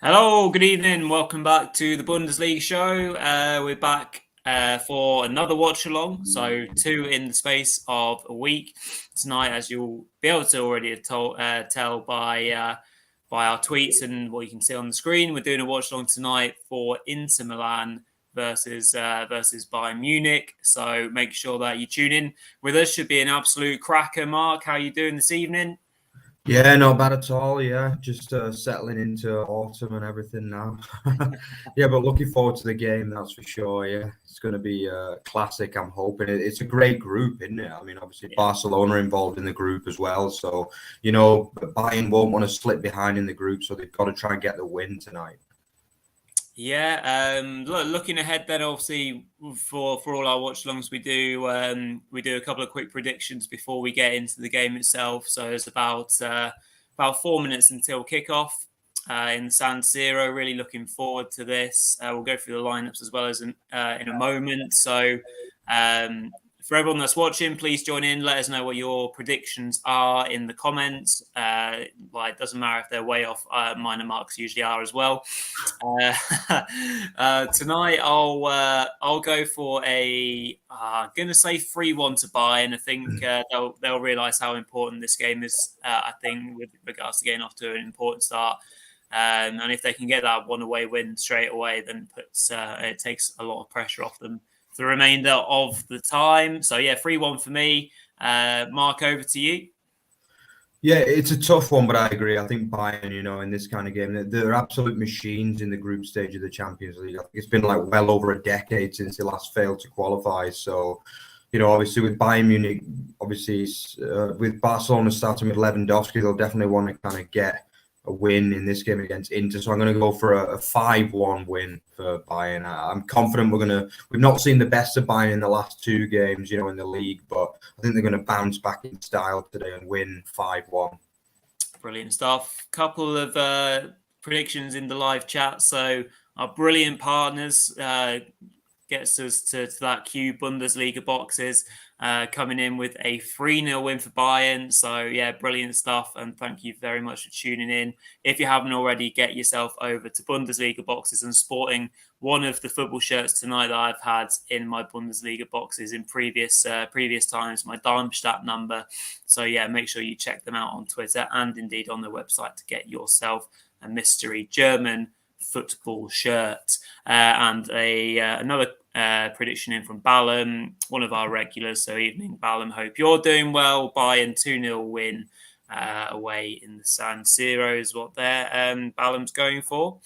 Hello, good evening. Welcome back to the Bundesliga show. We're back for another watch along. So, two in the space of a week tonight, as you'll be able to already tell by our tweets and what you can see on the screen. We're doing a watch along tonight for Inter Milan versus Bayern Munich. So, make sure that you tune in with us. Should be an absolute cracker. Mark, how are you doing this evening? Yeah, not bad at all. Yeah, just settling into autumn and everything now. Yeah, but looking forward to the game, that's for sure. Yeah, it's going to be a classic. I'm hoping it's a great group, isn't it? I mean, obviously Yeah. Barcelona involved in the group as well, so Bayern won't want to slip behind in the group, so they've got to try and get the win tonight. Yeah, looking ahead then, obviously for all our watch-alongs, we do a couple of quick predictions before we get into the game itself. So it's about 4 minutes until kickoff in San Siro. Really looking forward to this. We'll go through the lineups as well as in a moment. So for everyone that's watching, please join in. Let us know what your predictions are in the comments. It doesn't matter if they're way off. Minor marks usually are as well. Tonight, I'll go for gonna say 3-1 to Bayern. I think they'll realise how important this game is. I think with regards to getting off to an important start. And if they can get that one away win straight away, then it takes a lot of pressure off them for the remainder of the time. So yeah, 3-1 for me. Mark, over to you. Yeah, it's a tough one, but I agree. I think Bayern, in this kind of game, they're absolute machines in the group stage of the Champions League. I think it's been like well over a decade since they last failed to qualify. So, obviously with Bayern Munich, obviously with Barcelona starting with Lewandowski, they'll definitely want to kind of get a win in this game against Inter. So I'm going to go for a 5-1 win for Bayern. I'm confident we've not seen the best of Bayern in the last two games, in the league, but I think they're going to bounce back in style today and win 5-1. Brilliant stuff. Couple of predictions in the live chat. So our brilliant partners gets us to that Q Bundesliga boxes. Coming in with a 3-0 win for Bayern. So, yeah, brilliant stuff. And thank you very much for tuning in. If you haven't already, get yourself over to Bundesliga boxes and sporting one of the football shirts tonight that I've had in my Bundesliga boxes in previous times, my Darmstadt number. So, yeah, make sure you check them out on Twitter and indeed on their website to get yourself a mystery German football shirt. And another prediction in from Ballum, one of our regulars. So evening, Ballum. Hope you're doing well. Bayern 2-0 win away in the San Siro is what Ballum's going for.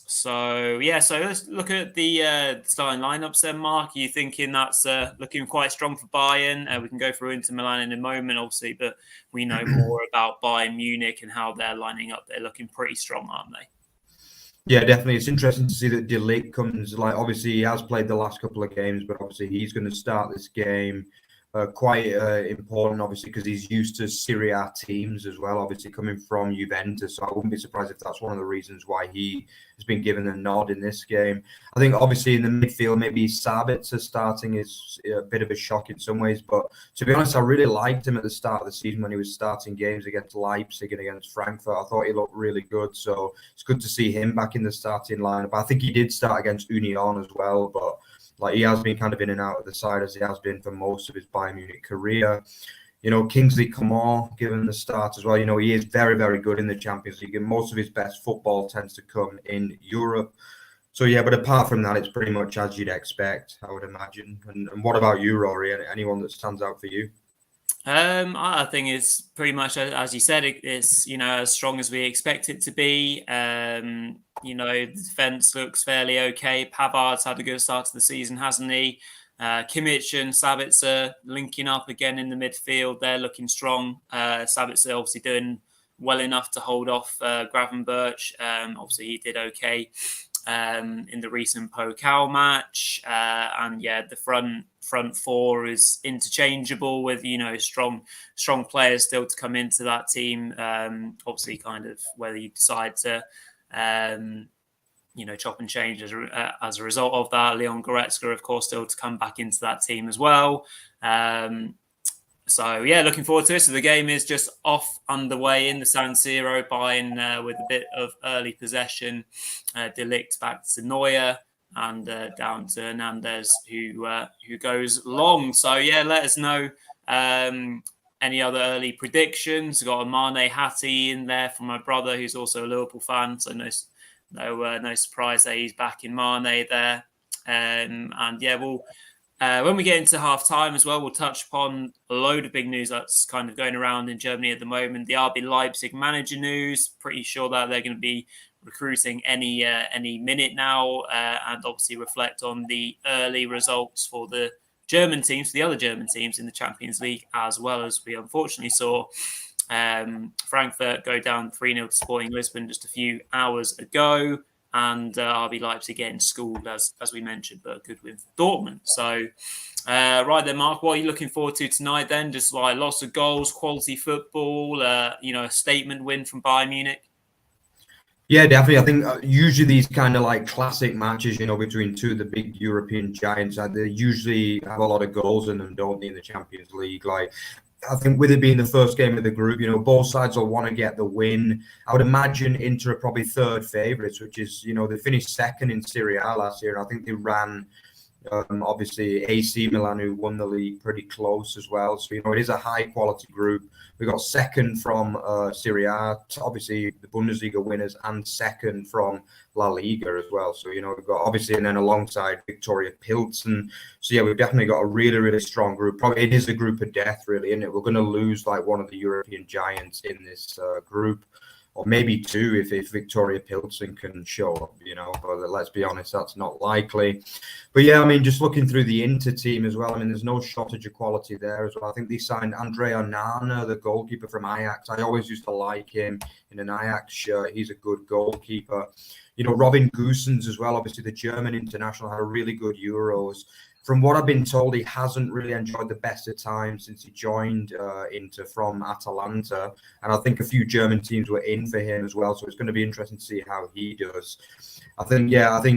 So let's look at the starting lineups then, Mark. Are you thinking that's looking quite strong for Bayern? We can go through Inter Milan in a moment, obviously, but we know more about Bayern Munich and how they're lining up. They're looking pretty strong, aren't they? Yeah, definitely. It's interesting to see that De Ligt comes. Like, obviously, he has played the last couple of games, but obviously he's going to start this game. Quite important, obviously, because he's used to Serie A teams as well, obviously coming from Juventus. So I wouldn't be surprised if that's one of the reasons why he has been given a nod in this game. I think, obviously, in the midfield, maybe Sabitzer starting is a bit of a shock in some ways. But to be honest, I really liked him at the start of the season when he was starting games against Leipzig and against Frankfurt. I thought he looked really good. So it's good to see him back in the starting lineup. I think he did start against Union as well, but he has been kind of in and out of the side as he has been for most of his Bayern Munich career. Kingsley Coman given the start as well. He is very, very good in the Champions League, and most of his best football tends to come in Europe. So, yeah, but apart from that, it's pretty much as you'd expect, I would imagine. And what about you, Rory? Anyone that stands out for you? I think it's pretty much as you said. It's as strong as we expect it to be. The defense looks fairly okay. Pavard's had a good start to the season, hasn't he? Kimmich and Sabitzer linking up again in the midfield. They're looking strong. Sabitzer obviously doing well enough to hold off Gravenberch. Obviously, he did okay in the recent Pokal match. And yeah, the front four is interchangeable with strong players still to come into that team. Obviously, kind of whether you decide to chop and change as a result of that. Leon Goretzka, of course, still to come back into that team as well. So yeah, looking forward to it. So the game is just off underway in the San Siro, Bayern with a bit of early possession. De Ligt back to Neuer and down to Hernandez, who goes long. So yeah, let us know any other early predictions. Got a Mane Hattie in there from my brother, who's also a Liverpool fan. So no surprise that he's back in Mane there. And yeah, when we get into half time as well, we'll touch upon a load of big news that's kind of going around in Germany at the moment. The RB Leipzig manager news, pretty sure that they're going to be recruiting any minute now, and obviously reflect on the early results for the German teams, the other German teams in the Champions League, as well as we unfortunately saw Frankfurt go down 3-0 to Sporting Lisbon just a few hours ago. And RB Leipzig getting schooled, as we mentioned, but a good win for Dortmund. So, right then, Mark, what are you looking forward to tonight then? Just like lots of goals, quality football, a statement win from Bayern Munich? Yeah, definitely. I think usually these kind of like classic matches, between two of the big European giants, they usually have a lot of goals in them, don't they, in the Champions League? Like, I think with it being the first game of the group, both sides will want to get the win. I would imagine Inter are probably third favourites, which is, they finished second in Serie A last year. And I think they ran, obviously, AC Milan, who won the league, pretty close as well. So, it is a high-quality group. We got second from Serie A, obviously the Bundesliga winners, and second from La Liga as well. So, we've got obviously, and then alongside Victoria Pilsen. So, yeah, we've definitely got a really, really strong group. Probably it is a group of death, really, isn't it? We're going to lose like one of the European giants in this group, or maybe two if Victoria Pilsen can show up, but let's be honest, that's not likely. But yeah, I mean, just looking through the Inter team as well, I mean, there's no shortage of quality there as well. I think they signed Andrea Onana, the goalkeeper from Ajax. I always used to like him in an Ajax shirt. He's a good goalkeeper. Robin Gosens as well, obviously the German international, had a really good Euros. From what I've been told, he hasn't really enjoyed the best of times since he joined Inter from Atalanta. And I think a few German teams were in for him as well. So it's going to be interesting to see how he does. I think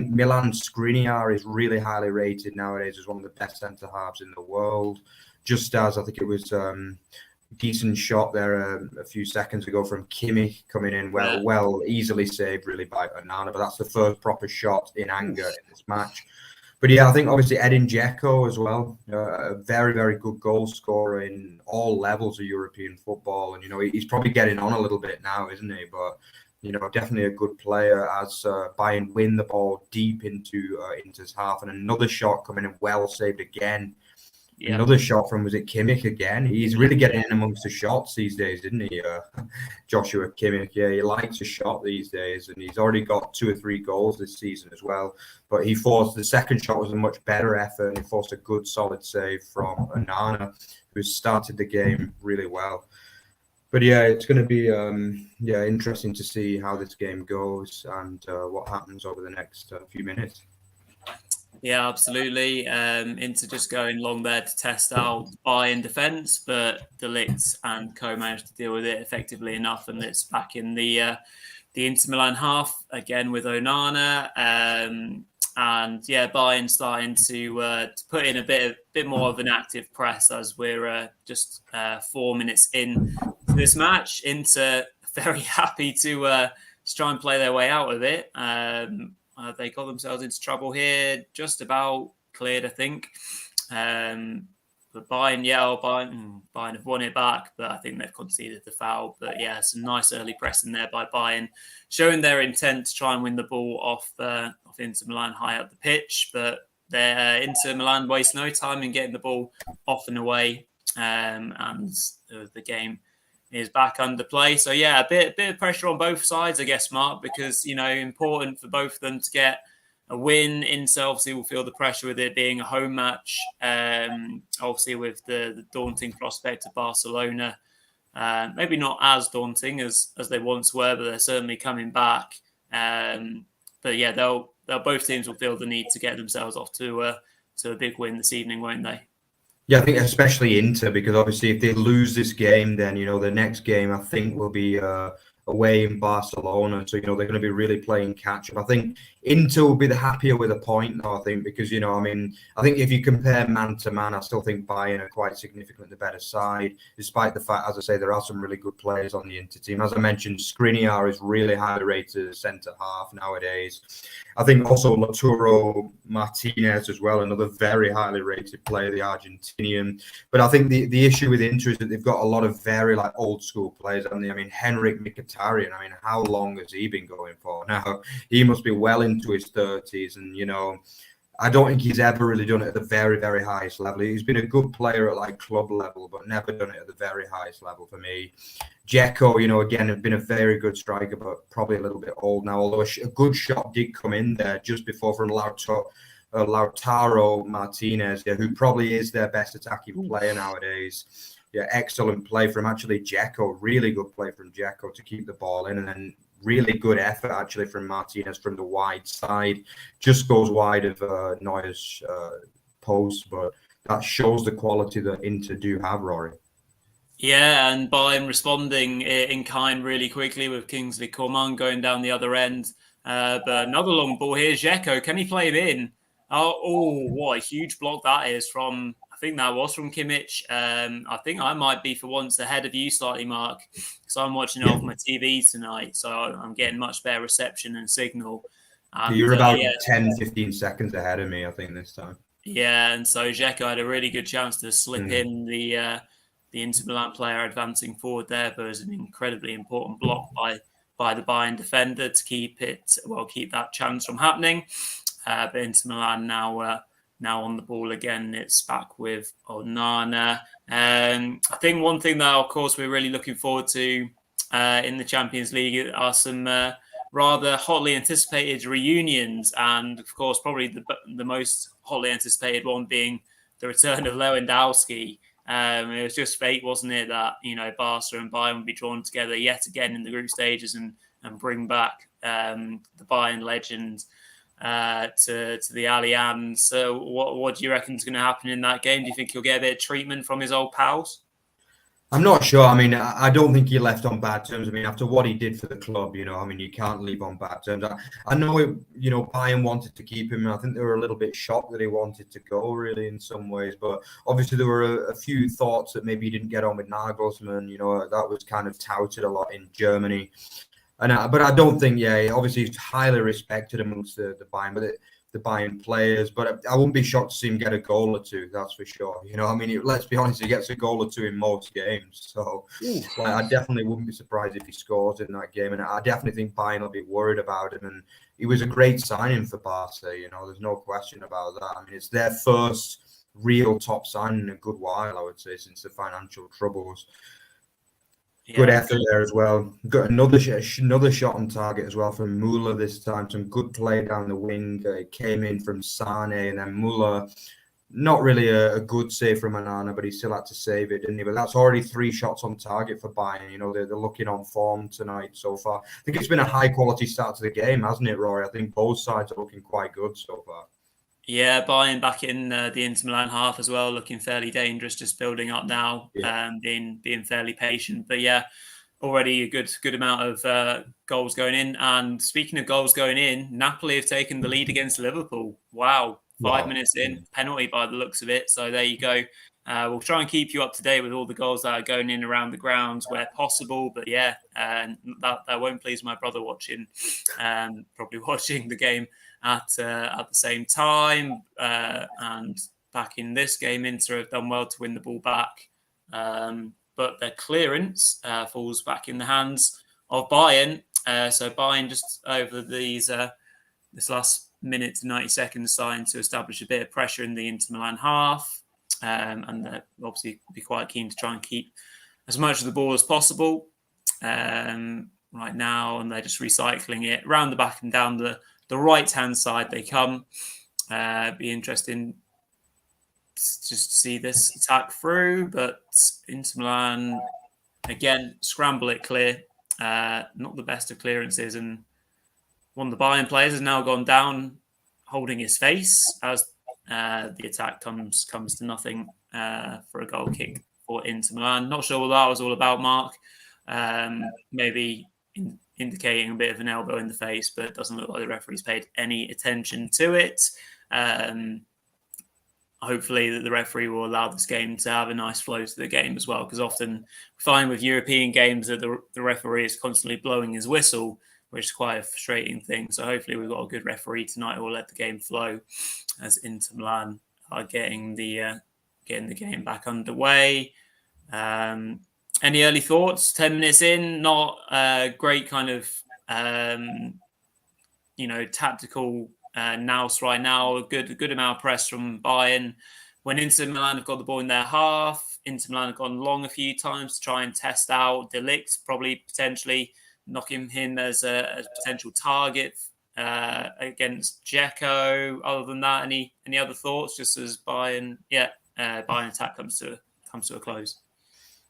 Milan Skriniar is really highly rated nowadays as one of the best centre-halves in the world. Just as I think it was decent shot there a few seconds ago from Kimmich coming in well, easily saved really by Onana. But that's the first proper shot in anger in this match. But yeah, I think obviously Edin Dzeko as well, a very, very good goal scorer in all levels of European football. And, he's probably getting on a little bit now, isn't he? But, definitely a good player as Bayern win the ball deep into Inter's half. And another shot coming in well saved again. Yeah. Another shot from, was it Kimmich again? He's really getting in amongst the shots these days, isn't he? Joshua Kimmich, yeah, he likes a shot these days, and he's already got 2 or 3 goals this season as well. But the second shot was a much better effort, and he forced a good, solid save from Onana, who started the game really well. But yeah, it's going to be interesting to see how this game goes and what happens over the next few minutes. Yeah, absolutely. Inter just going long there to test out Bayern defence, but De Ligt and co managed to deal with it effectively enough, and it's back in the Inter Milan half again with Onana, and yeah, Bayern starting to put in a bit more of an active press as we're just 4 minutes in to this match. Inter very happy to try and play their way out of it. They got themselves into trouble here, just about cleared, I think. But Bayern have won it back, but I think they've conceded the foul. But yeah, some nice early pressing there by Bayern, showing their intent to try and win the ball off Inter Milan high up the pitch. But Inter Milan waste no time in getting the ball off and away, and the game is back under play. So yeah, a bit of pressure on both sides, I guess, Mark, because important for both of them to get a win. Inter obviously will feel the pressure with it being a home match. Obviously with the daunting prospect of Barcelona, maybe not as daunting as they once were, but they're certainly coming back. But yeah, they'll both teams will feel the need to get themselves off to a big win this evening, won't they? Yeah, I think especially Inter, because obviously if they lose this game, then the next game I think will be away in Barcelona. So, they're going to be really playing catch up. I think Inter will be the happier with a point, though, I think, because, I think if you compare man to man, I still think Bayern are quite significantly the better side, despite the fact, as I say, there are some really good players on the Inter team. As I mentioned, Skriniar is really highly rated as centre half nowadays. I think also Lautaro Martinez as well, another very highly rated player, the Argentinian. But I think the issue with Inter is that they've got a lot of very old school players, haven't they? I mean, Henrik Mkhitaryan, how long has he been going for now? He must be well into his 30s, and I don't think he's ever really done it at the very, very highest level. He's been a good player at club level, but never done it at the very highest level for me. Dzeko, again, has been a very good striker, but probably a little bit old now. Although a good shot did come in there just before from Lautaro Martinez, who probably is their best attacking player nowadays. Yeah, excellent play from actually Dzeko. Really good play from Dzeko to keep the ball in, and then really good effort actually from Martinez from the wide side. Just goes wide of Neuer's post, but that shows the quality that Inter do have, Rory. Yeah, and Bayern responding in kind really quickly with Kingsley Coman going down the other end. But another long ball here. Dzeko, can he play it in? Oh, what a huge block that is from, I think that was from Kimmich. I think I might be for once ahead of you slightly, Mark, because I'm watching it off my TV tonight. So I'm getting much better reception and signal. And, you're about 10, 15 seconds ahead of me, I think, this time. Yeah, and so Dzeko had a really good chance to slip in the Inter Milan player advancing forward there, but it was an incredibly important block by the Bayern defender to keep that chance from happening. But Inter Milan now on the ball again. It's back with Onana. I think one thing that, of course, we're really looking forward to in the Champions League are some rather hotly anticipated reunions, and of course, probably the most hotly anticipated one being the return of Lewandowski. It was just fate, wasn't it, that Barca and Bayern would be drawn together yet again in the group stages and bring back the Bayern legend to the Allianz. So what do you reckon is going to happen in that game? Do you think he'll get a bit of treatment from his old pals? I'm not sure. I don't think he left on bad terms. After what he did for the club, you can't leave on bad terms. I know, Bayern wanted to keep him. And I think they were a little bit shocked that he wanted to go, really, in some ways. But obviously, there were a few thoughts that maybe he didn't get on with Nagelsmann. That was kind of touted a lot in Germany. But I don't think, obviously, he's highly respected amongst the Bayern, but the Bayern players, but I wouldn't be shocked to see him get a goal or two. That's for sure. Let's be honest, he gets a goal or two in most games. So, I definitely wouldn't be surprised if he scores in that game, and I definitely think Bayern will be worried about him. And he was a great signing for Barca. There's no question about that. It's their first real top signing in a good while, I would say, since the financial troubles. Good effort there as well. Got another shot on target as well from Müller this time. Some good play down the wing. Came in from Sane, and then Müller, not really a good save from Onana, but he still had to save it, didn't he? But that's already 3 shots on target for Bayern. They're looking on form tonight so far. I think it's been a high quality start to the game, hasn't it, Rory? I think both sides are looking quite good so far. Yeah, Bayern back in the Inter Milan half as well, looking fairly dangerous, just building up now, being fairly patient. But yeah, already a good amount of goals going in. And speaking of goals going in, Napoli have taken the lead against Liverpool. Wow, 5 minutes in, penalty by the looks of it. So there you go. We'll try and keep you up to date with all the goals that are going in around the grounds where possible. But yeah, that won't please my brother watching, probably watching the game at the same time. And back in this game, Inter have done well to win the ball back. But their clearance falls back in the hands of Bayern. So Bayern just over this last minute to 90 seconds starting to establish a bit of pressure in the Inter Milan half. And they'll obviously be quite keen to try and keep as much of the ball as possible right now. And they're just recycling it around the back and down the right-hand side they come. Be interesting just to see this attack through, but Inter Milan, again, scramble it clear. Not the best of clearances, and one of the Bayern players has now gone down holding his face as the attack comes to nothing for a goal kick for Inter Milan. Not sure what that was all about, Mark. Maybe indicating a bit of an elbow in the face, but it doesn't look like the referee's paid any attention to it. Hopefully that the referee will allow this game to have a nice flow to the game as well, because often we find with European games that the referee is constantly blowing his whistle, which is quite a frustrating thing. So hopefully we've got a good referee tonight who will let the game flow as Inter Milan are getting the game back underway. Any early thoughts? 10 minutes in, not a great kind of tactical nous right now. A good amount of press from Bayern. When Inter Milan have got the ball in their half, Inter Milan have gone long a few times to try and test out De Ligt, probably potentially knocking him as a potential target against Dzeko. Other than that, any other thoughts? Just as Bayern attack comes to a close.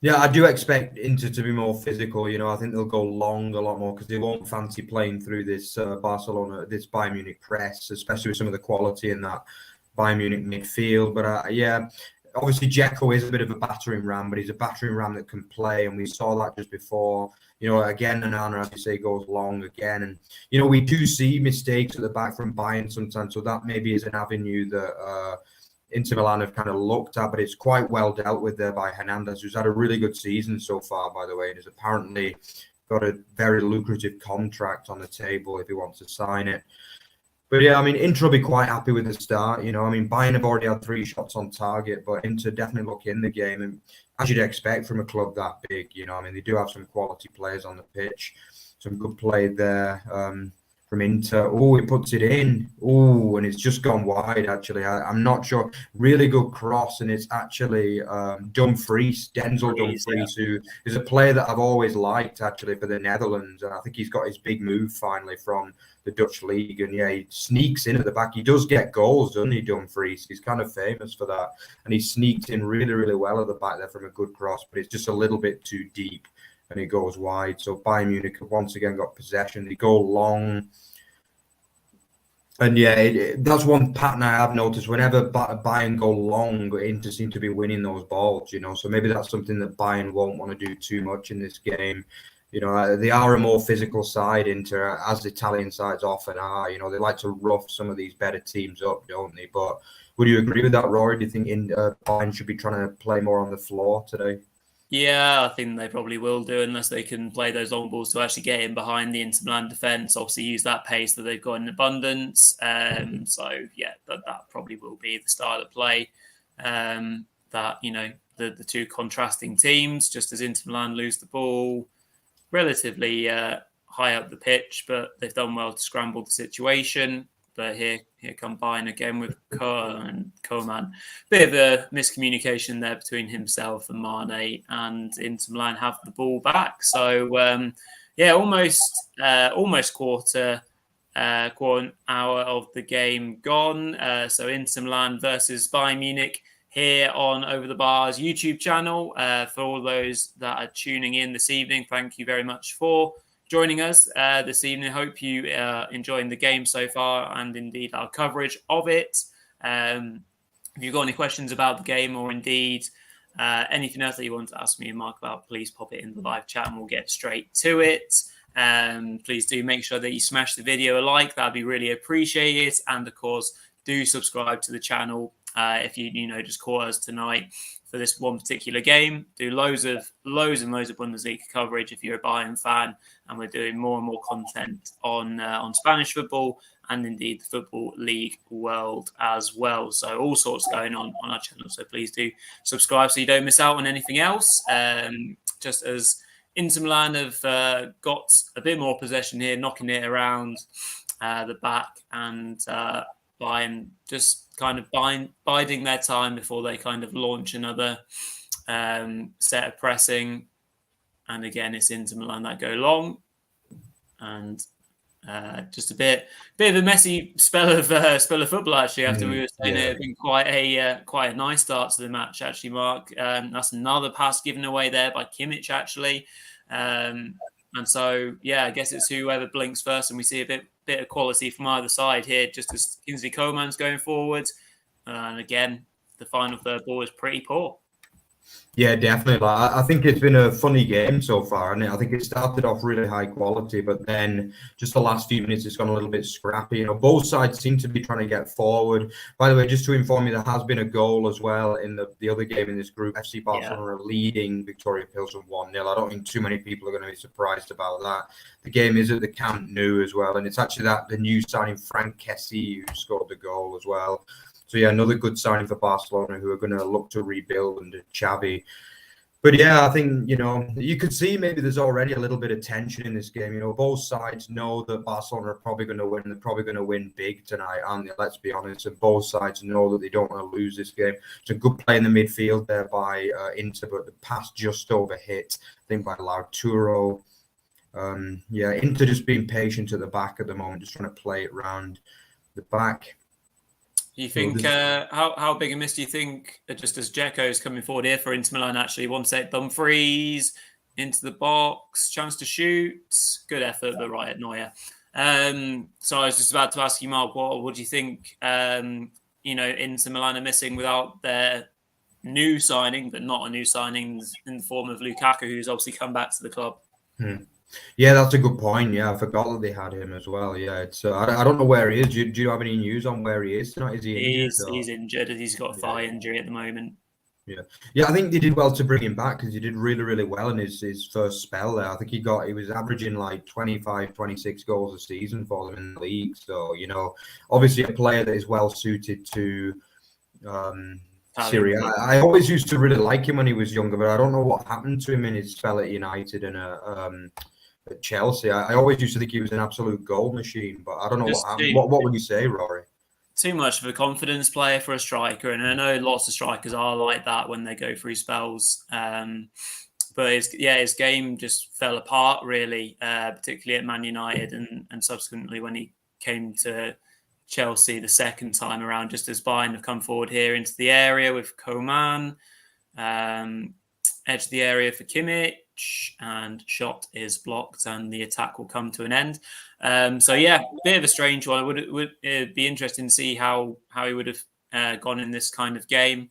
Yeah, I do expect Inter to be more physical. I think they'll go long a lot more because they won't fancy playing through this Bayern Munich press, especially with some of the quality in that Bayern Munich midfield. But obviously Dzeko is a bit of a battering ram, but he's a battering ram that can play, and we saw that just before. Again, Onana, as you say, goes long again, and we do see mistakes at the back from Bayern sometimes, so that maybe is an avenue that Inter Milan have kind of looked at, but it's quite well dealt with there by Hernandez, who's had a really good season so far, by the way, and has apparently got a very lucrative contract on the table if he wants to sign it. But yeah, Inter will be quite happy with the start. Bayern have already had 3 shots on target, but Inter definitely look in the game, and as you'd expect from a club that big, they do have some quality players on the pitch, some good play there. From Inter. Oh, he puts it in. Oh, and it's just gone wide, actually. I'm not sure. Really good cross, and it's actually Dumfries, Denzel Dumfries, who is a player that I've always liked, actually, for the Netherlands. And I think he's got his big move, finally, from the Dutch league. And, yeah, he sneaks in at the back. He does get goals, doesn't he, Dumfries? He's kind of famous for that. And he sneaked in really, really well at the back there from a good cross, but it's just a little bit too deep. And it goes wide. So Bayern Munich have once again got possession. They go long. And yeah, that's one pattern I have noticed. Whenever Bayern go long, Inter seem to be winning those balls, So maybe that's something that Bayern won't want to do too much in this game. They are a more physical side, Inter, as the Italian sides often are. They like to rough some of these better teams up, don't they? But would you agree with that, Rory? Do you think Bayern should be trying to play more on the floor today? Yeah, I think they probably will do, unless they can play those long balls to actually get in behind the Inter Milan defence. Obviously, use that pace that they've got in abundance. So yeah, that probably will be the style of play. The two contrasting teams, just as Inter Milan lose the ball relatively high up the pitch, but they've done well to scramble the situation. But here come Bayern again with Koeman. Bit of a miscommunication there between himself and Mane, and Inter Milan have the ball back. So almost quarter hour of the game gone. So Inter Milan versus Bayern Munich here on Over the Bars YouTube channel. For all those that are tuning in this evening, thank you very much for joining us this evening. Hope you are enjoying the game so far, and indeed our coverage of it. If you've got any questions about the game, or indeed anything else that you want to ask me and Mark about, please pop it in the live chat and we'll get straight to it. Please do make sure that you smash the video a like. That'd be really appreciated. And of course, do subscribe to the channel if you just caught us tonight for this one particular game. Do loads and loads of Bundesliga coverage if you're a Bayern fan, and we're doing more and more content on Spanish football and indeed the Football League world as well. So all sorts going on our channel. So please do subscribe so you don't miss out on anything else. Just as Inter Milan have got a bit more possession here, knocking it around the back, and Bayern just kind of biding their time before they kind of launch another set of pressing. And again, it's Inter Milan that go long, and just a bit of a messy spell of football actually. After we were saying it had been quite a nice start to the match actually, Mark. That's another pass given away there by Kimmich actually. And so, yeah, I guess it's whoever blinks first, and we see a bit of quality from either side here, just as Kingsley Coman's going forward. And again, the final third ball is pretty poor. Yeah, definitely. I think it's been a funny game so far, and I think it started off really high quality, but then just the last few minutes, it's gone a little bit scrappy. Both sides seem to be trying to get forward. By the way, just to inform you, there has been a goal as well in the other game in this group. FC Barcelona are leading Victoria Pilsen 1-0. I don't think too many people are going to be surprised about that. The game is at the Camp Nou as well, and it's actually the new signing Frank Kessie who scored the goal as well. So yeah, another good signing for Barcelona, who are going to look to rebuild under Xavi. But yeah, I think, you could see maybe there's already a little bit of tension in this game. Both sides know that Barcelona are probably going to win. They're probably going to win big tonight, aren't they? Let's be honest. And both sides know that they don't want to lose this game. It's a good play in the midfield there by Inter, but the pass just overhit, I think, by Lautaro. Inter just being patient at the back at the moment, just trying to play it round the back. You think how big a miss do you think, just as Dzeko's coming forward here for Inter Milan, actually 1 set Dumfries into the box, chance to shoot, good effort, but right at Neuer. So I was just about to ask you, Mark, what do you think Inter Milan are missing without their new signing, but not a new signing in the form of Lukaku, who's obviously come back to the club? Yeah, that's a good point. Yeah, I forgot that they had him as well. Yeah, it's I don't know where he is. Do you have any news on where he is tonight? Is he injured? He's injured. He's got a thigh injury at the moment. Yeah, I think they did well to bring him back because he did really, really well in his first spell there. I think he was averaging like 25, 26 goals a season for them in the league. So, obviously a player that is well suited to Serie A. I always used to really like him when he was younger, but I don't know what happened to him in his spell at United and at Chelsea. I always used to think he was an absolute goal machine, but I don't know what happened. What would you say, Rory? Too much of a confidence player for a striker, and I know lots of strikers are like that when they go through spells. But his game just fell apart really, particularly at Man United, and subsequently when he came to Chelsea the second time around, just as Bayern have come forward here into the area with Coman, edge of the area for Kimmich, and shot is blocked and the attack will come to an end. Bit of a strange one. It'd be interesting to see how he would have gone in this kind of game.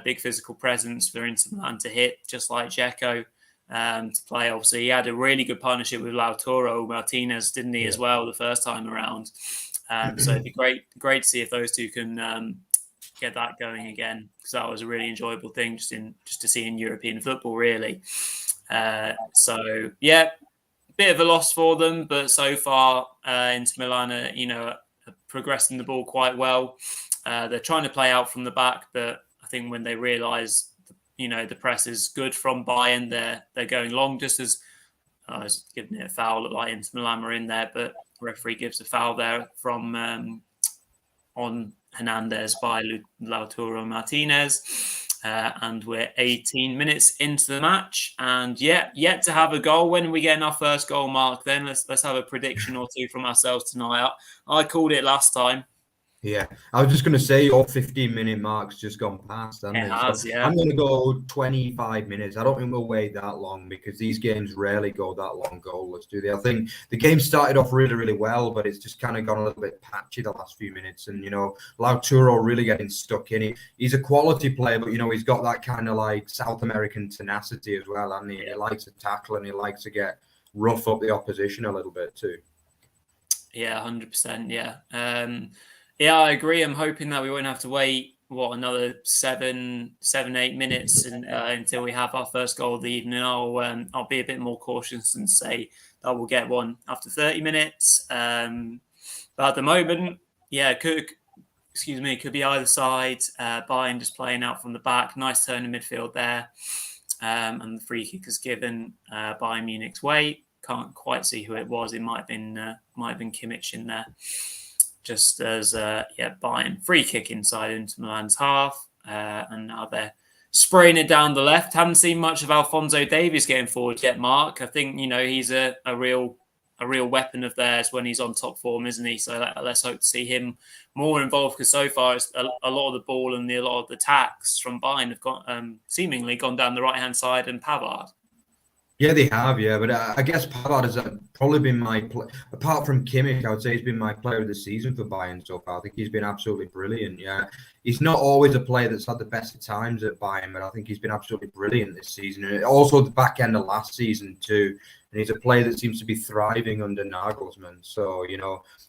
Big physical presence for Inter Milan to hit, just like Dzeko, to play. Obviously, he had a really good partnership with Lautaro Martinez, didn't he, as well, the first time around. So it'd be great to see if those two can get that going again, because that was a really enjoyable thing just to see in European football, really. Bit of a loss for them, but so far Inter Milan are progressing the ball quite well. They're trying to play out from the back, but I think when they realise the press is good from Bayern, they're going long. Just as I was giving it a foul, looked like Inter Milan were in there, but the referee gives a foul there from on Hernandez by Lautaro Martinez. And we're 18 minutes into the match, and yet to have a goal. When are we getting our first goal, Mark? Then let's have a prediction or two from ourselves tonight. I called it last time. Yeah, I was just going to say your 15-minute mark's just gone past. It has, yeah. I'm going to go 25 minutes. I don't think we'll wait that long because these games rarely go that long goalless, do they? I think the game started off really, really well, but it's just kind of gone a little bit patchy the last few minutes. And, Lautaro really getting stuck in it. He's a quality player, but, he's got that kind of like South American tenacity as well, hasn't he? He likes to tackle and he likes to get rough up the opposition a little bit too. Yeah, 100%. Yeah. Yeah, I agree. I'm hoping that we won't have to wait, another 7, 8 minutes until we have our first goal of the evening. I'll be a bit more cautious and say that we'll get one after 30 minutes. But at the moment, could be either side. Bayern just playing out from the back. Nice turn in midfield there. And the free kick is given Bayern Munich's way. Can't quite see who it was. It might have been Kimmich in there. Just as Bayern free kick inside Inter Milan's half, and now they're spraying it down the left. Haven't seen much of Alphonso Davies getting forward yet, Mark. I think he's a real weapon of theirs when he's on top form, isn't he? So let's hope to see him more involved, because so far it's a lot of the ball and a lot of the attacks from Bayern have seemingly gone down the right hand side and Pavard. Yeah, they have, yeah. But I guess Pavard has probably been apart from Kimmich, I would say he's been my player of the season for Bayern so far. I think he's been absolutely brilliant, yeah. He's not always a player that's had the best of times at Bayern, but I think he's been absolutely brilliant this season. And also the back end of last season too. And he's a player that seems to be thriving under Nagelsmann. So,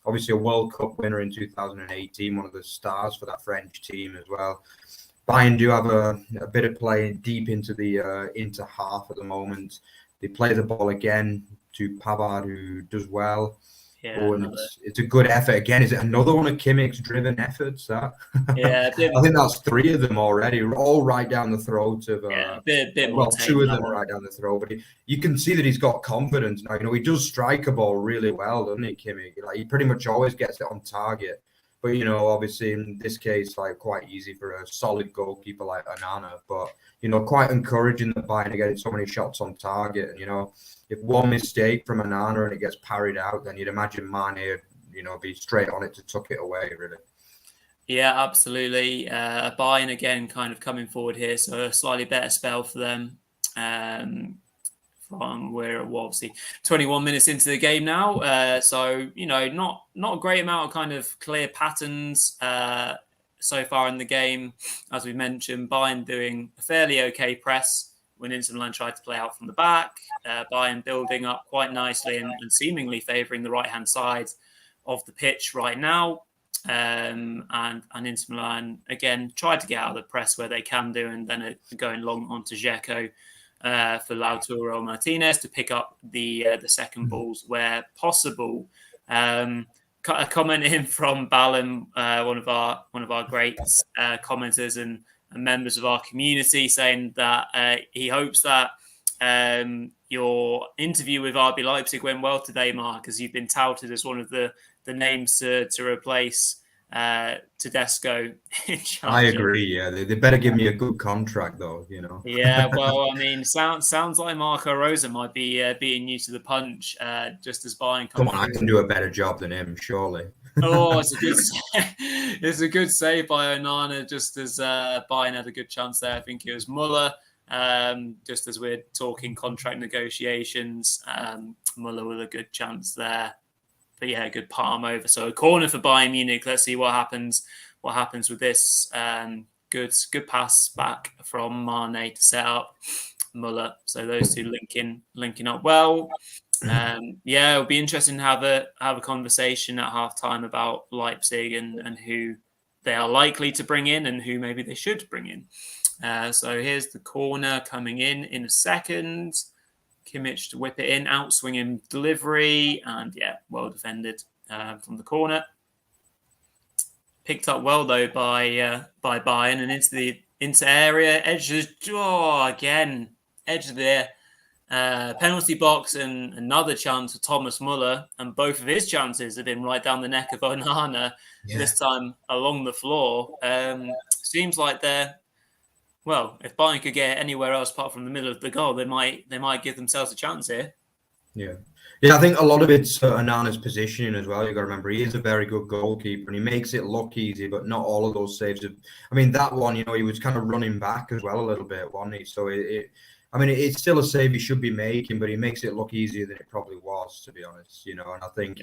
obviously a World Cup winner in 2018, one of the stars for that French team as well. Bayern do have a bit of play deep into the into half at the moment. They play the ball again to Pavard, who does well. Yeah, And it's a good effort. Again, is it another one of Kimmich's driven efforts? That yeah, I think that's 3 of them already, all right down the throat of. Bit more 2 of them are right down the throat, but you can see that he's got confidence now. He does strike a ball really well, doesn't he, Kimmich? Like, he pretty much always gets it on target. But, obviously in this case, like, quite easy for a solid goalkeeper like Onana. But, quite encouraging that Bayern are getting so many shots on target. And, if one mistake from Onana and it gets parried out, then you'd imagine Mane, be straight on it to tuck it away, really. Yeah, absolutely. Bayern again kind of coming forward here, so a slightly better spell for them. From we're obviously 21 minutes into the game now, so not a great amount of kind of clear patterns so far in the game. As we mentioned, Bayern doing a fairly okay press when Inter Milan tried to play out from the back. Bayern building up quite nicely and seemingly favouring the right hand side of the pitch right now. And Inter Milan again tried to get out of the press where they can do, and then going long onto Dzeko for Lautaro Martinez to pick up the second balls where possible. A comment in from Ballum, one of our great commenters and members of our community, saying that he hopes that your interview with RB Leipzig went well today, Mark, as you've been touted as one of the names to replace Tedesco in charge. I agree. Yeah, they better give me a good contract, though. Yeah, well, I mean, sounds like Marco Rosa might be being new to the punch, just as Bayern Come on, I can do a better job than him, surely. Oh, it's a good save by Onana, just as Bayern had a good chance there. I think it was Muller. Just as we're talking contract negotiations, Muller with a good chance there. But yeah, good palm over. So a corner for Bayern Munich. Let's see what happens. What happens with this? Good pass back from Mane to set up Muller. So those two linking up well. It'll be interesting to have a conversation at halftime about Leipzig and who they are likely to bring in and who maybe they should bring in. So here's the corner coming in a second. Kimmich to whip it in, outswinging delivery, and well defended from the corner. Picked up well though by Bayern and into area, edge of the penalty box, and another chance for Thomas Muller, and both of his chances have been right down the neck of Onana. This time along the floor. Seems like if Bayern could get anywhere else apart from the middle of the goal, they might give themselves a chance here. Yeah, I think a lot of it's Onana's positioning as well. You've got to remember, he is a very good goalkeeper and he makes it look easy, but not all of those saves. I mean, that one, he was kind of running back as well a little bit, wasn't he? So it's still a save he should be making, but he makes it look easier than it probably was, to be honest. And I think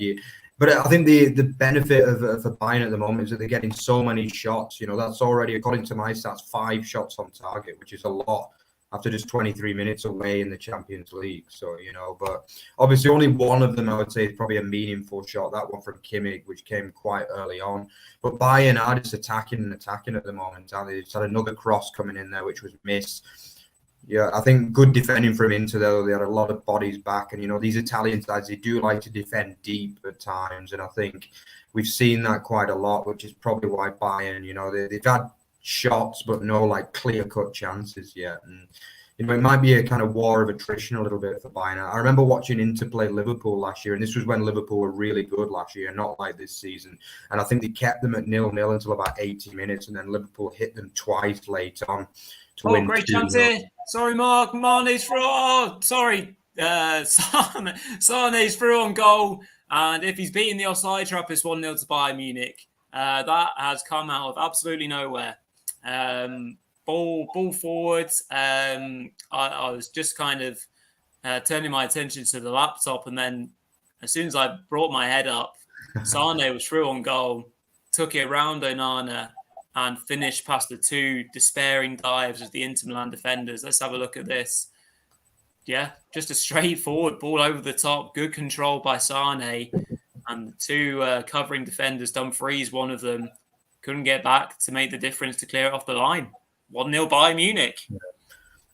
the benefit for Bayern at the moment is that they're getting so many shots. That's already, according to my stats, 5 shots on target, which is a lot after just 23 minutes away in the Champions League. So, but obviously only one of them, I would say, is probably a meaningful shot, that one from Kimmich, which came quite early on. But Bayern are just attacking at the moment. They just had another cross coming in there, which was missed. Yeah, I think good defending from Inter, though. They had a lot of bodies back. And, these Italian sides, they do like to defend deep at times. And I think we've seen that quite a lot, which is probably why Bayern, they've had shots, but no clear-cut chances yet. And it might be a kind of war of attrition a little bit for Bayern. I remember watching Inter play Liverpool last year, and this was when Liverpool were really good last year, not like this season. And I think they kept them at 0-0 until about 80 minutes, and then Liverpool hit them twice late on to win. Great chance here. Sorry, Mark. Mane's through. Oh, sorry. Sane's through on goal, and if he's beating the offside trap, it's 1-0 to Bayern Munich. That has come out of absolutely nowhere. Ball forward. I was just kind of turning my attention to the laptop, and then as soon as I brought my head up, Sane was through on goal, took it around Onana, and finished past the two despairing dives of the Inter Milan defenders. Let's have a look at this. Yeah, just a straightforward ball over the top, good control by Sane, and the two covering defenders, Dumfries, one of them, couldn't get back to make the difference to clear it off the line. 1-0 Bayern Munich.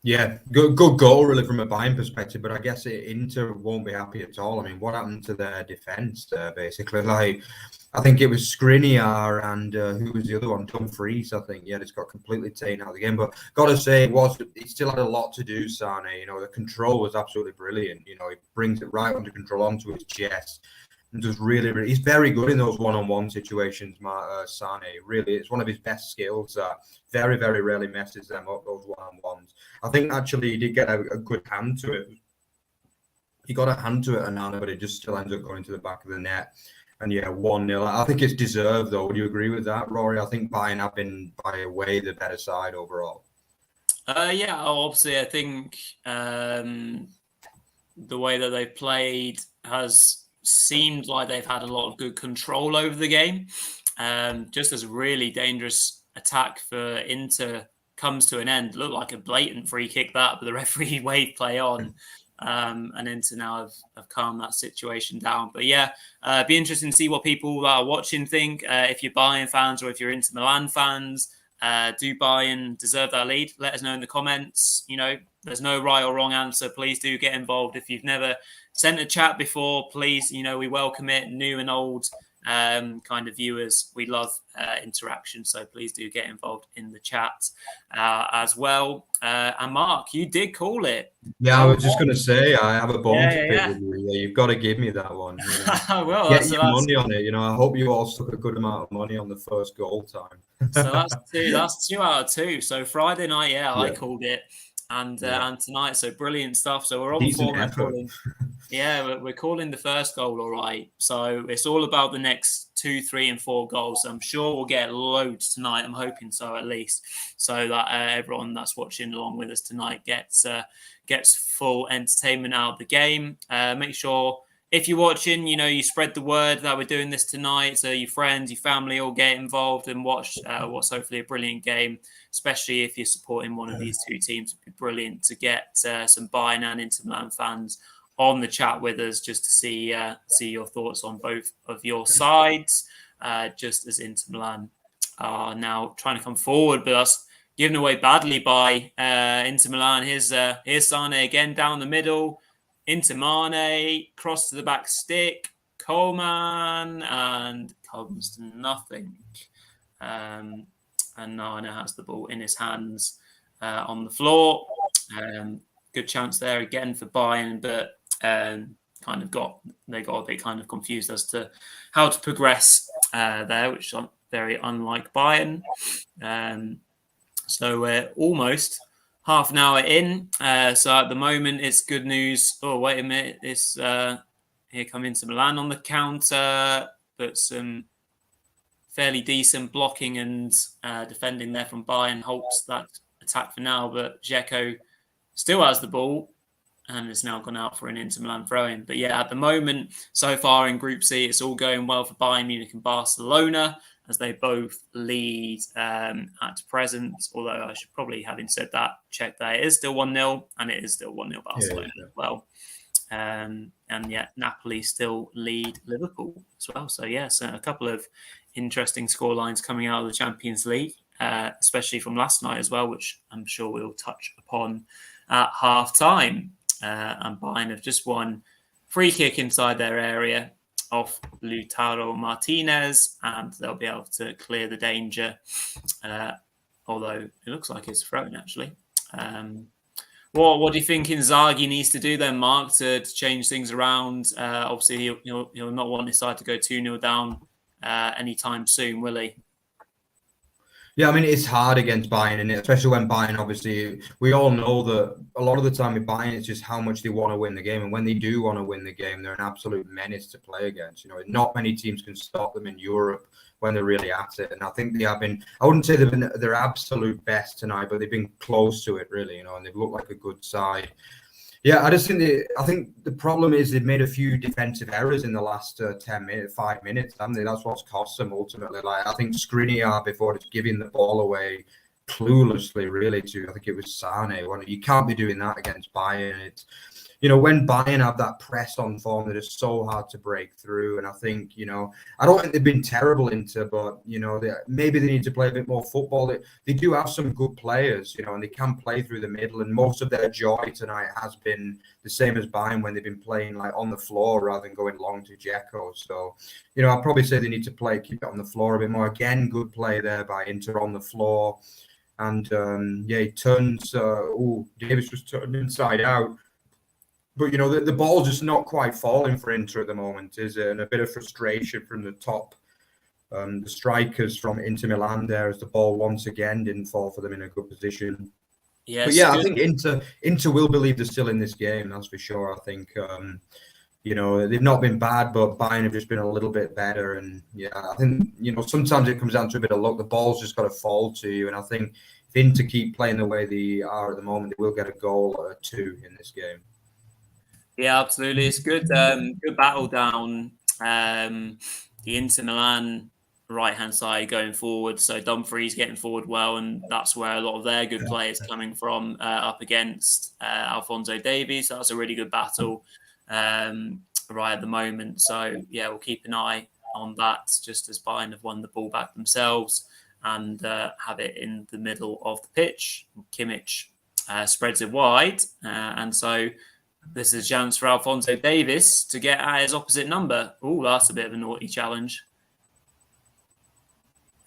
Yeah, good goal really from a Bayern perspective, but I guess Inter won't be happy at all. I mean, what happened to their defence basically? Like, I think it was Skriniar and who was the other one? Dumfries, I think. Yeah, just got completely taken out of the game. But got to say, he still had a lot to do, Sane. You know, the control was absolutely brilliant. You know, he brings it right under control onto his chest. And just really, he's very good in those one-on-one situations, Sane. Really, it's one of his best skills. Very, very rarely messes them up, those one-on-ones. I think actually he did get a good hand to it. He got a hand to it, Onana, but it just still ends up going to the back of the net. And yeah, 1-0. I think it's deserved, though. Would you agree with that, Rory? I think Bayern have been, by a way, the better side overall. Yeah, obviously, I think the way that they've played has seemed like they've had a lot of good control over the game. Just as a really dangerous attack for Inter comes to an end. It looked like a blatant free kick that, but the referee waved play on. And Inter now have calmed that situation down. But yeah, be interesting to see what people that are watching think. If you're Bayern fans or if you're Inter Milan fans, do Bayern deserve that lead? Let us know in the comments. You know, there's no right or wrong answer. Please do get involved. If you've never sent a chat before, please, you know, we welcome it, new and old kind of viewers. We love interaction, so please do get involved in the chat as well. And Mark, you did call it. Yeah, I was just going to say, I have a bone to pick yeah. with you. Yeah, you've got to give me that one. You know. Well, get your money on it. You know, I hope you all stuck a good amount of money on the first goal time. So that's 2 out of 2. So Friday night, I called it, and tonight, so brilliant stuff. So we're on format calling. Yeah, we're calling the first goal all right. So it's all about the next 2, 3, and 4 goals. I'm sure we'll get loads tonight. I'm hoping so, at least, so that everyone that's watching along with us tonight gets full entertainment out of the game. Make sure if you're watching, you know, you spread the word that we're doing this tonight, so your friends, your family all get involved and watch what's hopefully a brilliant game. Especially if you're supporting one of these two teams, it'd be brilliant to get some Bayern and Inter Milan fans on the chat with us, just to see your thoughts on both of your sides, just as Inter Milan are now trying to come forward, but that's given away badly by Inter Milan. Here's Sane again down the middle. Inter Mane, cross to the back stick, Coleman, and comes to nothing. And Nana has the ball in his hands on the floor. Good chance there again for Bayern, but they got a bit kind of confused as to how to progress there, which is very unlike Bayern. So we're almost half an hour in. So at the moment, it's good news. Oh, wait a minute. It's here come Inter Milan on the counter, but some fairly decent blocking and defending there from Bayern halts that attack for now. But Dzeko still has the ball and has now gone out for an Inter Milan throw-in. But yeah, at the moment, so far in Group C, it's all going well for Bayern Munich and Barcelona, as they both lead at present. Although I should probably, having said that, check that it is still 1-0, and it is still 1-0 Barcelona as well. And yet Napoli still lead Liverpool as well. So yes, a couple of interesting scorelines coming out of the Champions League, especially from last night as well, which I'm sure we'll touch upon at half time. And Bayern have just won free kick inside their area off Lautaro Martinez, and they'll be able to clear the danger, although it looks like it's thrown actually. What do you think Inzaghi needs to do then, Mark, to change things around? Obviously, he'll not want his side to go 2-0 down anytime soon, will he? Yeah, I mean, it's hard against Bayern, and especially when Bayern, obviously, we all know that a lot of the time with Bayern, it's just how much they want to win the game. And when they do want to win the game, they're an absolute menace to play against. You know, not many teams can stop them in Europe when they're really at it. And I think they have been, I wouldn't say they've been their absolute best tonight, but they've been close to it, really, you know, and they've looked like a good side. Yeah, I just think I think the problem is they've made a few defensive errors in the last 5 minutes, haven't they? That's what's cost them ultimately. Like I think Skriniar before it's giving the ball away cluelessly, really. I think it was Sane. You can't be doing that against Bayern. It's when Bayern have that press on form, that is so hard to break through. And I think, I don't think they've been terrible Inter, but, maybe they need to play a bit more football. They do have some good players, and they can play through the middle. And most of their joy tonight has been the same as Bayern when they've been playing like on the floor rather than going long to Dzeko. So, I'd probably say they need to keep it on the floor a bit more. Again, good play there by Inter on the floor. And, he turns, Davis was turned inside out. But, the ball's just not quite falling for Inter at the moment, is it? And a bit of frustration from the top, the strikers from Inter Milan there, as the ball once again didn't fall for them in a good position. Yes, but yeah, I think Inter will believe they're still in this game, that's for sure. I think, they've not been bad, but Bayern have just been a little bit better. And yeah, I think, sometimes it comes down to a bit of luck. The ball's just got to fall to you. And I think if Inter keep playing the way they are at the moment, they will get a goal or two in this game. Yeah, absolutely. It's good. Good battle down the Inter Milan right-hand side going forward. So Dumfries getting forward well, and that's where a lot of their good players coming from up against Alphonso Davies. So that's a really good battle right at the moment. So yeah, we'll keep an eye on that. Just as Bayern have won the ball back themselves and have it in the middle of the pitch. Kimmich spreads it wide, and so. This is a chance for Alphonso Davies to get at his opposite number. Oh, that's a bit of a naughty challenge.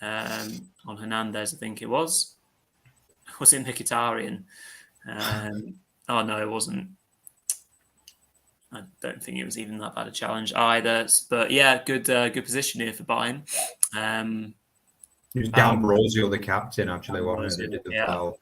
On Hernandez, I think it was. Was it Mkhitaryan? Oh, no, it wasn't. I don't think it was even that bad a challenge either. But yeah, good position here for Bayern. It was D'Ambrosio, the captain, actually, wasn't it? Did the foul.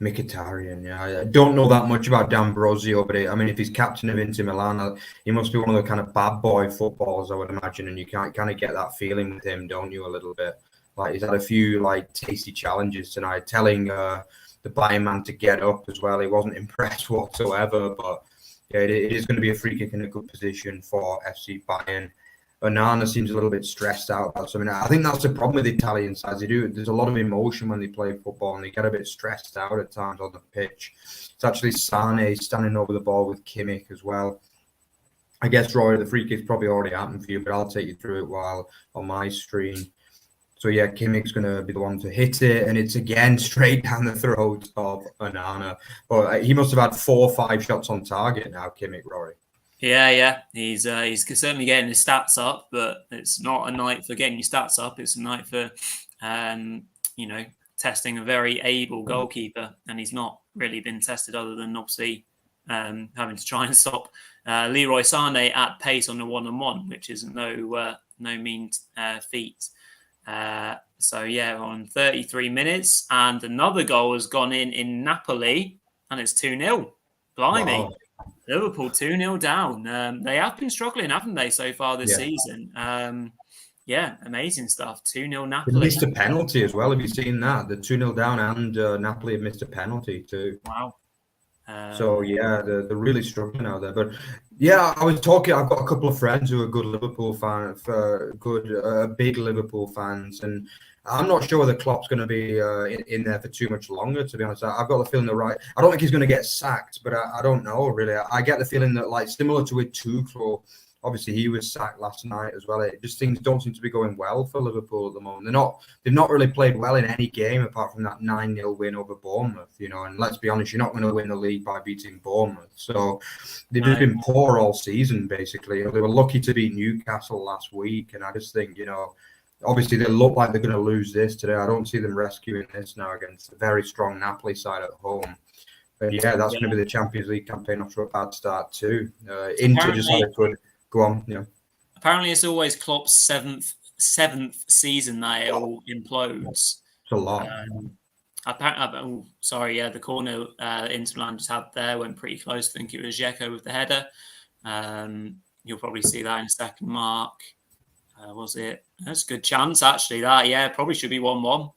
Mkhitaryan, yeah. I don't know that much about D'Ambrosio, but if he's captain of Inter Milan, he must be one of the kind of bad boy footballers, I would imagine, and you can't kind of get that feeling with him, don't you, a little bit? Like, he's had a few, tasty challenges tonight, telling the Bayern man to get up as well. He wasn't impressed whatsoever, but yeah, it is going to be a free kick in a good position for FC Bayern. Onana seems a little bit stressed out about something. I think that's the problem with Italian sides. There's a lot of emotion when they play football, and they get a bit stressed out at times on the pitch. It's actually Sane standing over the ball with Kimmich as well. I guess, Rory, the free kick's probably already happened for you, but I'll take you through it while on my screen. So yeah, Kimmich's going to be the one to hit it, and it's again straight down the throat of Onana. But he must have had 4 or 5 shots on target now, Kimmich, Rory. Yeah. He's certainly getting his stats up, but it's not a night for getting your stats up. It's a night for, testing a very able goalkeeper, and he's not really been tested other than obviously having to try and stop Leroy Sané at pace on a 1-on-1, which is no mean feat. So yeah, on 33 minutes, and another goal has gone in Napoli, and it's 2-0. Blimey. Wow. Liverpool 2-0 down. They have been struggling, haven't they, so far this season? Amazing stuff. 2-0 Napoli. They missed a penalty as well. Have you seen that? The 2-0 down, and Napoli have missed a penalty too. Wow. So yeah, they're really struggling out there. But yeah, I've got a couple of friends who are good Liverpool fans, big Liverpool fans, and I'm not sure whether Klopp's going to be in there for too much longer, to be honest. I've got the feeling I don't think he's going to get sacked, but I don't know, really. I get the feeling that, similar to with Tuchel, obviously he was sacked last night as well. It just things don't seem to be going well for Liverpool at the moment. They've not really played well in any game apart from that 9-0 win over Bournemouth, and let's be honest, you're not going to win the league by beating Bournemouth. So they've just been poor all season, basically. They were lucky to beat Newcastle last week, and I just think, obviously, they look like they're going to lose this today. I don't see them rescuing this now against a very strong Napoli side at home. But yeah, that's going to be the Champions League campaign after a bad start too. Inter just had a good go on. Yeah. Apparently, it's always Klopp's seventh season that it all implodes. It's a lot. The corner Inter Milan just had there went pretty close. I think it was Dzeko with the header. You'll probably see that in a second, Mark. Was it? That's a good chance, actually. That, probably should be 1-1.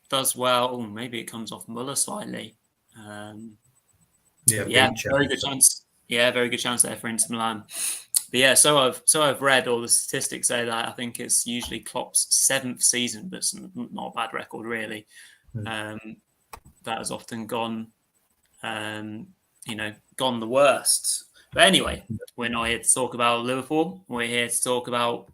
Does well. Oh, maybe it comes off Muller slightly. Yeah, very good chance. Yeah, very good chance there for Inter Milan. But yeah, so I've read all the statistics say that I think it's usually Klopp's 7th season, but it's not a bad record really. That has often gone, gone the worst. But anyway, we're not here to talk about Liverpool. We're here to talk about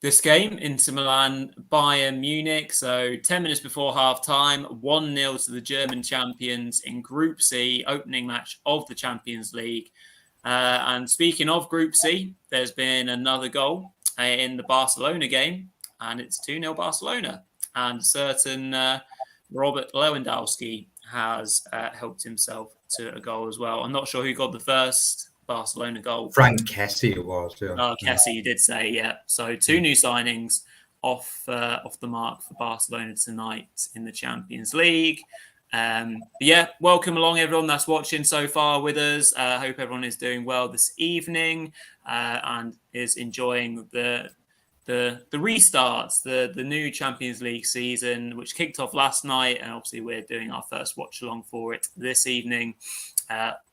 this game, Inter Milan, Bayern Munich. So 10 minutes before half-time, 1-0 to the German champions in Group C, opening match of the Champions League. And speaking of Group C, there's been another goal in the Barcelona game, and it's 2-0 Barcelona. And certain Robert Lewandowski has helped himself to a goal as well. I'm not sure who got the first Barcelona goal. Frank Kessie it was. Yeah. Oh, Kessie, you did say, yeah. So 2 new signings off the mark for Barcelona tonight in the Champions League. Yeah, welcome along everyone that's watching so far with us. I hope everyone is doing well this evening and is enjoying the restarts, the new Champions League season, which kicked off last night, and obviously we're doing our first watch along for it this evening.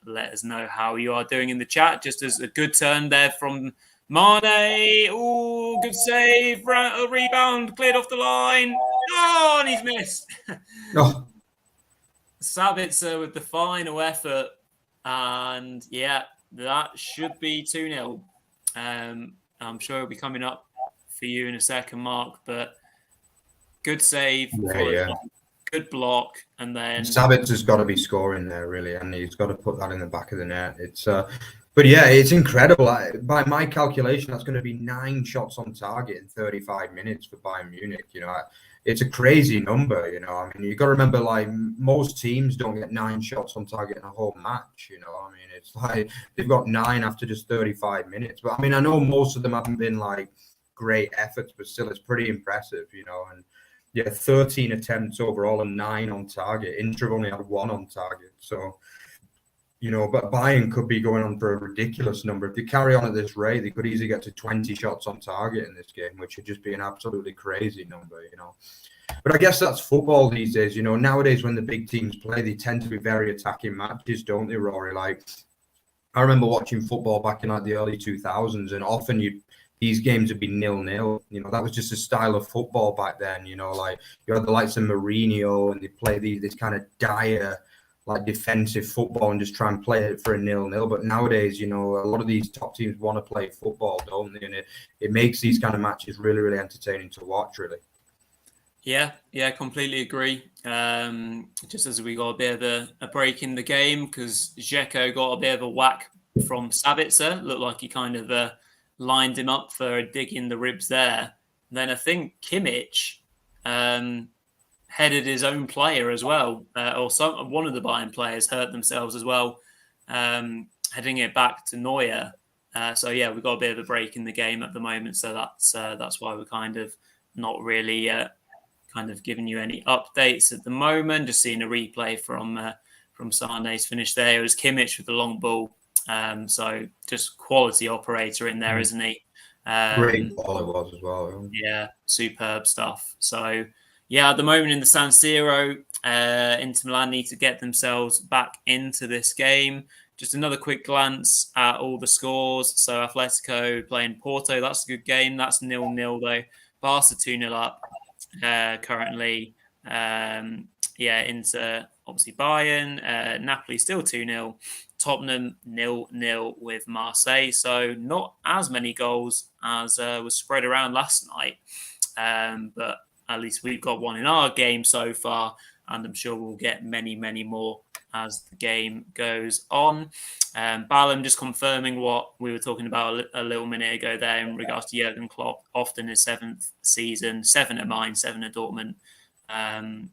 Let us know how you are doing in the chat. Just as a good turn there from Mane. Oh, good save. A rebound cleared off the line. Oh, and he's missed. Oh. Sabitzer with the final effort. And yeah, that should be 2-0. I'm sure it'll be coming up for you in a second, Mark, but good save. Yeah. Good block, and then Sabitzer's got to be scoring there, really, and he's got to put that in the back of the net. It's but yeah, it's incredible. By my calculation, that's going to be 9 shots on target in 35 minutes for Bayern Munich. It's a crazy number. I mean, you got to remember, like, most teams don't get 9 shots on target in a whole match. I mean, it's like they've got 9 after just 35 minutes. But I mean, I know most of them haven't been like great efforts, but still, it's pretty impressive. And yeah, 13 attempts overall and 9 on target. Inter only had 1 on target. So, but Bayern could be going on for a ridiculous number. If they carry on at this rate, they could easily get to 20 shots on target in this game, which would just be an absolutely crazy number, But I guess that's football these days. Nowadays when the big teams play, they tend to be very attacking matches, don't they, Rory? Like, I remember watching football back in like the early 2000s, and often these games would be 0-0. That was just a style of football back then. Like you had the likes of Mourinho, and they play this kind of dire, like, defensive football and just try and play it for a 0-0. But nowadays, a lot of these top teams want to play football, don't they? And it makes these kind of matches really, really entertaining to watch, really. Yeah, completely agree. Just as we got a bit of a break in the game, because Dzeko got a bit of a whack from Sabitzer. Looked like he kind of lined him up for a dig in the ribs there. Then I think Kimmich headed his own player as well, or one of the Bayern players hurt themselves as well, heading it back to Neuer. So yeah, we've got a bit of a break in the game at the moment, so that's why we're kind of not really kind of giving you any updates at the moment. Just seeing a replay from Sane's finish there. It was Kimmich with the long ball. So just quality operator in there, isn't he? Great ball it was as well. Yeah, superb stuff. So yeah, at the moment in the San Siro, Inter Milan need to get themselves back into this game. Just another quick glance at all the scores. So Atletico playing Porto, that's a good game. That's 0-0 though. Barca 2-0 up currently. Inter obviously Bayern. Napoli still 2-0. Tottenham 0-0 with Marseille. So not as many goals as was spread around last night. But at least we've got one in our game so far, and I'm sure we'll get many, many more as the game goes on. Ballum just confirming what we were talking about a little minute ago there in regards to Jurgen Klopp, often his 7th season, 7 at Mainz, 7 at Dortmund. And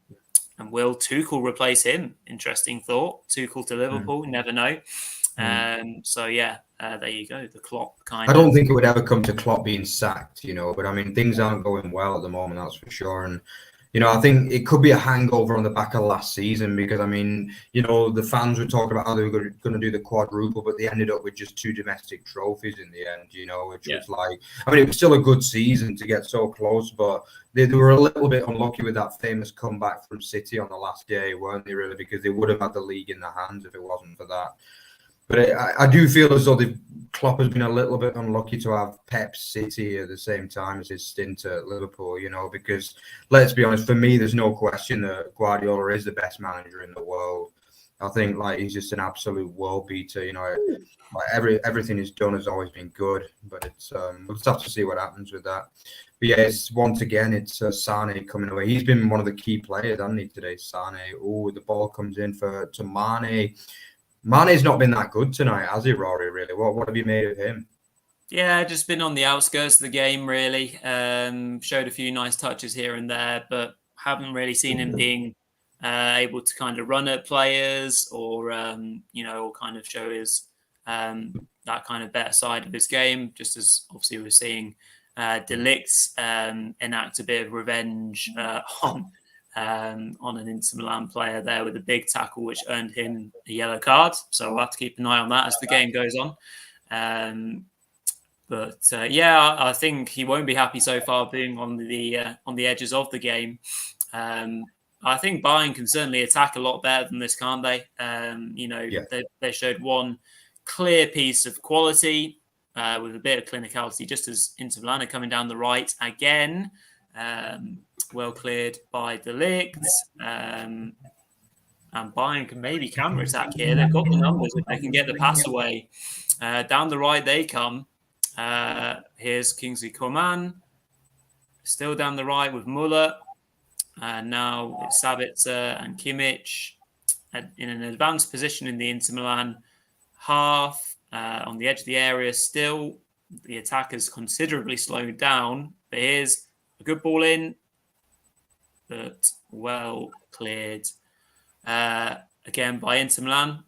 will Tuchel replace him? Interesting thought. Tuchel to Liverpool, never know. So yeah, there you go. The Klopp kind of. I don't think it would ever come to Klopp being sacked, but I mean, things aren't going well at the moment, that's for sure. And I think it could be a hangover on the back of last season because, I mean, the fans were talking about how they were going to do the quadruple, but they ended up with just 2 domestic trophies in the end, which was like, I mean, it was still a good season to get so close, but they were a little bit unlucky with that famous comeback from City on the last day, weren't they, really? Because they would have had the league in their hands if it wasn't for that. But I do feel as though Klopp has been a little bit unlucky to have Pep City at the same time as his stint at Liverpool, because let's be honest, for me, there's no question that Guardiola is the best manager in the world. I think he's just an absolute world beater. Everything he's done has always been good, but it's we'll just have to see what happens with that. But yeah, it's once again Sane coming away. He's been one of the key players, hasn't he, today? Sane. Oh, the ball comes in to Mane. Mane's not been that good tonight, has he, Rory, really? What have you made of him? Yeah, just been on the outskirts of the game, really. Showed a few nice touches here and there, but haven't really seen him being able to kind of run at players or, or kind of show his that kind of better side of his game, just as obviously we're seeing De Ligt enact a bit of revenge on an Inter Milan player there with a big tackle, which earned him a yellow card. So we'll have to keep an eye on that as the game goes on. I think he won't be happy so far being on the edges of the game. I think Bayern can certainly attack a lot better than this, can't they? They showed one clear piece of quality with a bit of clinicality, just as Inter Milan are coming down the right again. Well cleared by De Ligt. And Bayern can maybe counter-attack here. They've got the numbers if they can get the pass away. Down the right they come. Here's Kingsley Coman. Still down the right with Muller. Now it's Sabitzer and Kimmich in an advanced position in the Inter Milan half. On the edge of the area still. The attack has considerably slowed down. But here's a good ball in. But well cleared again by Inter Milan.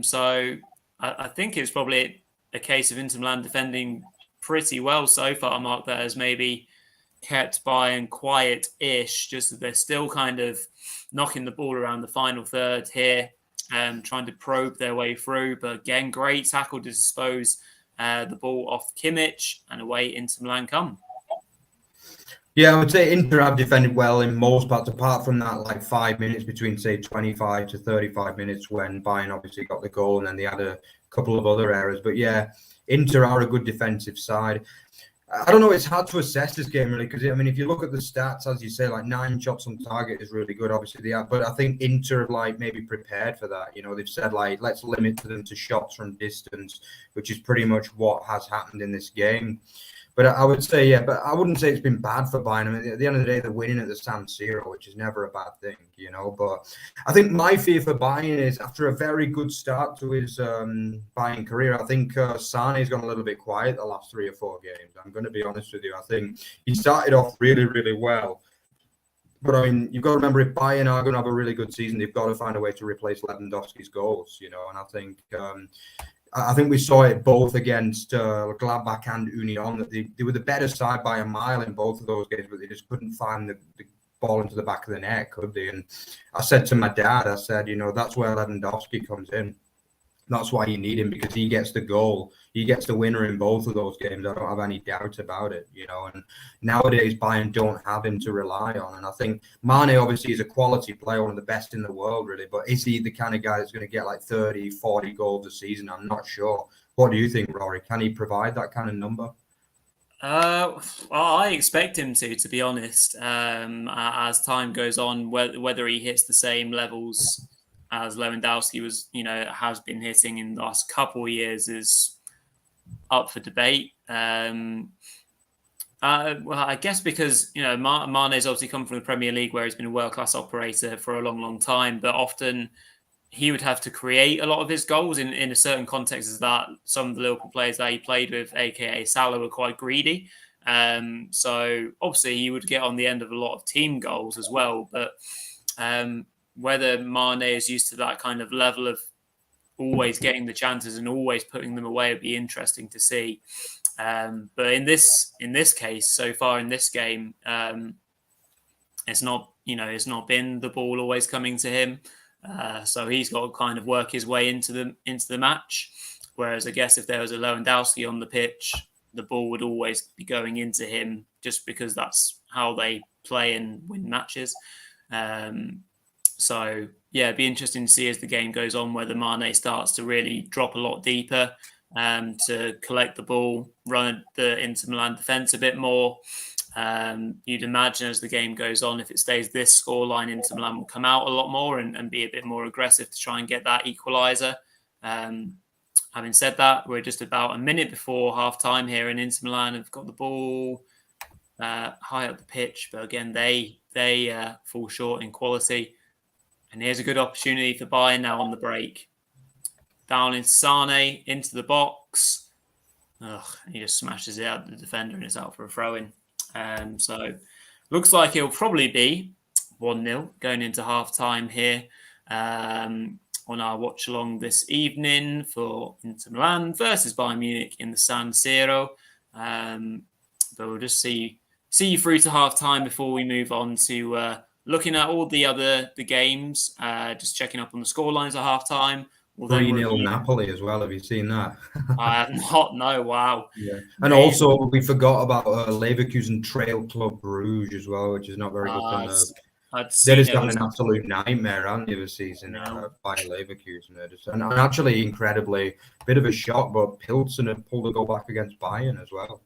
So I think it's probably a case of Inter Milan defending pretty well so far, Mark, that has maybe kept Bayern quiet-ish, just that they're still kind of knocking the ball around the final third here, trying to probe their way through. But again, great tackle to dispose the ball off Kimmich, and away Inter Milan come. Yeah, I would say Inter have defended well in most parts, apart from that 5 minutes between, say, 25 to 35 minutes when Bayern obviously got the goal and then they had a couple of other errors. But yeah, Inter are a good defensive side. I don't know, it's hard to assess this game really because, I mean, if you look at the stats, as you say, 9 shots on target is really good, obviously they are. But I think Inter maybe prepared for that. They've said let's limit them to shots from distance, which is pretty much what has happened in this game. But I would say, yeah, but I wouldn't say it's been bad for Bayern. I mean, at the end of the day, they're winning at the San Siro, which is never a bad thing, But I think my fear for Bayern is after a very good start to his Bayern career, I think Sane's gone a little bit quiet the last 3 or 4 games. I'm going to be honest with you. I think he started off really, really well. But I mean, you've got to remember, if Bayern are going to have a really good season, they've got to find a way to replace Lewandowski's goals, and I think we saw it both against Gladbach and Union, that they were the better side by a mile in both of those games, but they just couldn't find the ball into the back of the net, could they? And I said to my dad, that's where Lewandowski comes in. That's why you need him, because he gets the goal. He gets the winner in both of those games. I don't have any doubt about it, And nowadays, Bayern don't have him to rely on. And I think Mane obviously is a quality player, one of the best in the world, really. But is he the kind of guy that's going to get 30, 40 goals a season? I'm not sure. What do you think, Rory? Can he provide that kind of number? I expect him to be honest. As time goes on, whether he hits the same levels as Lewandowski has been hitting in the last couple of years is up for debate. Well, I guess because Mane's obviously come from the Premier League, where he's been a world-class operator for a long, long time, but often he would have to create a lot of his goals in a certain context, as that some of the Liverpool players that he played with, aka Salah, were quite greedy. So obviously he would get on the end of a lot of team goals as well, but whether Mane is used to that kind of level of always getting the chances and always putting them away would be interesting to see. But in this case, so far in this game, it's not been the ball always coming to him. So he's got to kind of work his way into the match. Whereas I guess if there was a Lewandowski on the pitch, the ball would always be going into him just because that's how they play and win matches. So yeah, it'd be interesting to see as the game goes on whether Mane starts to really drop a lot deeper to collect the ball, run the Inter Milan defence a bit more. You'd imagine as the game goes on, if it stays this scoreline, Inter Milan will come out a lot more and be a bit more aggressive to try and get that equaliser. Having said that, we're just about a minute before half-time here, and Inter Milan have got the ball high up the pitch, but again, they fall short in quality. And here's a good opportunity for Bayern now on the break. Down into Sane, into the box. He just smashes it out the defender and it's out for a throw-in. So looks like it'll probably be 1-0 going into half-time here on our watch-along this evening for Inter Milan versus Bayern Munich in the San Siro. But we'll just see you through to half-time before we move on to looking at all the games, just checking up on the scorelines at half-time. 3-0 Napoli as well. Have you seen that? I have not. No, wow. Yeah, and also we forgot about Leverkusen Trail Club Bruges as well, which is not very good. They're just having an absolute nightmare, aren't they, this season? By Leverkusen, and actually incredibly bit of a shock, but Pilsen had pulled a goal back against Bayern as well.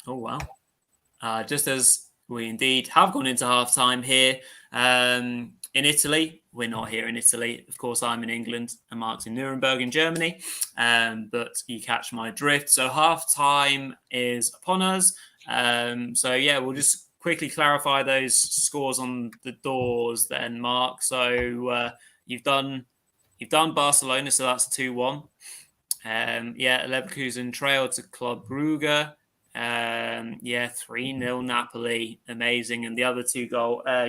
Oh wow! Just as we indeed have gone into half-time here in Italy. We're not here in Italy. Of course, I'm in England and Mark's in Nuremberg in Germany. But you catch my drift. So half-time is upon us. So yeah, we'll just quickly clarify those scores on the doors then, Mark. So you've done Barcelona, so that's 2-1. Leverkusen trailed to Club Brugge. 3-0 Napoli, amazing. And the other two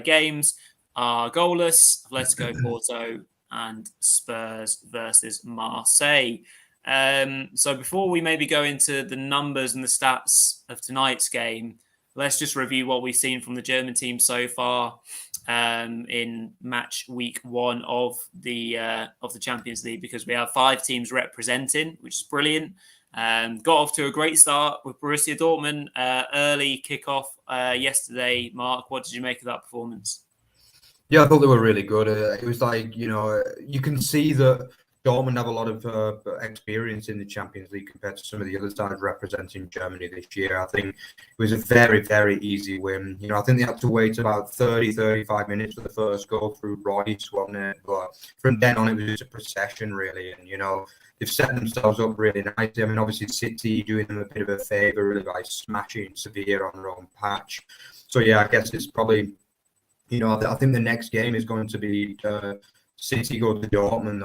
games are goalless, Atletico Porto and Spurs versus Marseille. So before we maybe go into the numbers and the stats of tonight's game, let's just review what we've seen from the German team so far in match week 1 of the Champions League, because we have 5 teams representing, which is brilliant. Got off to a great start with Borussia Dortmund, early kickoff yesterday. Mark, what did you make of that performance? Yeah, I thought they were really good. It was like, you can see that Dortmund have a lot of experience in the Champions League compared to some of the other sides representing Germany this year. I think it was a very, very easy win. I think they had to wait about 35 minutes for the first goal through Royce, wasn't it? But from then on, it was just a procession, really. And, they've set themselves up really nicely. I mean, obviously, City doing them a bit of a favour, really, by smashing Sevilla on their own patch. So, yeah, I guess it's probably... I think the next game is going to be City go to Dortmund,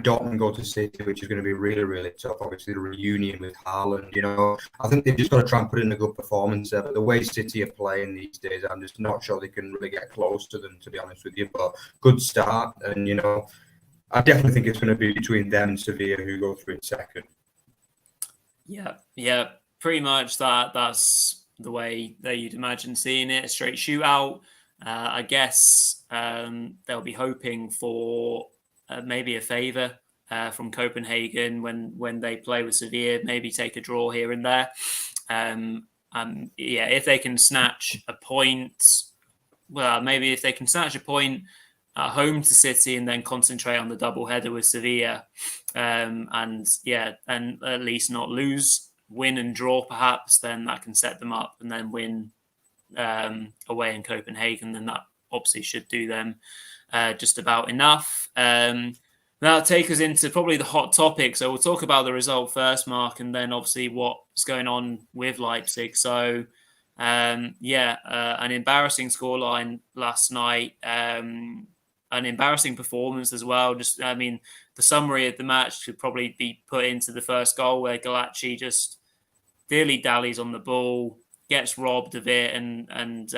Dortmund go to City, which is going to be really, really tough. Obviously, the reunion with Haaland, I think they've just got to try and put in a good performance there. But the way City are playing these days, I'm just not sure they can really get close to them, to be honest with you. But good start. And, I definitely think it's going to be between them and Sevilla who go through in second. Yeah, pretty much that's the way that you'd imagine seeing it, a straight shootout. I guess they'll be hoping for maybe a favour from Copenhagen when they play with Sevilla, maybe take a draw here and there. If they can snatch a point, maybe if they can snatch a point at home to City and then concentrate on the double header with Sevilla, and at least not lose, win and draw perhaps, then that can set them up, and then win away in Copenhagen, then that obviously should do them just about enough. That'll take us into probably the hot topic. So we'll talk about the result first, Mark, and then obviously what's going on with Leipzig. So an embarrassing scoreline last night, an embarrassing performance as well. The summary of the match could probably be put into the first goal, where Galacci just dilly-dallies on the ball, gets robbed of it, and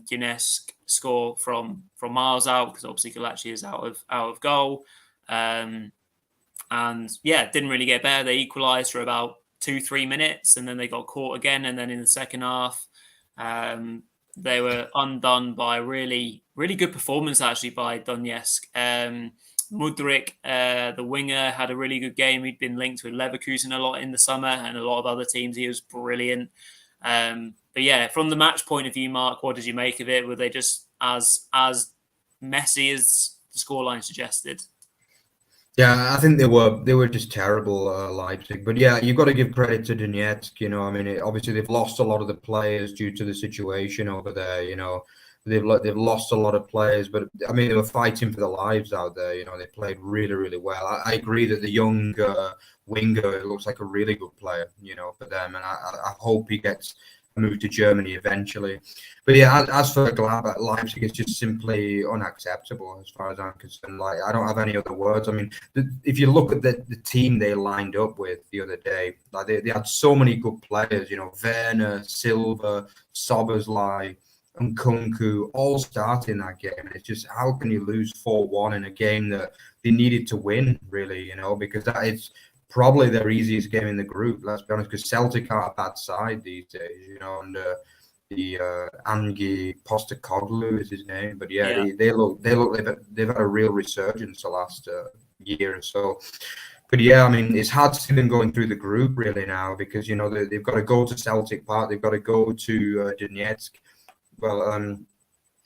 Guinness score from miles out, because obviously Galacci is out of goal. Didn't really get better. They equalised for about 2-3 minutes, and then they got caught again. And then in the second half, they were undone by really, really good performance actually by Donetsk. Mudryk, the winger, had a really good game. He'd been linked with Leverkusen a lot in the summer and a lot of other teams. He was brilliant. But yeah, from the match point of view, Mark, what did you make of it? Were they just as messy as the scoreline suggested? Yeah, I think they were just terrible, Leipzig. But yeah, you've got to give credit to Donetsk. You know, I mean, obviously they've lost a lot of the players due to the situation over there. You know, they've lost a lot of players, but I mean, they were fighting for their lives out there. You know, they played really, really well. I agree that the young winger looks like a really good player. You know, for them, and I hope he gets moved to Germany eventually. But yeah, as for Gladbach, Leipzig, it's just simply unacceptable as far as I'm concerned. Like, I don't have any other words. I mean, if you look at the team they lined up with the other day, like they had so many good players. You know, Werner, Silva, Soboslai, and Kunku all starting that game. And it's just, how can you lose 4-1 in a game that they needed to win, really? You know, because that is probably their easiest game in the group. Let's be honest, because Celtic are a bad side these days. You know, and the Angi Postecoglou is his name, but yeah, they look they've had a real resurgence the last year or so. But yeah, I mean, it's hard to see them going through the group really now, because you know they've got to go to Celtic Park, they've got to go to Donetsk. Well,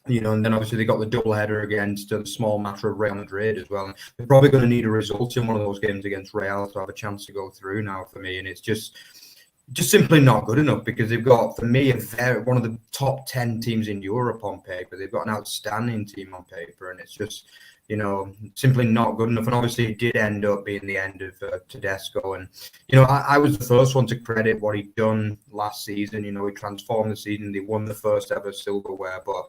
you know, and then obviously they got the double header against the small matter of Real Madrid as well. And they're probably going to need a result in one of those games against Real to have a chance to go through now for me. And it's just simply not good enough, because they've got, for me, one of the top 10 teams in Europe on paper. They've got an outstanding team on paper, and it's just, you know, simply not good enough. And obviously it did end up being the end of Tedesco. And, you know, I was the first one to credit what he'd done last season. You know, he transformed the season. They won the first ever silverware, but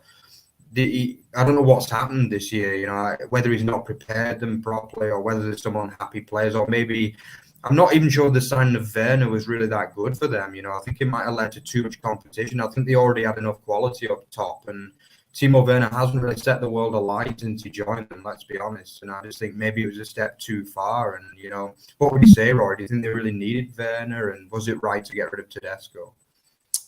I don't know what's happened this year, you know, whether he's not prepared them properly, or whether there's some unhappy players, or maybe I'm not even sure the signing of Werner was really that good for them. You know, I think it might have led to too much competition. I think they already had enough quality up top, and Timo Werner hasn't really set the world alight since he joined them, let's be honest. And I just think maybe it was a step too far. And, you know, what would you say, Rory? Do you think they really needed Werner, and was it right to get rid of Tedesco?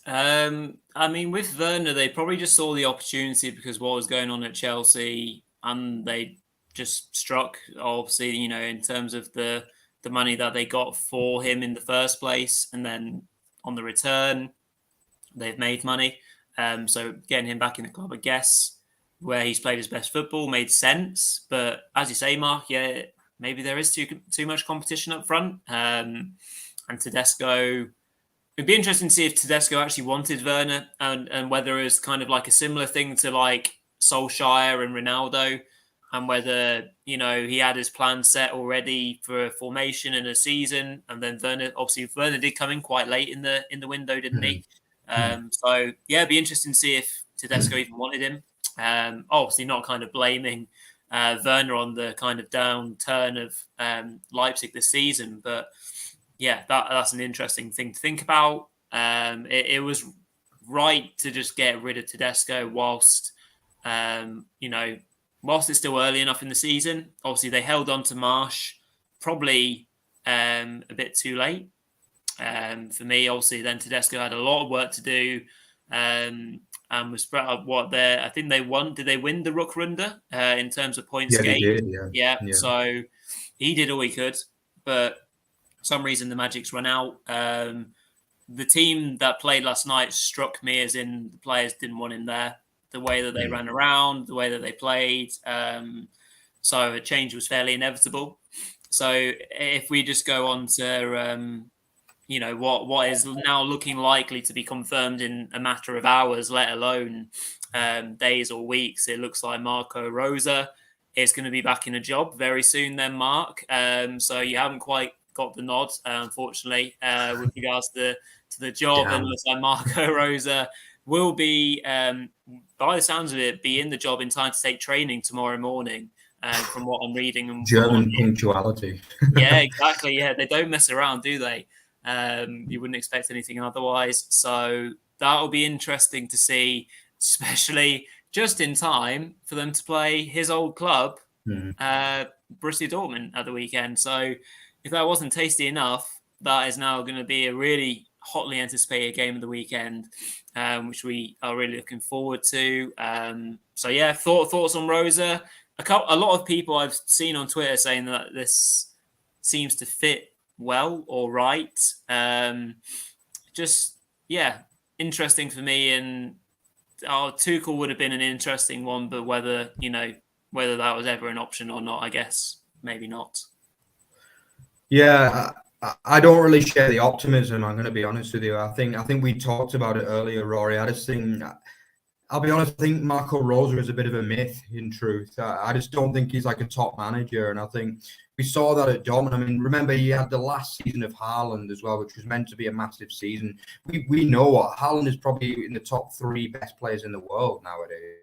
I mean, with Werner, they probably just saw the opportunity because what was going on at Chelsea, and they just struck. Obviously, you know, in terms of the money that they got for him in the first place, and then on the return, they've made money. So getting him back in the club, I guess, where he's played his best football, made sense. But as you say, Mark, yeah, maybe there is too much competition up front. And Tedesco. It'd be interesting to see if Tedesco actually wanted Werner, and whether it was kind of like a similar thing to like Solskjaer and Ronaldo, and whether, you know, he had his plan set already for a formation and a season, and then Werner did come in quite late in the window, didn't he? So yeah, it'd be interesting to see if Tedesco even wanted him. Obviously not kind of blaming Werner on the kind of downturn of Leipzig this season, but yeah, that's an interesting thing to think about. It was right to just get rid of Tedesco whilst, you know, whilst it's still early enough in the season. Obviously, they held on to Marsh probably a bit too late. For me, obviously, then Tedesco had a lot of work to do, and was spread up I think they won. Did they win the Rückrunde in terms of points gained? They did, yeah. So he did all he could, but for some reason the Magic's run out. The team that played last night struck me as in the players didn't want him there. The way that they ran around, the way that they played. So a change was fairly inevitable. So if we just go on to, you know, what is now looking likely to be confirmed in a matter of hours, let alone days or weeks, it looks like Marco Rosa is going to be back in a job very soon then, Mark. So you haven't quite got the nod, unfortunately, with regards to the job. And looks like Marco Rosa will be, by the sounds of it, be in the job in time to take training tomorrow morning, from what I'm reading. And German punctuality. Yeah, exactly. Yeah, they don't mess around, do they? You wouldn't expect anything otherwise. So that'll be interesting to see, especially just in time for them to play his old club, Borussia Dortmund, at the weekend. So if that wasn't tasty enough, that is now going to be a really hotly anticipated game of the weekend, which we are really looking forward to. So yeah, thoughts on Rosa. A lot of people I've seen on Twitter saying that this seems to fit well or right. Just yeah, interesting for me. And Tuchel would have been an interesting one, but whether that was ever an option or not, I guess maybe not. Yeah, I don't really share the optimism. I'm going to be honest with you. I think we talked about it earlier, Rory. I just think, I'll be honest, I think Marco Rosa is a bit of a myth, in truth. I just don't think he's like a top manager. And I think we saw that at Dortmund. I mean, remember, he had the last season of Haaland as well, which was meant to be a massive season. We know what Haaland is probably in the top 3 best players in the world nowadays.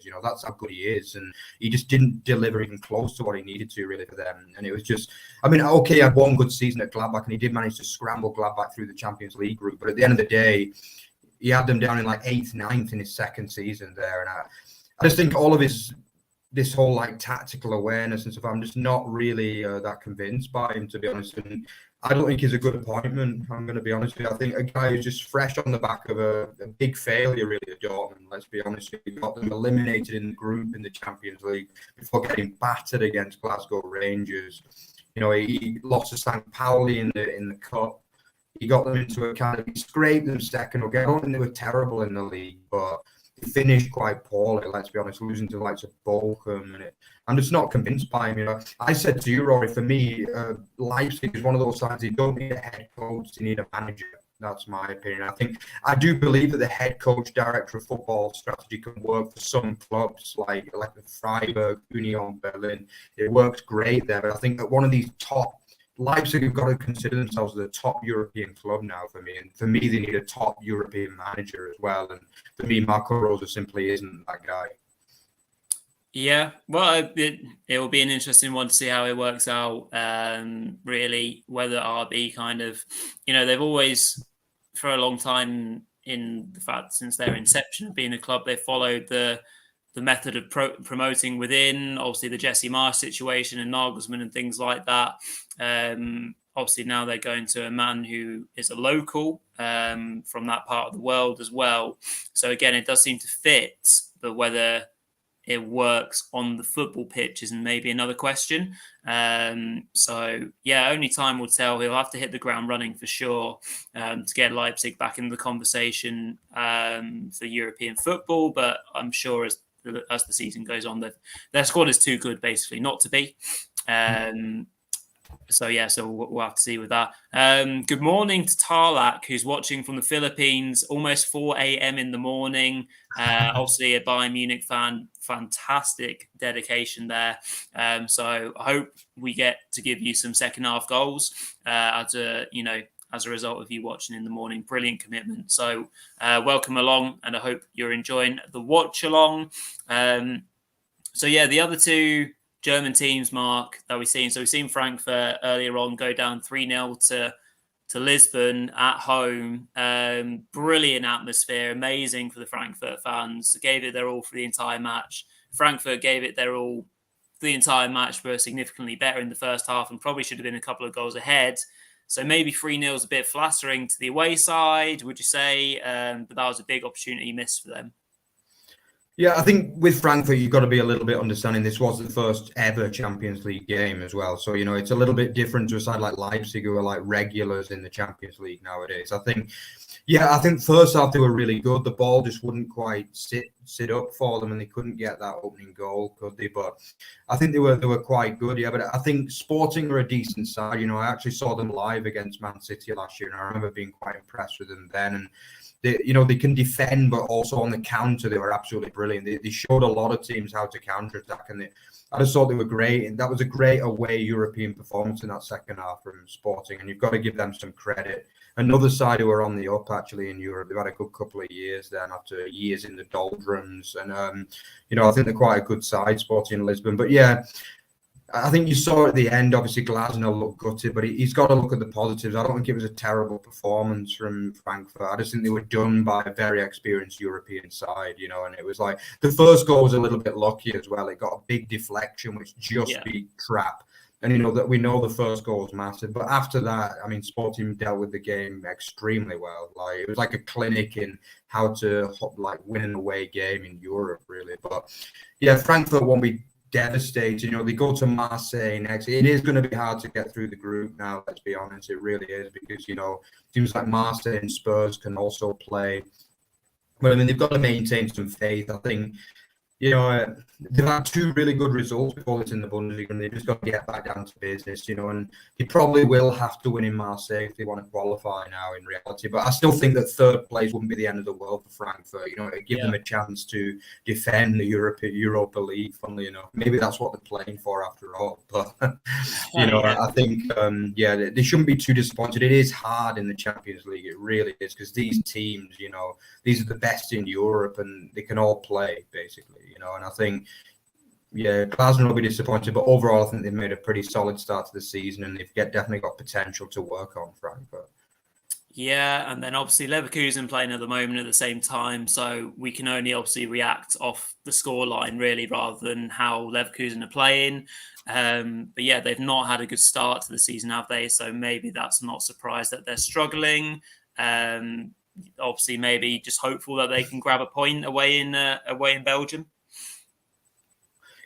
You know, that's how good he is. And he just didn't deliver even close to what he needed to, really, for them. And it was just, I mean, okay, he had one good season at Gladbach, and he did manage to scramble Gladbach through the Champions League group. But at the end of the day, he had them down in like 8th, 9th in his second season there. And I just think all of this whole like tactical awareness and stuff, I'm just not really that convinced by him, to be honest. And I don't think he's a good appointment. I'm going to be honest with you. I think a guy who's just fresh on the back of a big failure, really, at Dortmund. Let's be honest. He got them eliminated in the group in the Champions League before getting battered against Glasgow Rangers. You know, he lost to St. Pauli in the cup. He got them into a kind of, he scraped them second again. I don't think they were terrible in the league, but they finished quite poorly, let's be honest, losing to the likes of Bochum. And I'm just not convinced by him. You know, I said to you, Rory, for me, Leipzig is one of those sides you don't need a head coach, you need a manager. That's my opinion. I do believe that the head coach, director of football strategy can work for some clubs like the Freiburg, Union Berlin. It works great there. But I think that one of these top, Leipzig have got to consider themselves as a top European club now for me. And for me, they need a top European manager as well. And for me, Marco Rosa simply isn't that guy. Yeah, well, it will be an interesting one to see how it works out, really, whether RB kind of, they've always, for a long time, in the fact since their inception of being a club, they followed the method of promoting within, obviously the Jesse Marsch situation and Nagelsmann and things like that. Obviously now they're going to a man who is a local from that part of the world as well. So again, it does seem to fit, but whether it works on the football pitch is maybe another question. So yeah, only time will tell. He'll have to hit the ground running for sure to get Leipzig back in the conversation for European football. But I'm sure as the season goes on, their squad is too good, basically, not to be. So we'll have to see with that. Good morning to Tarlak, who's watching from the Philippines, almost 4 a.m. in the morning. Obviously a Bayern Munich fan, fantastic dedication there. So I hope we get to give you some second half goals as a result of you watching in the morning. Brilliant commitment. So welcome along, and I hope you're enjoying the watch along. The other 2 German teams, Mark, that we've seen. So we've seen Frankfurt earlier on go down 3-0 to Lisbon at home. Brilliant atmosphere, amazing for the Frankfurt fans. Gave it their all for the entire match. Frankfurt gave it their all for the entire match, were significantly better in the first half and probably should have been a couple of goals ahead. So maybe 3-0 is a bit flattering to the away side, would you say? But that was a big opportunity missed for them. Yeah, I think with Frankfurt, you've got to be a little bit understanding. This was the first ever Champions League game as well. So, it's a little bit different to a side like Leipzig, who are like regulars in the Champions League nowadays. I think first half they were really good. The ball just wouldn't quite sit up for them, and they couldn't get that opening goal, could they? But I think they were quite good, yeah. But I think Sporting are a decent side. I actually saw them live against Man City last year, and I remember being quite impressed with them then. And they can defend, but also on the counter, they were absolutely brilliant. They showed a lot of teams how to counter-attack, and I just thought they were great. And that was a great away European performance in that second half from Sporting, and you've got to give them some credit. Another side who are on the up, actually, in Europe. They've had a good couple of years then after years in the doldrums. And, I think they're quite a good side, Sporting Lisbon. But, yeah, I think you saw at the end, obviously, Glasner looked gutted, but he's got to look at the positives. I don't think it was a terrible performance from Frankfurt. I just think they were done by a very experienced European side, and it was like the first goal was a little bit lucky as well. It got a big deflection, which just beat trap. And, you know, that we know the first goal was massive. But after that, I mean, Sporting dealt with the game extremely well. Like, it was like a clinic in how to, like, win an away game in Europe, really. But, yeah, Frankfurt won't be devastated. You know, they go to Marseille next. It is going to be hard to get through the group now, let's be honest. It really is, because, you know, teams like Marseille and Spurs can also play. But, I mean, they've got to maintain some faith. I think, you know, they've had two really good results before this in the Bundesliga, and they've just got to get back down to business, you know, and they probably will have to win in Marseille if they want to qualify now in reality. But I still think that third place wouldn't be the end of the world for Frankfurt, you know, it'd give them a chance to defend the Europa League, funnily enough. Maybe that's what they're playing for after all. But, you know, I think, they shouldn't be too disappointed. It is hard in the Champions League, it really is, because these teams, you know, these are the best in Europe, and they can all play, basically. You know, and I think, Glasgow will be disappointed, but overall, I think they've made a pretty solid start to the season, and they've definitely got potential to work on, Frankfurt. Yeah, and then obviously Leverkusen playing at the moment at the same time, so we can only obviously react off the scoreline really, rather than how Leverkusen are playing. But yeah, they've not had a good start to the season, have they? So maybe that's not a surprise that they're struggling. Obviously, maybe just hopeful that they can grab a point away in Belgium.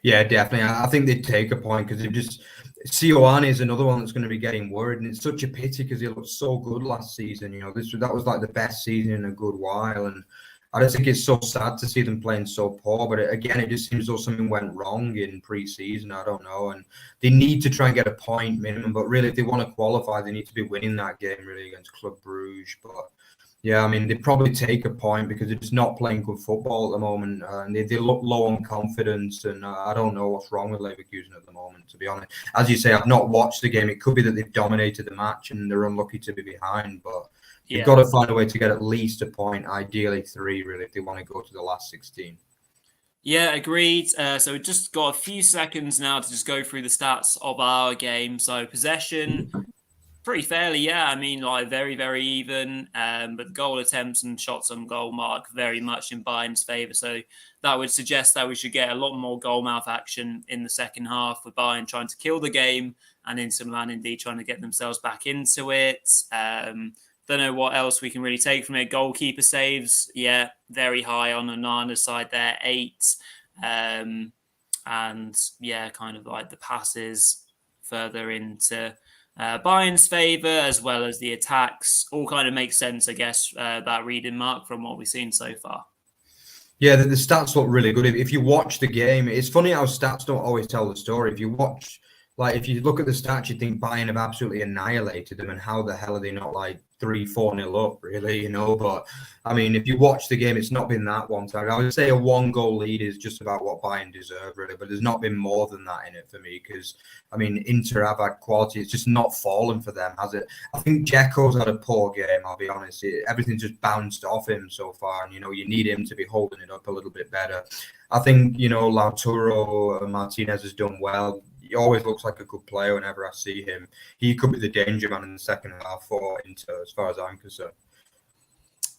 Yeah, definitely. I think they'd take a point, because they've just... Sadiomane is another one that's going to be getting worried, and it's such a pity because he looked so good last season. You know, that was like the best season in a good while, and I just think it's so sad to see them playing so poor. But again, it just seems as though something went wrong in pre-season. I don't know, and they need to try and get a point minimum. But really, if they want to qualify, they need to be winning that game really against Club Brugge. But yeah, I mean, they probably take a point because they're just not playing good football at the moment. And they look low on confidence. And I don't know what's wrong with Leverkusen at the moment, to be honest. As you say, I've not watched the game. It could be that they've dominated the match and they're unlucky to be behind. But you've got to find a way to get at least a point, ideally 3, really, if they want to go to the last 16. Yeah, agreed. So we've just got a few seconds now to just go through the stats of our game. So possession... pretty fairly, yeah. I mean, like very, very even. But goal attempts and shots on goal mark very much in Bayern's favour. So that would suggest that we should get a lot more goal mouth action in the second half, with Bayern trying to kill the game and Inter Milan indeed trying to get themselves back into it. Don't know what else we can really take from it. Goalkeeper saves, yeah, very high on Onana's side there, 8. And yeah, kind of like the passes further into Bayern's favour, as well as the attacks, all kind of makes sense, I guess, that reading, Mark, from what we've seen so far. Yeah, the stats look really good. If you watch the game, it's funny how stats don't always tell the story. If you watch, like, if you look at the stats, you think Bayern have absolutely annihilated them, and how the hell are they not like 3-4-0 up, really, you know? But I mean, if you watch the game, it's not been that one time. I would say a 1-goal lead is just about what Bayern deserve, really, but there's not been more than that in it for me, because I mean, Inter have had quality. It's just not fallen for them, has it? I think Dzeko's had a poor game, I'll be honest. Everything's just bounced off him so far, and you know, you need him to be holding it up a little bit better. I think, you know, Lautaro Martinez has done well. He always looks like a good player whenever I see him. He could be the danger man in the second half for Inter, as far as I'm concerned.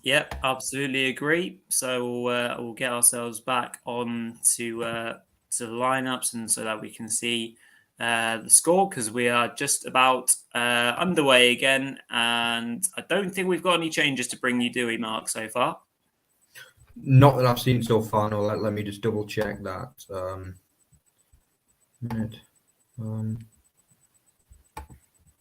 Yep, absolutely agree. So we'll get ourselves back on to the lineups, and so that we can see the score, because we are just about underway again, and I don't think we've got any changes to bring you, do we, Mark, so far? Not that I've seen so far. No, let me just double check that.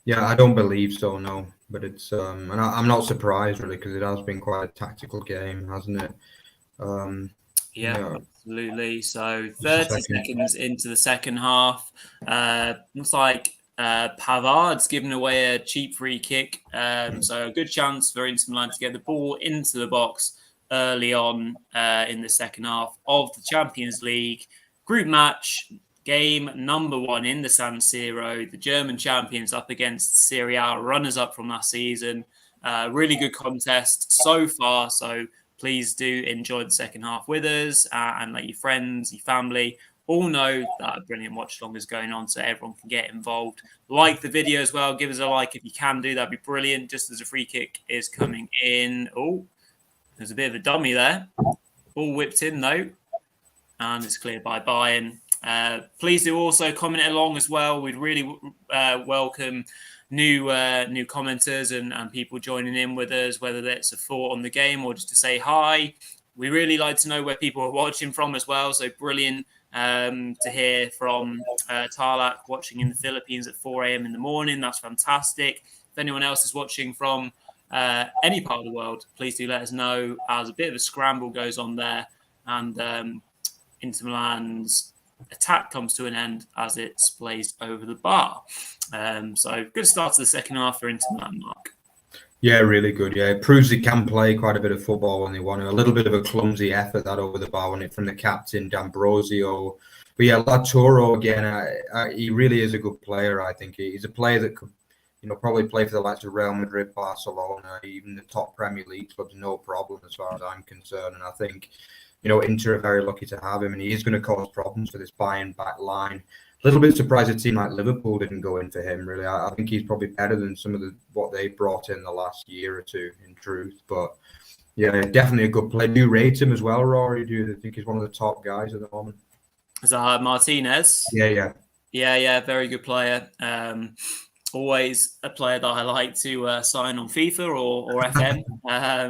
Yeah, I don't believe so, no. But it's and I'm not surprised, really, because it has been quite a tactical game, hasn't it? Yeah, absolutely. So 30 seconds into the second half, looks like Pavard's given away a cheap free kick. So a good chance for Inter Milan to get the ball into the box early on in the second half of the Champions League group match. Game number 1 in the San Siro, the German champions up against Serie A runners-up from last season. Really good contest so far, so please do enjoy the second half with us and let your friends, your family all know that a brilliant watch-along is going on, so everyone can get involved. Like the video as well. Give us a like if you can do. That'd be brilliant, just as a free kick is coming in. Oh, there's a bit of a dummy there. Ball whipped in, though, and it's cleared by Bayern. Please do also comment along as well. We'd really welcome new commenters and people joining in with us, whether that's a thought on the game or just to say hi. We really like to know where people are watching from as well. So brilliant to hear from Tarlac watching in the Philippines at 4 a.m. in the morning. That's fantastic. If anyone else is watching from any part of the world, please do let us know, as a bit of a scramble goes on there, and Inter Milan's attack comes to an end as it's blazed over the bar. So good start to the second half for Inter Milan, Mark. Yeah, really good. Yeah, it proves he can play quite a bit of football when they want to. A little bit of a clumsy effort that over the bar when it from the captain D'Ambrosio. But yeah, Lautaro again. He really is a good player. I think he's a player that could, probably play for the likes of Real Madrid, Barcelona, even the top Premier League clubs, no problem as far as I'm concerned. And I think, Inter are very lucky to have him, and he is going to cause problems for this Bayern back line. A little bit surprised a team like Liverpool didn't go in for him, really. I think he's probably better than some of what they brought in the last year or two, in truth. But yeah, definitely a good player. Do you rate him as well, Rory? Do you think he's one of the top guys at the moment? Is that Martinez? Yeah, very good player. Always a player that I like to sign on FIFA or FM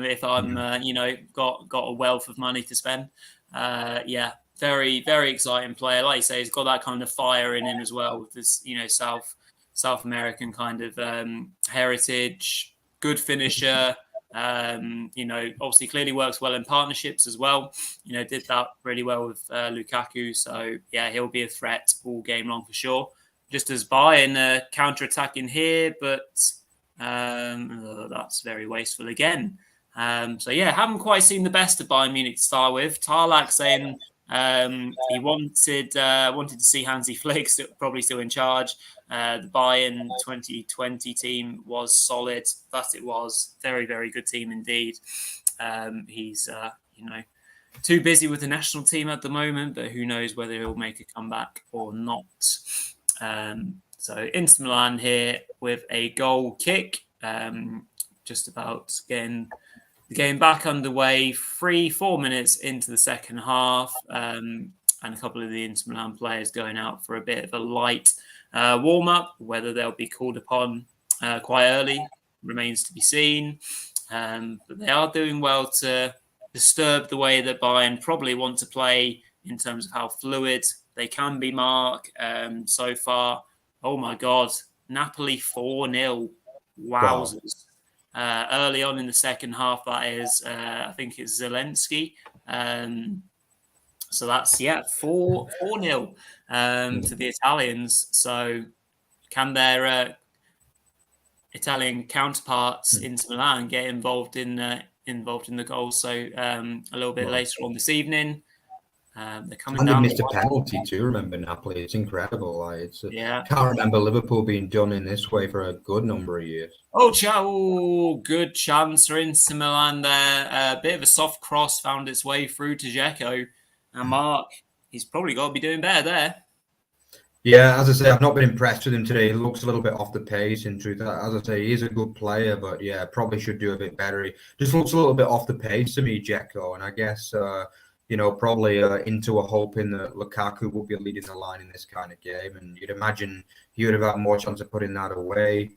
if I'm, got a wealth of money to spend. Very, very exciting player. Like you say, he's got that kind of fire in him as well with this, South American kind of heritage. Good finisher. Obviously clearly works well in partnerships as well. Did that really well with Lukaku. So yeah, he'll be a threat all game long for sure. Just as Bayern counter-attacking here, but that's very wasteful again. Haven't quite seen the best of Bayern Munich to start with. Tarlac saying he wanted to see Hansi Flick probably still in charge. The Bayern 2020 team was solid. That it was. Very, very good team indeed. He's, too busy with the national team at the moment, but who knows whether he'll make a comeback or not. So Inter Milan here with a goal kick, just about getting the game back underway. 3-4 minutes into the second half, and a couple of the Inter Milan players going out for a bit of a light warm-up. Whether they'll be called upon quite early remains to be seen, but they are doing well to disturb the way that Bayern probably want to play in terms of how fluid they can be, Mark. So far, oh my God, Napoli 4-0. Wowzers. Wow. Early on in the second half, that is, I think it's Zelensky. So that's, 4-0 to the Italians. So can their Italian counterparts Inter Milan get involved in the goals? So a little bit later on this evening, they're coming down. They missed a penalty too. Remember Napoli? It's incredible. Can't remember Liverpool being done in this way for a good number of years. Good chance for Inter Milan there. A bit of a soft cross found its way through to Dzeko, and Mark, he's probably got to be doing better there. Yeah, as I say, I've not been impressed with him today. He looks a little bit off the pace, in truth. As I say, he is a good player, but yeah, probably should do a bit better. He just looks a little bit off the pace to me, Dzeko, and I guess probably into a hoping that Lukaku will be leading the line in this kind of game. And you'd imagine he would have had more chance of putting that away.